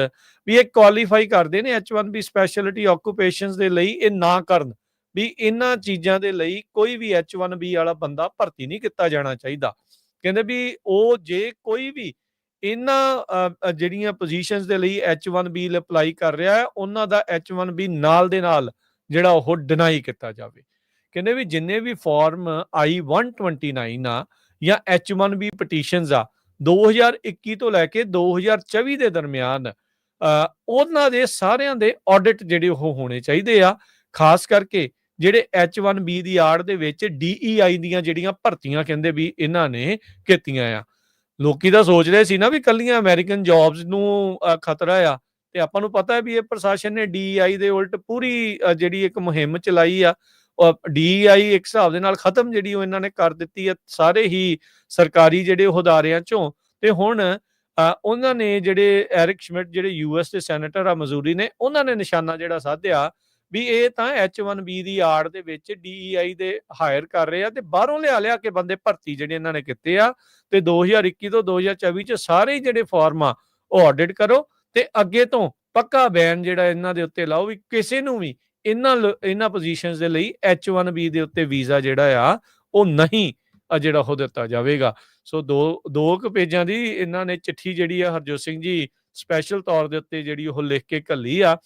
[SPEAKER 2] ਵੀ ਇਹ ਕੁਆਲੀਫਾਈ ਕਰਦੇ ਨੇ H1B ਸਪੈਸ਼ਲਿਟੀ ਆਕੂਪੇਸ਼ਨਸ ਦੇ ਲਈ, ਇਹ ਨਾ ਕਰਨ। ਵੀ ਇਹਨਾਂ ਚੀਜ਼ਾਂ ਦੇ ਲਈ ਕੋਈ ਵੀ H1B ਵਾਲਾ ਬੰਦਾ ਭਰਤੀ ਨਹੀਂ ਕੀਤਾ ਜਾਣਾ ਚਾਹੀਦਾ। ਕਹਿੰਦੇ ਵੀ ਉਹ ਜੇ ਕੋਈ ਵੀ ਇਹਨਾਂ ਜਿਹੜੀਆਂ ਪੋਜੀਸ਼ਨਸ ਦੇ ਲਈ H1B ਅਪਲਾਈ ਕਰ ਰਿਹਾ ਹੈ, ਉਹਨਾਂ ਦਾ H1B ਨਾਲ ਦੇ ਨਾਲ ਜਿਹੜਾ ਉਹ ਡਿਨਾਈ ਕੀਤਾ ਜਾਵੇ। ਕਹਿੰਦੇ ਵੀ ਜਿੰਨੇ ਵੀ ਫਾਰਮ I-129 ਆ ਜਾਂ H1B ਪਟੀਸ਼ਨਸ ਆ 2021 ਤੋਂ ਲੈ ਕੇ 2024 ਦੇ ਦਰਮਿਆਨ, ਉਹਨਾਂ ਦੇ ਸਾਰਿਆਂ ਦੇ ਆਡਿਟ ਜਿਹੜੇ ਉਹ ਹੋਣੇ ਚਾਹੀਦੇ ਆ। ਖਾਸ ਕਰਕੇ ਜਿਹੜੇ H1B ਦੀ ਆੜ ਦੇ ਵਿੱਚ DEI ਦੀਆਂ ਜਿਹੜੀਆਂ ਭਰਤੀਆਂ ਕਹਿੰਦੇ ਵੀ ਇਹਨਾਂ ਨੇ ਕੀਤੀਆਂ ਆ। ਲੋਕੀ ਤਾਂ ਸੋਚ ਰਹੇ ਸੀ ਨਾ ਵੀ ਕੱਲੀਆਂ ਅਮਰੀਕਨ ਜੌਬਸ ਨੂੰ ਖਤਰਾ ਆ, ਤੇ ਆਪਾਂ ਨੂੰ ਪਤਾ ਹੈ ਵੀ ਇਹ ਪ੍ਰਸ਼ਾਸਨ ਨੇ DEI ਦੇ ਉਲਟ ਪੂਰੀ ਜਿਹੜੀ ਇੱਕ ਮੁਹਿੰਮ ਚਲਾਈ ਆ। DEI ਇੱਕ ਹਿਸਾਬ ਦੇ ਨਾਲ ਖਤਮ ਜਿਹੜੀ ਉਹ ਇਹਨਾਂ ਨੇ ਕਰ ਦਿੱਤੀ ਹੈ ਸਾਰੇ ਹੀ ਸਰਕਾਰੀ ਜਿਹੜੇ ਉਹ ਅਦਾਰਿਆਂ ਚੋਂ। ਤੇ ਹੁਣ ਉਹਨਾਂ ਨੇ ਜਿਹੜੇ ਐਰਿਕ ਸ਼ਮਿਟ ਜਿਹੜੇ US ਦੇ ਸੈਨੇਟਰ ਆ ਮਜ਼ੂਰੀ ਨੇ, ਉਹਨਾਂ ਨੇ ਨਿਸ਼ਾਨਾ ਜਿਹੜਾ ਸਾਧਿਆ ਵੀ ਇਹ ਤਾਂ H1B ਦੀ ਆੜ ਦੇ ਵਿੱਚ DEI ਦੇ ਹਾਇਰ ਕਰ ਰਹੇ ਆ, ਤੇ ਬਾਹਰੋਂ ਲਿਆ ਕੇ ਬੰਦੇ ਭਰਤੀ ਜਿਹੜੇ ਇਹਨਾਂ ਨੇ ਕੀਤੇ ਆ। ਤੇ 2021 ਤੋਂ 2024 ਚ ਸਾਰੇ ਜਿਹੜੇ ਫਾਰਮ ਆ ਉਹ ਆਡਿਟ ਕਰੋ, ਤੇ ਅੱਗੇ ਤੋਂ ਪੱਕਾ ਬੈਨ ਜਿਹੜਾ ਇਹਨਾਂ ਦੇ ਉੱਤੇ ਲਾਓ ਵੀ ਕਿਸੇ ਨੂੰ ਵੀ ਇਹਨਾਂ ਪੋਜੀਸ਼ਨਸ ਦੇ ਲਈ H1B ਦੇ ਉੱਤੇ ਵੀਜ਼ਾ ਜਿਹੜਾ ਆ ਉਹ ਨਹੀਂ ਜਿਹੜਾ ਉਹ ਦਿੱਤਾ ਜਾਵੇਗਾ। ਸੋ ਦੋ ਕੁ ਪੇਜਾਂ ਦੀ ਇਹਨਾਂ ਨੇ ਚਿੱਠੀ ਜਿਹੜੀ ਆ ਹਰਜੋਤ ਸਿੰਘ ਜੀ ਸਪੈਸ਼ਲ ਤੌਰ ਦੇ ਉੱਤੇ ਜਿਹੜੀ ਉਹ ਲਿਖ ਕੇ ਘੱਲੀ ਆ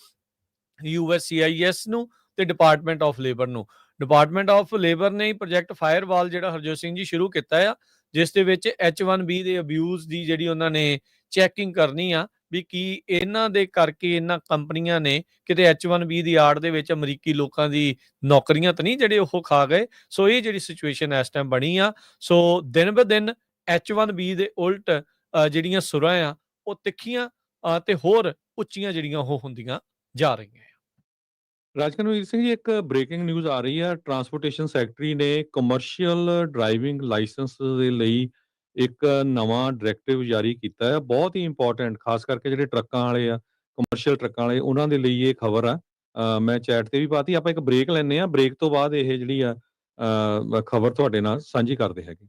[SPEAKER 2] USCIS ਨੂੰ ਤੇ ਡਿਪਾਰਟਮੈਂਟ ਆਫ ਲੇਬਰ ਨੂੰ। ਡਿਪਾਰਟਮੈਂਟ ਆਫ ਲੇਬਰ ਨੇ ਪ੍ਰੋਜੈਕਟ ਫਾਇਰਵਾਲ ਜਿਹੜਾ ਹਰਜੋਤ ਸਿੰਘ ਜੀ ਸ਼ੁਰੂ ਕੀਤਾ ਆ, ਜਿਸ ਦੇ ਵਿੱਚ H1B ਦੇ ਅਬਿਊਜ਼ ਦੀ ਜਿਹੜੀ ਉਹਨਾਂ ਨੇ ਚੈਕਿੰਗ ਕਰਨੀ ਆ ਵੀ ਕੀ ਇਹਨਾਂ ਦੇ ਕਰਕੇ ਇਹਨਾਂ ਕੰਪਨੀਆਂ ਨੇ ਕਿਤੇ H1B ਦੀ ਆੜ ਦੇ ਵਿੱਚ ਅਮਰੀਕੀ ਲੋਕਾਂ ਦੀ ਨੌਕਰੀਆਂ ਤਾਂ ਨਹੀਂ ਜਿਹੜੇ ਉਹ ਖਾ ਗਏ। ਸੋ ਇਹ ਜਿਹੜੀ ਸਿਚੁਏਸ਼ਨ ਇਸ ਟਾਈਮ ਬਣੀ ਆ। ਸੋ ਦਿਨ ਬ ਦਿਨ H1B ਦੇ ਉਲਟ ਜਿਹੜੀਆਂ ਸੁਰਾਂ ਆ ਉਹ ਤਿੱਖੀਆਂ ਤੇ ਹੋਰ ਉੱਚੀਆਂ ਜਿਹੜੀਆਂ ਉਹ ਹੁੰਦੀਆਂ ਜਾ ਰਹੀਆਂ।
[SPEAKER 1] ਰਾਜਕਨਵੀਰ ਸਿੰਘ ਜੀ, ਇੱਕ ਬ੍ਰੇਕਿੰਗ ਨਿਊਜ਼ ਆ ਰਹੀ ਆ। ਟਰਾਂਸਪੋਰਟੇਸ਼ਨ ਸੈਕਟਰੀ ਨੇ ਕਮਰਸ਼ੀਅਲ ਡਰਾਈਵਿੰਗ ਲਾਇਸੈਂਸ ਦੇ ਲਈ ਇੱਕ ਨਵਾਂ ਡਾਇਰੈਕਟਿਵ ਜਾਰੀ ਕੀਤਾ ਹੈ, ਬਹੁਤ ਹੀ ਇੰਪੋਰਟੈਂਟ, ਖਾਸ ਕਰਕੇ ਜਿਹੜੇ ਟਰੱਕਾਂ ਵਾਲੇ ਆ, ਕਮਰਸ਼ੀਅਲ ਟਰੱਕਾਂ ਵਾਲੇ, ਉਹਨਾਂ ਦੇ ਲਈ ਇਹ ਖਬਰ ਆ। ਮੈਂ ਚੈਟ ਤੇ ਵੀ ਪਾਤੀ। ਆਪਾਂ ਇੱਕ ਬ੍ਰੇਕ ਲੈਂਦੇ ਹਾਂ, ਬ੍ਰੇਕ ਤੋਂ ਬਾਅਦ ਇਹ ਜਿਹੜੀ ਆ ਖਬਰ ਤੁਹਾਡੇ ਨਾਲ ਸਾਂਝੀ ਕਰਦੇ ਹੈਗੇ।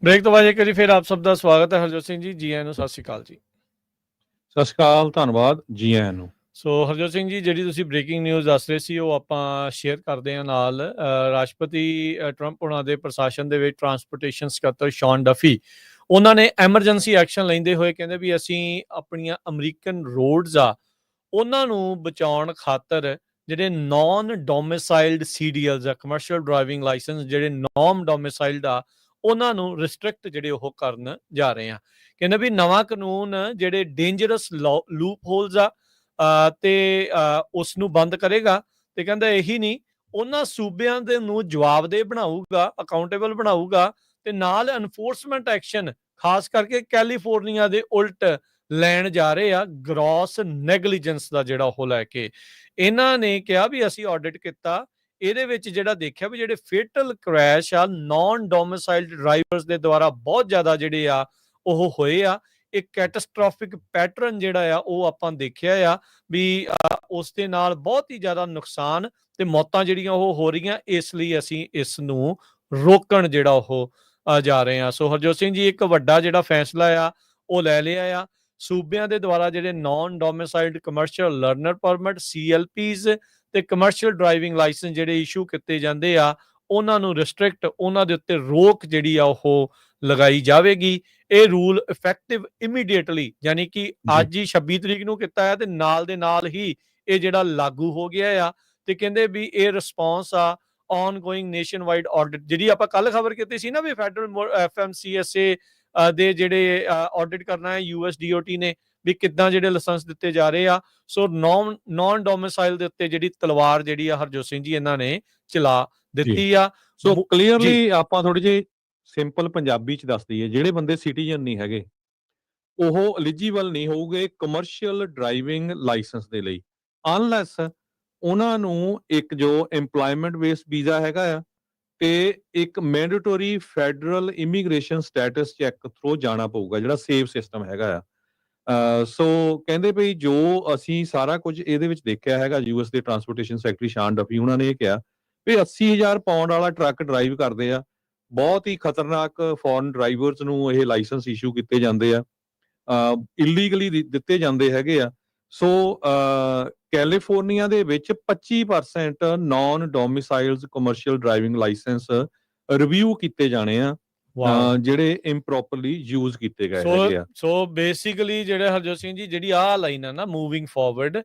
[SPEAKER 2] ਬ੍ਰੇਕ ਤੋਂ ਬਾਅਦ ਇੱਕ ਵਾਰੀ ਫਿਰ ਆਪ ਸਭ ਦਾ ਸਵਾਗਤ ਹੈ। ਹਰਜੋਤ ਸਿੰਘ ਜੀ, ਜੀ ਆਇਆਂ ਨੂੰ, ਸਤਿ ਸ਼੍ਰੀ ਅਕਾਲ ਜੀ।
[SPEAKER 1] ਸਤਿ ਸ਼੍ਰੀ ਅਕਾਲ, ਧੰਨਵਾਦ, ਜੀ ਆਇਆਂ ਨੂੰ।
[SPEAKER 2] ਸੋ ਹਰਜੋਤ ਸਿੰਘ ਜੀ, ਜਿਹੜੀ ਤੁਸੀਂ ਬ੍ਰੇਕਿੰਗ ਨਿਊਜ਼ ਦੱਸ ਰਹੇ ਸੀ ਉਹ ਆਪਾਂ ਸ਼ੇਅਰ ਕਰਦੇ ਹਾਂ ਨਾਲ। ਰਾਸ਼ਟਰਪਤੀ ਟਰੰਪ ਉਹਨਾਂ ਦੇ ਪ੍ਰਸ਼ਾਸਨ ਦੇ ਵਿੱਚ ਟਰਾਂਸਪੋਰਟੇਸ਼ਨ ਸਕੱਤਰ ਸ਼ੌਨ ਡਫੀ, ਉਹਨਾਂ ਨੇ ਐਮਰਜੈਂਸੀ ਐਕਸ਼ਨ ਲੈਂਦੇ ਹੋਏ ਕਹਿੰਦੇ ਵੀ ਅਸੀਂ ਆਪਣੀਆਂ ਅਮਰੀਕਨ ਰੋਡਸ ਆ ਉਹਨਾਂ ਨੂੰ ਬਚਾਉਣ ਖਾਤਰ ਜਿਹੜੇ ਨੌਨ ਡੋਮਿਸਾਈਲਡ CDLs ਆ, ਕਮਰਸ਼ੀਅਲ ਡਰਾਈਵਿੰਗ ਲਾਇਸੈਂਸ, ਜਿਹੜੇ ਨੌਨ ਡੋਮਿਸਾਈਲਡ ਆ ਉਹਨਾਂ ਨੂੰ ਰਿਸਟ੍ਰਿਕਟ ਜਿਹੜੇ ਉਹ ਕਰਨ ਜਾ ਰਹੇ ਆ। ਕਹਿੰਦੇ ਵੀ ਨਵਾਂ ਕਾਨੂੰਨ ਜਿਹੜੇ ਡੇਂਜਰਸ ਲੂਪ ਹੋਲਸ ਆ ਤੇ ਉਸ ਨੂੰ ਬੰਦ ਕਰੇਗਾ। ਤੇ ਕਹਿੰਦਾ ਇਹੀ ਨਹੀਂ, ਉਹਨਾਂ ਸੂਬਿਆਂ ਦੇ ਨੂੰ ਜਵਾਬਦੇਹ ਬਣਾਊਗਾ, ਅਕਾਊਂਟੇਬਲ ਬਣਾਊਗਾ ਤੇ ਨਾਲ ਐਨਫੋਰਸਮੈਂਟ ਐਕਸ਼ਨ ਖਾਸ ਕਰਕੇ ਕੈਲੀਫੋਰਨੀਆ ਦੇ ਉਲਟ ਲੈਣ ਜਾ ਰਹੇ ਆ, ਗ੍ਰੌਸ ਨੈਗਲੀਜੈਂਸ ਦਾ ਜਿਹੜਾ ਉਹ ਲੈ ਕੇ। ਇਹਨਾਂ ਨੇ ਕਿਹਾ ਵੀ ਅਸੀਂ ਆਡਿਟ ਕੀਤਾ, ਇਹਦੇ ਵਿੱਚ ਜਿਹੜਾ ਦੇਖਿਆ ਵੀ ਜਿਹੜੇ ਫੇਟਲ ਕ੍ਰੈਸ਼ ਆ ਨੌਨ ਡੋਮਿਸਾਈਲਡ ਡਰਾਈਵਰਸ ਦੇ ਦੁਆਰਾ ਬਹੁਤ ਜ਼ਿਆਦਾ ਜਿਹੜੇ ਆ ਉਹ ਹੋਏ ਆ। ਇੱਕ ਕੈਟਾਸਟ੍ਰੋਫਿਕ ਪੈਟਰਨ ਜਿਹੜਾ ਆ ਉਹ ਆਪਾਂ ਦੇਖਿਆ ਆ ਵੀ ਉਸ ਦੇ ਨਾਲ ਬਹੁਤ ਹੀ ਜ਼ਿਆਦਾ ਨੁਕਸਾਨ ਤੇ ਮੌਤਾਂ ਜਿਹੜੀਆਂ ਉਹ ਹੋ ਰਹੀਆਂ। ਇਸ ਲਈ ਅਸੀਂ ਇਸ ਨੂੰ ਰੋਕਣ ਜਿਹੜਾ ਉਹ ਜਾ ਰਹੇ ਆ। ਸੋ ਹਰਜੋਤ ਸਿੰਘ ਜੀ, ਇੱਕ ਵੱਡਾ ਜਿਹੜਾ ਫੈਸਲਾ ਆ ਉਹ ਲੈ ਲਿਆ ਆ। ਸੂਬਿਆਂ ਦੇ ਦੁਆਰਾ ਜਿਹੜੇ non domiciled commercial learner permit CLPs ਤੇ ਕਮਰਸ਼ੀਅਲ ਡਰਾਈਵਿੰਗ ਲਾਇਸੈਂਸ ਜਿਹੜੇ ਇਸ਼ੂ ਕੀਤੇ ਜਾਂਦੇ ਆ ਉਹਨਾਂ ਨੂੰ ਰਿਸਟ੍ਰਿਕਟ, ਉਹਨਾਂ ਦੇ ਉੱਤੇ ਰੋਕ ਜਿਹੜੀ ਆ ਉਹ ਲਗਾਈ ਜਾਵੇਗੀ। ਇਹ ਰੂਲ ਇਫੈਕਟਿਵ ਇਮੀਡੀਏਟਲੀ, ਯਾਨੀ ਕਿ ਅੱਜ ਹੀ 26 ਤਰੀਕ ਨੂੰ ਕੀਤਾ ਹੈ ਤੇ ਨਾਲ ਦੇ ਨਾਲ ਹੀ ਇਹ ਜਿਹੜਾ ਲਾਗੂ ਹੋ ਗਿਆ ਆ। ਤੇ ਕਹਿੰਦੇ ਵੀ ਇਹ ਰਿਸਪੌਂਸ ਆ ongoing nationwide audit, ਜਿਹੜੀ ਆਪਾਂ ਕੱਲ ਖਬਰ ਕੀਤੀ ਸੀ ਨਾ ਵੀ ਫੈਡਰਲ FMCSA ਦੇ ਜਿਹੜੇ ਆਡਿਟ ਕਰਨਾ ਹੈ USDOT ਨੇ, ਵੀ ਕਿੱਦਾਂ ਜਿਹੜੇ ਲਾਇਸੈਂਸ ਦਿੱਤੇ ਜਾ ਰਹੇ ਆ। ਸੋ ਨੌਨ ਡੋਮਿਸਾਈਲ ਦੇ ਉੱਤੇ ਜਿਹੜੀ ਤਲਵਾਰ ਜਿਹੜੀ ਆ ਹਰਜੋਤ ਸਿੰਘ ਜੀ ਇਹਨਾਂ ਨੇ ਚਲਾ ਦਿੱਤੀ ਆ।
[SPEAKER 1] ਸੋ ਕਲੀਅਰਲੀ ਆਪਾਂ ਥੋੜੀ ਜਿਹੀ ਸਿੰਪਲ ਪੰਜਾਬੀ ਚ ਦੱਸ ਦਈਏ, ਜਿਹੜੇ ਬੰਦੇ ਸਿਟੀਜ਼ਨ ਨਹੀਂ ਹੈਗੇ ਉਹ ਐਲੀਜੀਬਲ ਨਹੀਂ ਹੋਊਗੇ ਕਮਰਸ਼ੀਅਲ ਡਰਾਈਵਿੰਗ ਲਾਇਸੈਂਸ ਦੇ ਲਈ, ਅਨਲੈਸ ਉਹਨਾਂ ਨੂੰ ਇੱਕ ਜੋ ਏਮਪਲੋਇਮੈਂਟ ਬੇਸਡ ਵੀਜ਼ਾ ਹੈਗਾ ਆ ਤੇ ਇੱਕ mandatory federal immigration status check through ਜਾਣਾ ਪਊਗਾ, ਜਿਹੜਾ ਸੇਵ ਸਿਸਟਮ ਹੈਗਾ ਆ। ਸੋ ਕਹਿੰਦੇ ਭਈ ਜੋ ਅਸੀਂ ਸਾਰਾ ਕੁਝ ਇਹਦੇ ਵਿੱਚ ਦੇਖਿਆ ਹੈਗਾ, US ਦੇ ਟਰਾਂਸਪੋਰਟੇਸ਼ਨ ਸੈਕਟਰੀ ਸ਼ਾਨ ਡਫੀ ਉਹਨਾਂ ਨੇ ਇਹ ਕਿਹਾ ਵੀ 80,000 ਪਾਉਂਡ ਵਾਲਾ ਟਰੱਕ ਡਰਾਈਵ ਕਰਦੇ ਆ, ਬਹੁਤ ਹੀ ਖਤਰਨਾਕ ਫੋਰਨ ਡਰਾਈਵਰਸ ਨੂੰ ਇਹ ਲਾਇਸੈਂਸ ਇਸ਼ੂ ਕੀਤੇ ਜਾਂਦੇ ਆ, ਇਲੀਗਲੀ ਦਿੱਤੇ ਜਾਂਦੇ ਹੈਗੇ ਆ। ਸੋ ਕੈਲੀਫੋਰਨੀਆ ਦੇ ਵਿੱਚ 25% non domiciled commercial driving license review ਕੀਤੇ ਜਾਣੇ ਆ, ਜਿਹੜੇ ਇੰਪਰੋਪਰਲੀ ਯੂਜ਼ ਕੀਤੇ ਗਏ ਹੈਗੇ ਆ।
[SPEAKER 2] ਸੋ ਬੇਸਿਕਲੀ ਜਿਹੜੇ ਹਰਜੋਤ ਸਿੰਘ ਜੀ ਜਿਹੜੀ ਆਹ ਲਾਈਨ ਆ ਨਾ, moving forward,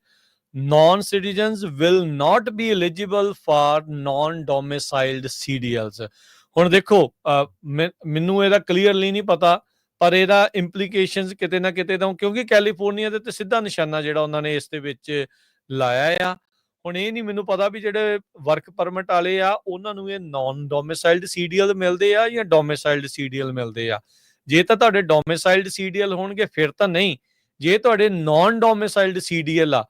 [SPEAKER 2] non citizens will not be eligible for non domiciled CDLs। ਹੁਣ ਦੇਖੋ ਮੈਨੂੰ ਇਹਦਾ ਕਲੀਅਰਲੀ ਨਹੀਂ ਪਤਾ, ਪਰ ਇਹਦਾ ਇੰਪਲੀਕੇਸ਼ਨਸ ਕਿਤੇ ਨਾ ਕਿਤੇ ਤਾਂ, ਕਿਉਂਕਿ ਕੈਲੀਫੋਰਨੀਆ ਦੇ ਤੇ ਸਿੱਧਾ ਨਿਸ਼ਾਨਾ ਜਿਹੜਾ ਉਹਨਾਂ ਨੇ ਇਸ ਦੇ ਵਿੱਚ ਲਾਇਆ ਆ। ਹੁਣ ਇਹ ਨਹੀਂ ਮੈਨੂੰ ਪਤਾ ਵੀ ਜਿਹੜੇ ਵਰਕ ਪਰਮਿਟ ਵਾਲੇ ਆ ਉਹਨਾਂ ਨੂੰ ਇਹ ਨਾਨ ਡੋਮਿਸਾਈਲਡ CDL ਮਿਲਦੇ ਆ ਜਾਂ ਡੋਮਿਸਾਈਲਡ CDL ਮਿਲਦੇ ਆ। ਜੇ ਤਾਂ ਤੁਹਾਡੇ ਡੋਮਿਸਾਈਲਡ CDL ਹੋਣਗੇ ਫਿਰ ਤਾਂ ਨਹੀਂ, ਜੇ ਤੁਹਾਡੇ ਨਾਨ ਡੋਮਿਸਾਈਲਡ CDL ਆ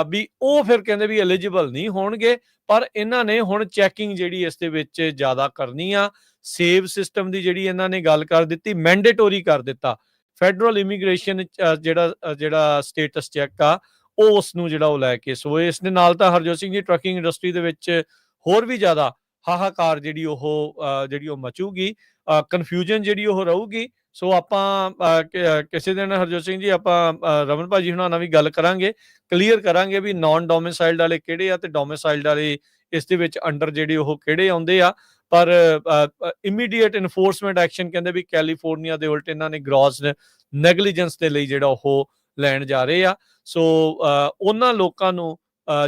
[SPEAKER 2] ਵੀ ਉਹ ਫਿਰ ਕਹਿੰਦੇ ਵੀ ਐਲੀਜੀਬਲ ਨਹੀਂ ਹੋਣਗੇ। ਪਰ ਇਹਨਾਂ ਨੇ ਹੁਣ ਚੈਕਿੰਗ ਜਿਹੜੀ ਇਸ ਦੇ ਵਿੱਚ ਜ਼ਿਆਦਾ ਕਰਨੀ ਆ। ਸੇਵ ਸਿਸਟਮ ਦੀ ਜਿਹੜੀ ਇਹਨਾਂ ਨੇ ਗੱਲ ਕਰ ਦਿੱਤੀ, ਮੈਂਡੇਟੋਰੀ ਕਰ ਦਿੱਤਾ। ਫੈਡਰਲ ਇਮੀਗ੍ਰੇਸ਼ਨ ਜਿਹੜਾ ਸਟੇਟਸ ਚੈੱਕ ਆ ਉਹ ਉਸ ਨੂੰ ਜਿਹੜਾ ਉਹ ਲੈ ਕੇ, ਸੋ ਇਸ ਦੇ ਨਾਲ ਤਾਂ ਹਰਜੋਤ ਸਿੰਘ ਜੀ ਟਰੱਕਿੰਗ ਇੰਡਸਟਰੀ ਦੇ ਵਿੱਚ ਹੋਰ ਵੀ ਜ਼ਿਆਦਾ ਹਾਹਾਕਾਰ ਜਿਹੜੀ ਉਹ ਮਚੂਗੀ, ਕਨਫਿਊਜ਼ਨ ਜਿਹੜੀ ਉਹ ਰਹੂਗੀ। ਸੋ ਆਪਾਂ ਕਿਸੇ ਦਿਨ ਹਰਜੋਤ ਸਿੰਘ ਜੀ ਆਪਾਂ ਰਮਨ ਭਾਜੀ ਹੁਣਾਂ ਨਾਲ ਵੀ ਗੱਲ ਕਰਾਂਗੇ, ਕਲੀਅਰ ਕਰਾਂਗੇ ਵੀ ਨਾਨ ਡੋਮਿਸਾਈਲਡ ਵਾਲੇ ਕਿਹੜੇ ਆ ਤੇ ਡੋਮਿਸਾਈਲਡ ਵਾਲੇ ਇਸ ਦੇ ਵਿੱਚ ਅੰਡਰ ਜਿਹੜੇ ਉਹ ਕਿਹੜੇ ਆਉਂਦੇ ਆ। ਪਰ ਇਮੀਡੀਏਟ ਇਨਫੋਰਸਮੈਂਟ ਐਕਸ਼ਨ ਕਹਿੰਦੇ ਵੀ ਕੈਲੀਫੋਰਨੀਆ ਦੇ ਉਲਟ ਇਹਨਾਂ ਨੇ ਗ੍ਰੌਸ ਨੈਗਲੀਜੈਂਸ ਦੇ ਲਈ ਜਿਹੜਾ ਉਹ ਲੈਣ ਜਾ ਰਹੇ ਆ। ਸੋ ਉਹਨਾਂ ਲੋਕਾਂ ਨੂੰ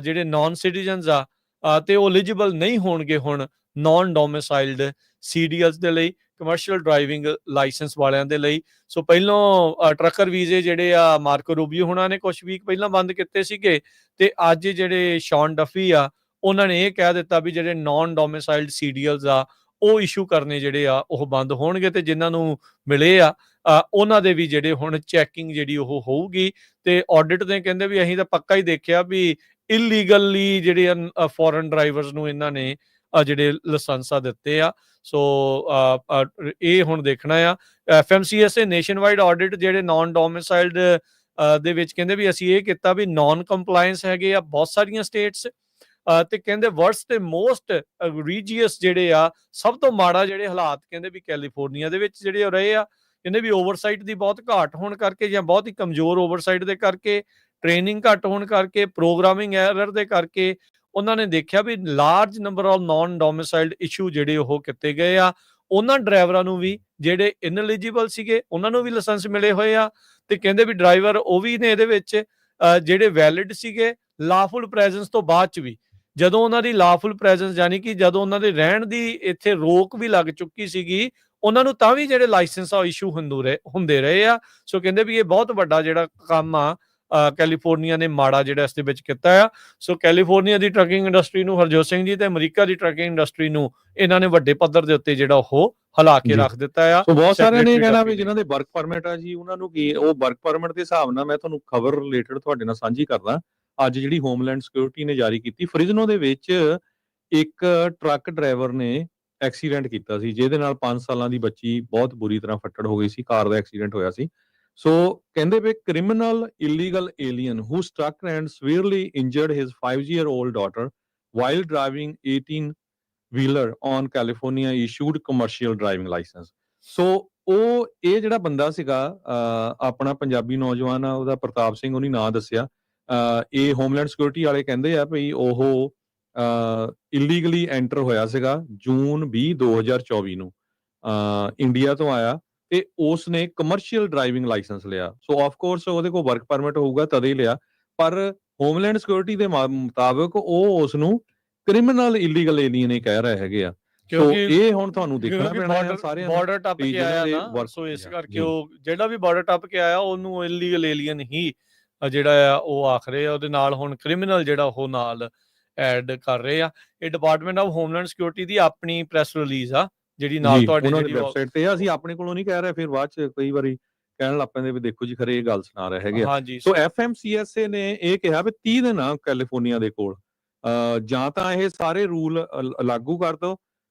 [SPEAKER 2] ਜਿਹੜੇ ਨਾਨ ਸਿਟੀਜ਼ਨਸ ਆ ਤੇ ਉਹ ਐਲੀਜੀਬਲ ਨਹੀਂ ਹੋਣਗੇ ਹੁਣ ਨਾਨ ਡੋਮਿਸਾਈਲਡ CDLs ਦੇ ਲਈ, ਕਮਰਸ਼ੀਅਲ ਡਰਾਈਵਿੰਗ ਲਾਇਸੈਂਸ ਵਾਲਿਆਂ ਦੇ ਲਈ। ਸੋ ਪਹਿਲੋਂ ਟਰੱਕਰ ਵੀਜ਼ੇ ਜਿਹੜੇ ਆ ਮਾਰਕੋ ਰੂਬੀਓ ਹੁਣਾਂ ਨੇ ਕੁਝ ਵੀਕ ਪਹਿਲਾਂ ਬੰਦ ਕੀਤੇ ਸੀਗੇ, ਤੇ ਅੱਜ ਜਿਹੜੇ ਸ਼ਾਨ ਡਫੀ ਆ ਉਹਨਾਂ ਨੇ ਇਹ ਕਹਿ ਦਿੱਤਾ ਵੀ ਜਿਹੜੇ ਨਾਨ ਡੋਮਿਸਾਈਲਡ CDLs ਆ ਉਹ ਇਸ਼ੂ ਕਰਨੇ ਜਿਹੜੇ ਆ ਉਹ ਬੰਦ ਹੋਣਗੇ, ਤੇ ਜਿਨ੍ਹਾਂ ਨੂੰ ਮਿਲੇ ਆ ਉਹਨਾਂ ਦੇ ਵੀ ਜਿਹੜੇ ਹੁਣ ਚੈਕਿੰਗ ਜਿਹੜੀ ਉਹ ਹੋਊਗੀ। ਤੇ ਆਡਿਟ ਨੇ ਕਹਿੰਦੇ ਵੀ ਅਸੀਂ ਤਾਂ ਪੱਕਾ ਹੀ ਦੇਖਿਆ ਵੀ ਇਲੀਗਲੀ ਜਿਹੜੇ ਫੋਰਨ ਡਰਾਈਵਰਸ ਨੂੰ ਇਹਨਾਂ ਨੇ ਜਿਹੜੇ ਲਾਇਸੈਂਸਾਂ ਦਿੱਤੇ ਆ। ਸੋ ਇਹ ਹੁਣ ਦੇਖਣਾ ਆ। FMCSA ਨੇਸ਼ਨਵਾਈਡ ਆਡਿਟ ਜਿਹੜੇ ਨਾਨ ਡੋਮਿਸਾਈਲਡ ਦੇ ਵਿੱਚ ਕਹਿੰਦੇ ਵੀ ਅਸੀਂ ਇਹ ਕੀਤਾ ਵੀ ਨਾਨ ਕੰਪਲਾਇੰਸ ਹੈਗੇ ਆ ਬਹੁਤ ਸਾਰੀਆਂ ਸਟੇਟਸ, ਤੇ ਕਹਿੰਦੇ ਵਰਸਟ ਤੇ ਮੋਸਟ ਰੀਜੀਅਸ ਜਿਹੜੇ ਆ ਸਭ ਤੋਂ ਮਾੜਾ ਜਿਹੜੇ ਹਾਲਾਤ ਕਹਿੰਦੇ ਵੀ ਕੈਲੀਫੋਰਨੀਆ ਦੇ ਵਿੱਚ ਜਿਹੜੇ ਰਹੇ ਆ। ਕਹਿੰਦੇ ਵੀ ਓਵਰਸਾਈਟ ਦੀ ਬਹੁਤ ਘਾਟ ਹੋਣ ਕਰਕੇ ਜਾਂ ਬਹੁਤ ਹੀ ਕਮਜ਼ੋਰ ਓਵਰਸਾਈਟ ਦੇ ਕਰਕੇ, ਟ੍ਰੇਨਿੰਗ ਘੱਟ ਹੋਣ ਕਰਕੇ, ਪ੍ਰੋਗਰਾਮਿੰਗ ਐਰਰ ਦੇ ਕਰਕੇ ਉਹਨਾਂ ਨੇ ਦੇਖਿਆ ਵੀ large number of non domiciled issue ਜਿਹੜੇ ਉਹ ਕੀਤੇ ਗਏ ਆ। ਉਹਨਾਂ ਡਰਾਈਵਰਾਂ ਨੂੰ ਵੀ ਜਿਹੜੇ ਇਨਐਲੀਜੀਬਲ ਸੀਗੇ ਉਹਨਾਂ ਨੂੰ ਵੀ ਲਾਇਸੈਂਸ ਮਿਲੇ ਹੋਏ ਆ, ਤੇ ਕਹਿੰਦੇ ਵੀ ਡਰਾਈਵਰ ਉਹ ਵੀ ਨੇ ਇਹਦੇ ਵਿੱਚ ਜਿਹੜੇ ਵੈਲਿਡ ਸੀਗੇ ਲਾਫੁਲ ਪ੍ਰੈਜ਼ੈਂਸ ਤੋਂ ਬਾਅਦ ਚ ਵੀ, ਜਦੋਂ ਉਹਨਾਂ ਦੀ ਲਾਫੁਲ ਪ੍ਰੈਜ਼ੈਂਸ ਯਾਨੀ ਕਿ ਜਦੋਂ ਉਹਨਾਂ ਦੇ ਰਹਿਣ ਦੀ ਇੱਥੇ ਰੋਕ ਵੀ ਲੱਗ ਚੁੱਕੀ ਸੀਗੀ, ਉਹਨਾਂ ਨੂੰ ਤਾਂ ਵੀ ਜਿਹੜੇ ਲਾਇਸੈਂਸ ਆ ਇਸ਼ੂ ਹੁੰਦੇ ਰਹੇ ਆ। ਸੋ ਕਹਿੰਦੇ ਵੀ ਇਹ ਬਹੁਤ ਵੱਡਾ ਜਿਹੜਾ ਕੰਮ ਆ ਕੈਲੀਫੋਰਨੀਆ ਨੇ ਮਾੜਾ ਜਿਹੜਾ ਇਸ ਦੇ ਵਿੱਚ ਕੀਤਾ ਆ। ਸੋ ਕੈਲੀਫੋਰਨੀਆ ਦੀ ਟਰੱਕਿੰਗ ਇੰਡਸਟਰੀ ਨੂੰ ਹਰਜੋਤ ਸਿੰਘ ਜੀ ਤੇ ਅਮਰੀਕਾ ਦੀ ਟਰੱਕਿੰਗ ਇੰਡਸਟਰੀ ਨੂੰ ਇਹਨਾਂ ਨੇ ਵੱਡੇ ਪੱਧਰ ਦੇ ਉੱਤੇ ਜਿਹੜਾ ਉਹ ਹਿਲਾ ਕੇ ਰੱਖ ਦਿੱਤਾ ਆ।
[SPEAKER 1] ਸੋ ਬਹੁਤ ਸਾਰਿਆਂ ਨੇ ਕਹਿਣਾ ਵੀ ਜਿਨ੍ਹਾਂ ਦੇ ਵਰਕ ਪਰਮਿਟ ਆ ਜੀ ਉਹਨਾਂ ਨੂੰ ਕੀ, ਉਹ ਵਰਕ ਪਰਮਿਟ ਦੇ ਹਿਸਾਬ ਨਾਲ ਮੈਂ ਤੁਹਾਨੂੰ ਖਬਰ ਰਿਲੇਟਡ ਤੁਹਾਡੇ ਨਾਲ ਸਾਂਝੀ ਕਰਦਾ। ਅੱਜ ਜਿਹੜੀ ਹੋਮਲੈਂਡ ਸਿਕਿਉਰਿਟੀ ਨੇ ਜਾਰੀ ਕੀਤੀ, ਫ੍ਰਿਜ਼ਨੋ ਦੇ ਵਿੱਚ ਇੱਕ ਟਰੱਕ ਡਰਾਈਵਰ ਨੇ ਐਕਸੀਡੈਂਟ ਕੀਤਾ ਸੀ, ਜਿਹਦੇ ਨਾਲ 5 ਸਾਲਾਂ ਦੀ ਬੱਚੀ ਬਹੁਤ ਬੁਰੀ ਤਰ੍ਹਾਂ ਫੱਟੜ ਹੋ ਗਈ ਸੀ। ਕਾਰ ਦਾ ਐਕਸੀਡੈਂਟ ਹੋਇਆ ਸੀ। ਸੋ ਕਹਿੰਦੇ ਵੀ criminal illegal alien who struck and severely injured his 5-year-old daughter while driving 18 wheeler on California issued commercial driving license। So ਉਹ ਇਹ ਜਿਹੜਾ ਬੰਦਾ ਸੀਗਾ ਆਪਣਾ ਪੰਜਾਬੀ ਨੌਜਵਾਨ ਆ, ਉਹਦਾ ਪ੍ਰਤਾਪ ਸਿੰਘ ਉਹਨੇ ਨਾਂ ਦੱਸਿਆ। ਇਹ ਹੋਮਲੈਂਡ ਸਿਕਿਉਰਿਟੀ ਵਾਲੇ ਕਹਿੰਦੇ ਆ ਵੀ ਉਹ ਇਲੀਗਲੀ ਐਂਟਰ ਹੋਇਆ ਸੀਗਾ ਜੂਨ 20, 2024 ਨੂੰ ਇੰਡੀਆ ਤੋਂ ਆਇਆ, ਤੇ ਉਸ ਨੇ ਕਮਰਸ਼ੀਅਲ ਡਰਾਈਵਿੰਗ ਲਾਇਸੈਂਸ ਲਿਆ। ਸੋ ਆਫ ਕੋਰਸ ਉਹਦੇ ਕੋਲ ਵਰਕ ਪਰਮਿਟ ਹੋਊਗਾ ਤਦੇ ਲਿਆ, ਪਰ ਹੋਮਲੈਂਡ ਸਿਕਿਉਰਿਟੀ ਦੇ ਮੁਤਾਬਕ ਉਹ ਉਸ ਨੂੰ ਕ੍ਰਿਮੀਨਲ ਇਲੀਗਲ ਏਲੀਅਨ ਇਹ ਕਹਿ ਰਹੇ ਹੈਗੇ ਆ। ਸੋ
[SPEAKER 2] ਕਿਉਂਕਿ
[SPEAKER 1] ਇਹ ਹੁਣ ਤੁਹਾਨੂੰ ਦੇਖਣਾ
[SPEAKER 2] ਕਿਉਂਕਿ
[SPEAKER 1] ਪੈਣਾ ਆ
[SPEAKER 2] ਬਾਰਡਰ
[SPEAKER 1] ਸਾਰਿਆਂ ਨੂੰ
[SPEAKER 2] ਬਾਰਡਰ ਟੱਪ
[SPEAKER 1] ਵੀ
[SPEAKER 2] ਕੇ
[SPEAKER 1] ਜਿਨ੍ਹਾਂ
[SPEAKER 2] ਆਇਆ
[SPEAKER 1] ਦੇ
[SPEAKER 2] ਨਾ,
[SPEAKER 1] ਵਰਕ
[SPEAKER 2] ਸੋ ਇਸ
[SPEAKER 1] ਆ
[SPEAKER 2] ਕਰਕੇ
[SPEAKER 1] ਜੀ।
[SPEAKER 2] ਉਹ ਜਿਹੜਾ ਵੀ ਬਾਰਡਰ ਟੱਪ ਕੇ ਆਇਆ ਉਹਨੂੰ ਇਲੀਗਲ ਏਲੀਅਨ ਹੀ ਜਿਹੜਾ ਆ ਉਹ ਆਖ ਰਹੇ ਆ। ਉਹਦੇ ਨਾਲ ਹੁਣ ਕ੍ਰਿਮੀਨਲ ਜਿਹੜਾ ਉਹ ਨਾਲ ਐਡ ਕਰ ਰਹੇ ਆ। ਇਹ ਡਿਪਾਰਟਮੈਂਟ ਆਫ ਹੋਮਲੈਂਡ ਸਿਕਿਉਰਿਟੀ ਦੀ ਆਪਣੀ ਪ੍ਰੈਸ ਰਿਲੀਜ਼ ਆ ਜਿਹੜੀ ਨਾਲ
[SPEAKER 1] ਜੀ,
[SPEAKER 2] ਤੁਹਾਡੇ
[SPEAKER 1] ਉਹਨਾਂ ਦੀ
[SPEAKER 2] ਜਿਹੜੀ
[SPEAKER 1] ਵੈਬਸਾਈਟ ਤੇ ਆ। ਅਸੀਂ ਆਪਣੇ ਕੋਲੋਂ ਨਹੀਂ ਕਹਿ ਰਹੇ, ਫਿਰ ਬਾਅਦ 'ਚ ਕਈ ਵਾਰੀ ਕਹਿਣ ਲੱਗ ਪੈਂਦੇ ਵੀ ਦੇਖੋ ਜੀ ਖਰੇ ਇਹ ਗੱਲ ਸੁਣਾ ਰਹੇ ਹੈਗੇ ਆ।
[SPEAKER 2] ਹਾਂਜੀ
[SPEAKER 1] ਸੋ FMCSA ਨੇ ਇਹ ਕਿਹਾ ਵੀ 30 ਦਿਨ ਆ ਕੈਲੀਫੋਰਨੀਆ ਦੇ ਕੋਲ, ਜਾਂ ਤਾਂ ਇਹ ਸਾਰੇ ਰੂਲ ਲਾਗੂ ਕਰ ਦਿਓ,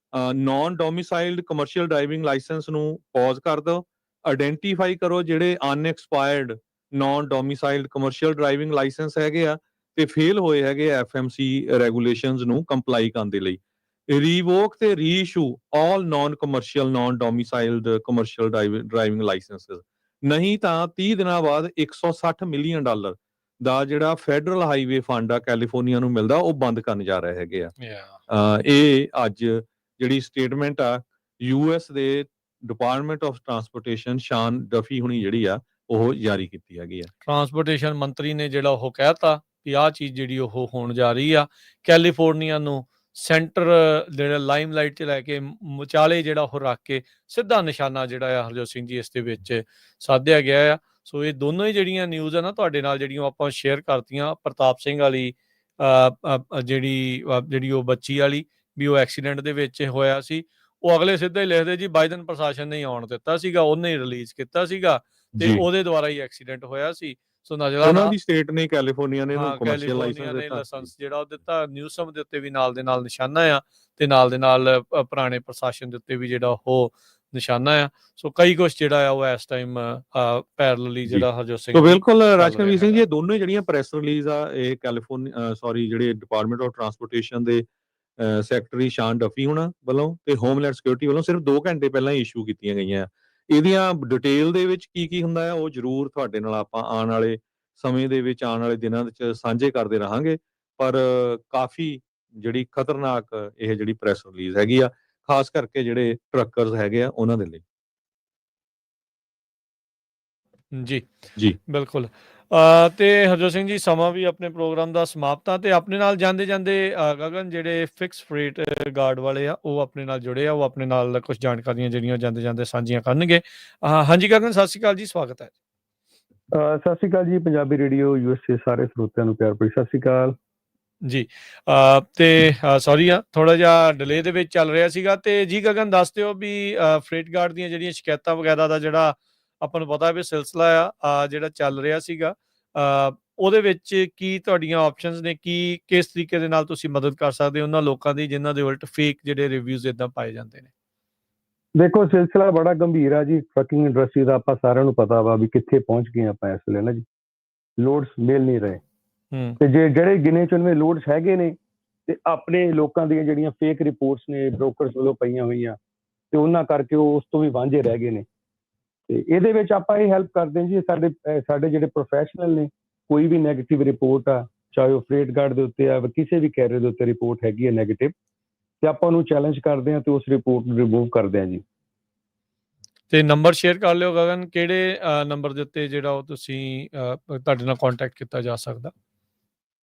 [SPEAKER 1] ਨੋਨ ਡੋਮਿਸਾਈਲਡ ਕਮਰਸ਼ੀਅਲ ਡਰਾਈਵਿੰਗ ਲਾਇਸੈਂਸ ਨੂੰ ਪੌਜ਼ ਕਰ ਦਿਓ, ਆਇਡੈਂਟੀਫਾਈ ਕਰੋ ਜਿਹੜੇ ਅਨਐਕਸਪਾਇਰਡ ਨੋਨ ਡੋਮਿਸਾਈਲਡ ਕਮਰਸ਼ੀਅਲ ਡਰਾਈਵਿੰਗ ਲਾਇਸੈਂਸ ਹੈਗੇ ਆ ਤੇ ਫੇਲ ਹੋਏ ਹੈਗੇ FMC ਰੈਗੂਲੇਸ਼ਨਸ ਨੂੰ ਕੰਪਲਾਈ ਕਰਨ ਦੇ ਲਈ। ਰਿਵੋਕ ਤੇ reissue all non commercial non domiciled commercial driving licenses. ਨਹੀਂ ਤਾਂ 30 ਦਿਨਾਂ ਬਾਅਦ $160 ਮਿਲੀਅਨ ਦਾ ਜਿਹੜਾ ਫੈਡਰਲ ਹਾਈਵੇ ਫੰਡ ਆ ਕੈਲੀਫੋਰਨੀਆ ਨੂੰ ਮਿਲਦਾ ਉਹ ਬੰਦ ਕਰਨ ਜਾ ਰਹੇ ਹੈਗੇ ਆ। ਇਹ ਅੱਜ ਜਿਹੜੀ ਸਟੇਟਮੈਂਟ ਆ US ਦੇ department of transportation Shan Duffy ਹੁਣੀ ਜਿਹੜੀ ਆ ਉਹ ਜਾਰੀ ਕੀਤੀ ਹੈਗੀ ਆ।
[SPEAKER 2] ਟਰਾਂਸਪੋਰਟੇਸ਼ਨ ਮੰਤਰੀ ਨੇ ਜਿਹੜਾ ਉਹ ਕਹਿਤਾ ਵੀ ਆਹ ਚੀਜ਼ ਜਿਹੜੀ ਉਹ ਹੋਣ ਜਾ ਰਹੀ ਆ। ਕੈਲੀਫੋਰਨੀਆ ਨੂੰ ਸੈਂਟਰ ਜਿਹੜਾ ਲਾਈਮਲਾਈਟ 'ਚ ਲੈ ਕੇ ਵਿਚਾਲੇ ਜਿਹੜਾ ਉਹ ਰੱਖ ਕੇ ਸਿੱਧਾ ਨਿਸ਼ਾਨਾ ਜਿਹੜਾ ਆ ਹਰਜੋਤ ਸਿੰਘ ਜੀ ਇਸ ਦੇ ਵਿੱਚ ਸਾਧਿਆ ਗਿਆ ਆ। ਸੋ ਇਹ ਦੋਨੋਂ ਹੀ ਜਿਹੜੀਆਂ ਨਿਊਜ਼ ਆ ਨਾ ਤੁਹਾਡੇ ਨਾਲ ਜਿਹੜੀਆਂ ਆਪਾਂ ਸ਼ੇਅਰ ਕਰਤੀਆਂ। ਪ੍ਰਤਾਪ ਸਿੰਘ ਵਾਲੀ ਜਿਹੜੀ ਉਹ ਬੱਚੀ ਵਾਲੀ ਵੀ ਉਹ ਐਕਸੀਡੈਂਟ ਦੇ ਵਿੱਚ ਹੋਇਆ ਸੀ, ਉਹ ਅਗਲੇ ਸਿੱਧਾ ਹੀ ਲਿਖਦੇ ਜੀ ਬਾਈਡਨ ਪ੍ਰਸ਼ਾਸਨ ਨੇ ਆਉਣ ਦਿੱਤਾ ਸੀਗਾ, ਉਹਨੇ ਹੀ ਰਿਲੀਜ਼ ਕੀਤਾ ਸੀਗਾ ਤੇ ਉਹਦੇ ਦੁਆਰਾ ਹੀ ਐਕਸੀਡੈਂਟ ਹੋਇਆ ਸੀ। ਸੋ
[SPEAKER 1] ਉਹਨਾਂ ਦੀ ਸਟੇਟ ਨੇ ਕੈਲੀਫੋਰਨੀਆ ਨੇ ਇਹਨੂੰ ਕਮਰਸ਼ੀਅਲ
[SPEAKER 2] ਕੈਲੀਫੋਰਨੀਆ
[SPEAKER 1] ਲਾਇਸੈਂਸ
[SPEAKER 2] ਨੇ
[SPEAKER 1] ਦਿੱਤਾ।
[SPEAKER 2] ਲਾਇਸੈਂਸ ਜਿਹੜਾ ਉਹ ਦਿੱਤਾ। ਨਿਊਸਮ ਦੇ ਉੱਤੇ ਵੀ ਨਾਲ ਦੇ ਨਾਲ ਨਿਸ਼ਾਨਾ ਆ ਤੇ ਨਾਲ ਦੇ ਨਾਲ ਪੁਰਾਣੇ ਪ੍ਰਸ਼ਾਸਨ ਦੇ ਉੱਤੇ ਵੀ ਜਿਹੜਾ ਉਹ ਨਿਸ਼ਾਨਾ ਆ। ਸੋ ਕਈ ਕੁਛ ਜਿਹੜਾ ਆ ਉਹ ਇਸ ਟਾਈਮ ਪੈਰਲਲੀ ਜਿਹੜਾ ਹਰਜੋਤ ਸਿੰਘ
[SPEAKER 1] ਸੋ
[SPEAKER 2] ਜੀ
[SPEAKER 1] ਬਿਲਕੁਲ
[SPEAKER 2] ਚੱਲ
[SPEAKER 1] ਰਾਜਕਵੀਰ ਸਿੰਘ ਜੀ,
[SPEAKER 2] ਰਿਹਾ
[SPEAKER 1] ਇਹ ਦੋਨੋਂ ਜਿਹੜੀਆਂ ਪ੍ਰੈਸ ਰਿਲੀਜ਼ ਆ ਇਹ ਜਿਹੜੇ ਡਿਪਾਰਟਮੈਂਟ ਆਫ ਟਰਾਂਸਪੋਰਟੇਸ਼ਨ ਦੇ ਸੈਕਟਰੀ ਸ਼ਾਨ ਡਫੀ ਹੋਣਾ ਵੱਲੋਂ ਤੇ ਹੋਮਲੈਂਡ ਸਿਕਿਉਰਿਟੀ ਵੱਲੋਂ ਸਿਰਫ 2 ਘੰਟੇ ਪਹਿਲਾਂ ਇਸ਼ੂ ਕੀਤੀਆਂ ਗਈਆਂ। ਇਹਦੀਆਂ ਡਿਟੇਲ ਦੇ ਵਿੱਚ ਕੀ ਹੁੰਦਾ ਆ ਉਹ ਜ਼ਰੂਰ ਤੁਹਾਡੇ ਨਾਲ ਆਪਾਂ ਆਉਣ ਵਾਲੇ ਸਮੇਂ ਦੇ ਵਿੱਚ, ਆਉਣ ਵਾਲੇ ਦਿਨਾਂ ਵਿੱਚ ਸਾਂਝੇ ਕਰਦੇ ਰਹਾਂਗੇ। ਪਰ ਕਾਫੀ ਜਿਹੜੀ ਖਤਰਨਾਕ ਇਹ ਜਿਹੜੀ ਪ੍ਰੈਸ ਰਿਲੀਜ਼ ਹੈਗੀ ਆ, ਖਾਸ ਕਰਕੇ ਜਿਹੜੇ ਟਰੱਕਰਸ ਹੈਗੇ ਆ ਉਹਨਾਂ ਦੇ ਲਈ।
[SPEAKER 2] ਜੀ
[SPEAKER 1] ਜੀ
[SPEAKER 2] ਬਿਲਕੁਲ। ਤੇ ਹਰਜੋਤ ਸਿੰਘ ਜੀ ਸਮਾਂ ਵੀ ਆਪਣੇ ਪ੍ਰੋਗਰਾਮ ਦਾ ਸਮਾਪਤ ਆ ਤੇ ਆਪਣੇ ਨਾਲ ਜਾਂਦੇ ਜਾਂਦੇ ਗਗਨ ਜਿਹੜੇ ਫਿਕਸ ਫਰੇਟ ਗਾਰਡ ਵਾਲੇ ਆ ਉਹ ਆਪਣੇ ਨਾਲ ਜੁੜੇ ਆ, ਉਹ ਆਪਣੇ ਨਾਲ ਕੁਝ ਜਾਣਕਾਰੀਆਂ ਜਿਹੜੀਆਂ ਜਾਂਦੇ ਜਾਂਦੇ ਸਾਂਝੀਆਂ ਕਰਨਗੇ। ਹਾਂਜੀ ਗਗਨ, ਸਤਿ ਸ਼੍ਰੀ ਅਕਾਲ ਜੀ, ਸਵਾਗਤ ਹੈ।
[SPEAKER 3] ਸਤਿ ਸ਼੍ਰੀ ਅਕਾਲ ਜੀ, ਪੰਜਾਬੀ ਰੇਡੀਓ USA ਸਾਰੇ ਸਰੋਤਿਆਂ ਨੂੰ ਪਿਆਰ ਭਰੀ ਸਤਿ ਸ਼੍ਰੀ ਅਕਾਲ
[SPEAKER 2] ਜੀ। ਤੇ ਸੌਰੀ ਆ ਥੋੜਾ ਜਿਹਾ ਡਿਲੇ ਦੇ ਵਿੱਚ ਚੱਲ ਰਿਹਾ ਸੀਗਾ। ਤੇ ਜੀ ਗਗਨ ਦੱਸ ਦਿਓ ਵੀ ਫਰੇਟ ਗਾਰਡ ਦੀਆਂ ਜਿਹੜੀਆਂ ਸ਼ਿਕਾਇਤਾਂ ਵਗੈਰਾ ਦਾ ਜਿਹੜਾ ਆਪਾਂ ਨੂੰ ਪਤਾ ਵੀ ਸਿਲਸਿਲਾ ਆ ਜਿਹੜਾ ਚੱਲ ਰਿਹਾ ਸੀਗਾ, ਉਹਦੇ ਵਿੱਚ ਕੀ ਤੁਹਾਡੀਆਂ ਆਪਸ਼ਨਸ ਨੇ, ਕਿਸ ਤਰੀਕੇ ਦੇ ਨਾਲ ਤੁਸੀਂ ਮਦਦ ਕਰ ਸਕਦੇ ਹੋ ਉਹਨਾਂ ਲੋਕਾਂ ਦੀ ਜਿਨ੍ਹਾਂ ਦੇ ਉਲਟ ਫੇਕ ਜਿਹੜੇ ਰਿਵਿਊਜ਼ ਇਦਾਂ ਪਾਏ ਜਾਂਦੇ ਨੇ?
[SPEAKER 3] ਦੇਖੋ, ਸਿਲਸਿਲਾ ਬੜਾ ਗੰਭੀਰ ਆ ਜੀ। ਟਰੱਕਿੰਗ ਇੰਡਸਟਰੀ ਦਾ ਆਪਾਂ ਸਾਰਿਆਂ ਨੂੰ ਪਤਾ ਵਾ ਵੀ ਕਿੱਥੇ ਪਹੁੰਚ ਗਏ ਆਪਾਂ ਇਸ ਵੇਲੇ ਨਾ ਜੀ। ਲੋਡਸ ਮਿਲ ਨਹੀਂ ਰਹੇ ਤੇ ਜਿਹੜੇ ਗਿਣੇ ਚੁਣਵੇਂ ਲੋਡਸ ਹੈਗੇ ਨੇ ਤੇ ਆਪਣੇ ਲੋਕਾਂ ਦੀਆਂ ਜਿਹੜੀਆਂ ਫੇਕ ਰਿਪੋਰਟਸ ਨੇ ਬ੍ਰੋਕਰਸ ਵੱਲੋਂ ਪਈਆਂ ਹੋਈਆਂ ਤੇ ਉਹਨਾਂ ਕਰਕੇ ਉਹ ਉਸ ਤੋਂ ਵੀ ਵਾਂਝੇ ਰਹਿ ਗਏ ਨੇ। ਤੇ ਇਹਦੇ ਵਿੱਚ ਆਪਾਂ ਇਹ ਹੈਲਪ ਕਰਦੇ ਹਾਂ ਜੀ, ਸਾਡੇ ਜਿਹੜੇ ਪ੍ਰੋਫੈਸ਼ਨਲ ਨੇ, ਕੋਈ ਵੀ ਨੈਗੇਟਿਵ ਰਿਪੋਰਟ ਆ, ਚਾਹੇ ਉਹ ਫਰੇਟ ਗਾਰਡ ਦੇ ਉੱਤੇ ਆ, ਕਿਸੇ ਵੀ ਕੈਰੀਅਰ ਦੇ ਉੱਤੇ ਰਿਪੋਰਟ ਹੈਗੀ ਹੈ ਨੈਗੇਟਿਵ, ਤੇ ਆਪਾਂ ਉਹਨੂੰ ਚੈਲੰਜ ਕਰਦੇ ਹਾਂ ਤੇ ਉਸ ਰਿਪੋਰਟ ਨੂੰ ਰਿਮੂਵ ਕਰਦੇ ਹਾਂ ਜੀ।
[SPEAKER 2] ਤੇ ਨੰਬਰ ਸ਼ੇਅਰ ਕਰ ਲਿਓ ਗਗਨ, ਕਿਹੜੇ ਨੰਬਰ ਦੇ ਉੱਤੇ ਜਿਹੜਾ ਉਹ ਤੁਸੀਂ ਤੁਹਾਡੇ ਨਾਲ ਕੰਟੈਕਟ ਕੀਤਾ ਜਾ ਸਕਦਾ?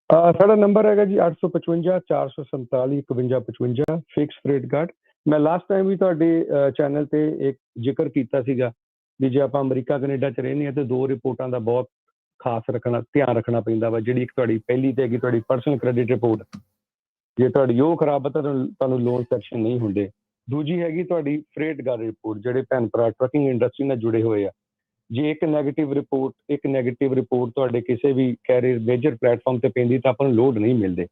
[SPEAKER 3] ਸਾਡਾ ਨੰਬਰ ਹੈਗਾ ਜੀ 855 447 5155 ਫਿਕਸ ਫਰੇਟ ਗਾਰਡ। ਮੈਂ ਲਾਸਟ ਟਾਈਮ ਵੀ ਤੁਹਾਡੇ ਚੈਨਲ ਤੇ ਇੱਕ ਜ਼ਿਕਰ ਕੀਤਾ ਸੀਗਾ ਵੀ ਜੇ ਆਪਾਂ ਅਮਰੀਕਾ ਕੈਨੇਡਾ 'ਚ ਰਹਿੰਦੇ ਹਾਂ ਤੇ 2 ਰਿਪੋਰਟਾਂ ਦਾ ਬਹੁਤ ਖਾਸ ਧਿਆਨ ਰੱਖਣਾ ਪੈਂਦਾ ਵਾ। ਜਿਹੜੀ ਇੱਕ ਤੁਹਾਡੀ ਪਹਿਲੀ ਤੇ ਹੈਗੀ ਤੁਹਾਡੀ ਪਰਸਨਲ ਕ੍ਰੈਡਿਟ ਰਿਪੋਰਟ, ਜੇ ਤੁਹਾਡੀ ਉਹ ਖਰਾਬ ਹੈ ਤਾਂ ਤੁਹਾਨੂੰ ਲੋਨ ਸੈਕਸ਼ਨ ਨਹੀਂ ਹੁੰਦੇ। ਦੂਜੀ ਹੈਗੀ ਤੁਹਾਡੀ ਫਰੇਟ ਗਾਰਡ ਰਿਪੋਰਟ, ਜਿਹੜੇ ਭੈਣ ਭਰਾ ਟਰੱਕਿੰਗ ਇੰਡਸਟਰੀ ਨਾਲ ਜੁੜੇ ਹੋਏ ਆ, ਜੇ ਇੱਕ ਨੈਗੇਟਿਵ ਰਿਪੋਰਟ ਤੁਹਾਡੇ ਕਿਸੇ ਵੀ ਕੈਰੀਅਰ ਮੇਜਰ ਪਲੇਟਫਾਰਮ ਤੇ ਪੈਂਦੀ ਤਾਂ ਆਪਾਂ ਨੂੰ ਲੋਡ ਨਹੀਂ ਮਿਲਦੇ।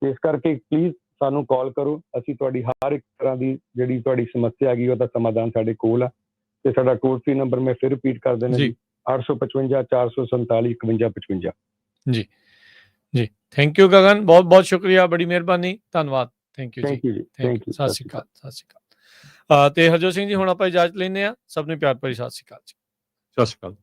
[SPEAKER 3] ਇਸ ਕਰਕੇ ਪਲੀਜ਼ ਸਾਨੂੰ ਕਾਲ ਕਰੋ, ਅਸੀਂ ਤੁਹਾਡੀ ਹਰ ਇੱਕ ਤਰ੍ਹਾਂ ਦੀ ਜਿਹੜੀ ਤੁਹਾਡੀ ਸਮੱਸਿਆ ਹੈਗੀ ਉਹਦਾ ਸਮਾਧਾਨ ਸਾਡੇ ਕੋਲ ਆ। ਤੇ ਸਾਡਾ ਟੋਲ ਫ੍ਰੀ ਨੰਬਰ ਮੈਂ ਫਿਰ ਰਿਪੀਟ ਕਰ ਦੇਣਾ ਜੀ, 855 447 5155।
[SPEAKER 2] ਜੀ ਜੀ, ਥੈਂਕ ਯੂ ਗਗਨ, ਬਹੁਤ ਬਹੁਤ ਸ਼ੁਕਰੀਆ, ਬੜੀ ਮਿਹਰਬਾਨੀ, ਧੰਨਵਾਦ। ਥੈਂਕ ਯੂ ਜੀ, ਥੈਂਕ ਯੂ, ਸਤਿ ਸ਼੍ਰੀ ਅਕਾਲ, ਸਤਿ ਸ਼੍ਰੀ ਅਕਾਲ। ਤੇ ਹਰਜੋਤ ਸਿੰਘ ਜੀ ਹੁਣ ਆਪਾਂ ਇਜਾਜ਼ਤ ਲੈਂਦੇ ਹਾਂ। ਸਭ ਨੂੰ ਪਿਆਰ ਭਰੀ ਸਤਿ ਸ਼੍ਰੀ ਅਕਾਲ ਜੀ।
[SPEAKER 1] ਸਤਿ ਸ਼੍ਰੀ ਅਕਾਲ।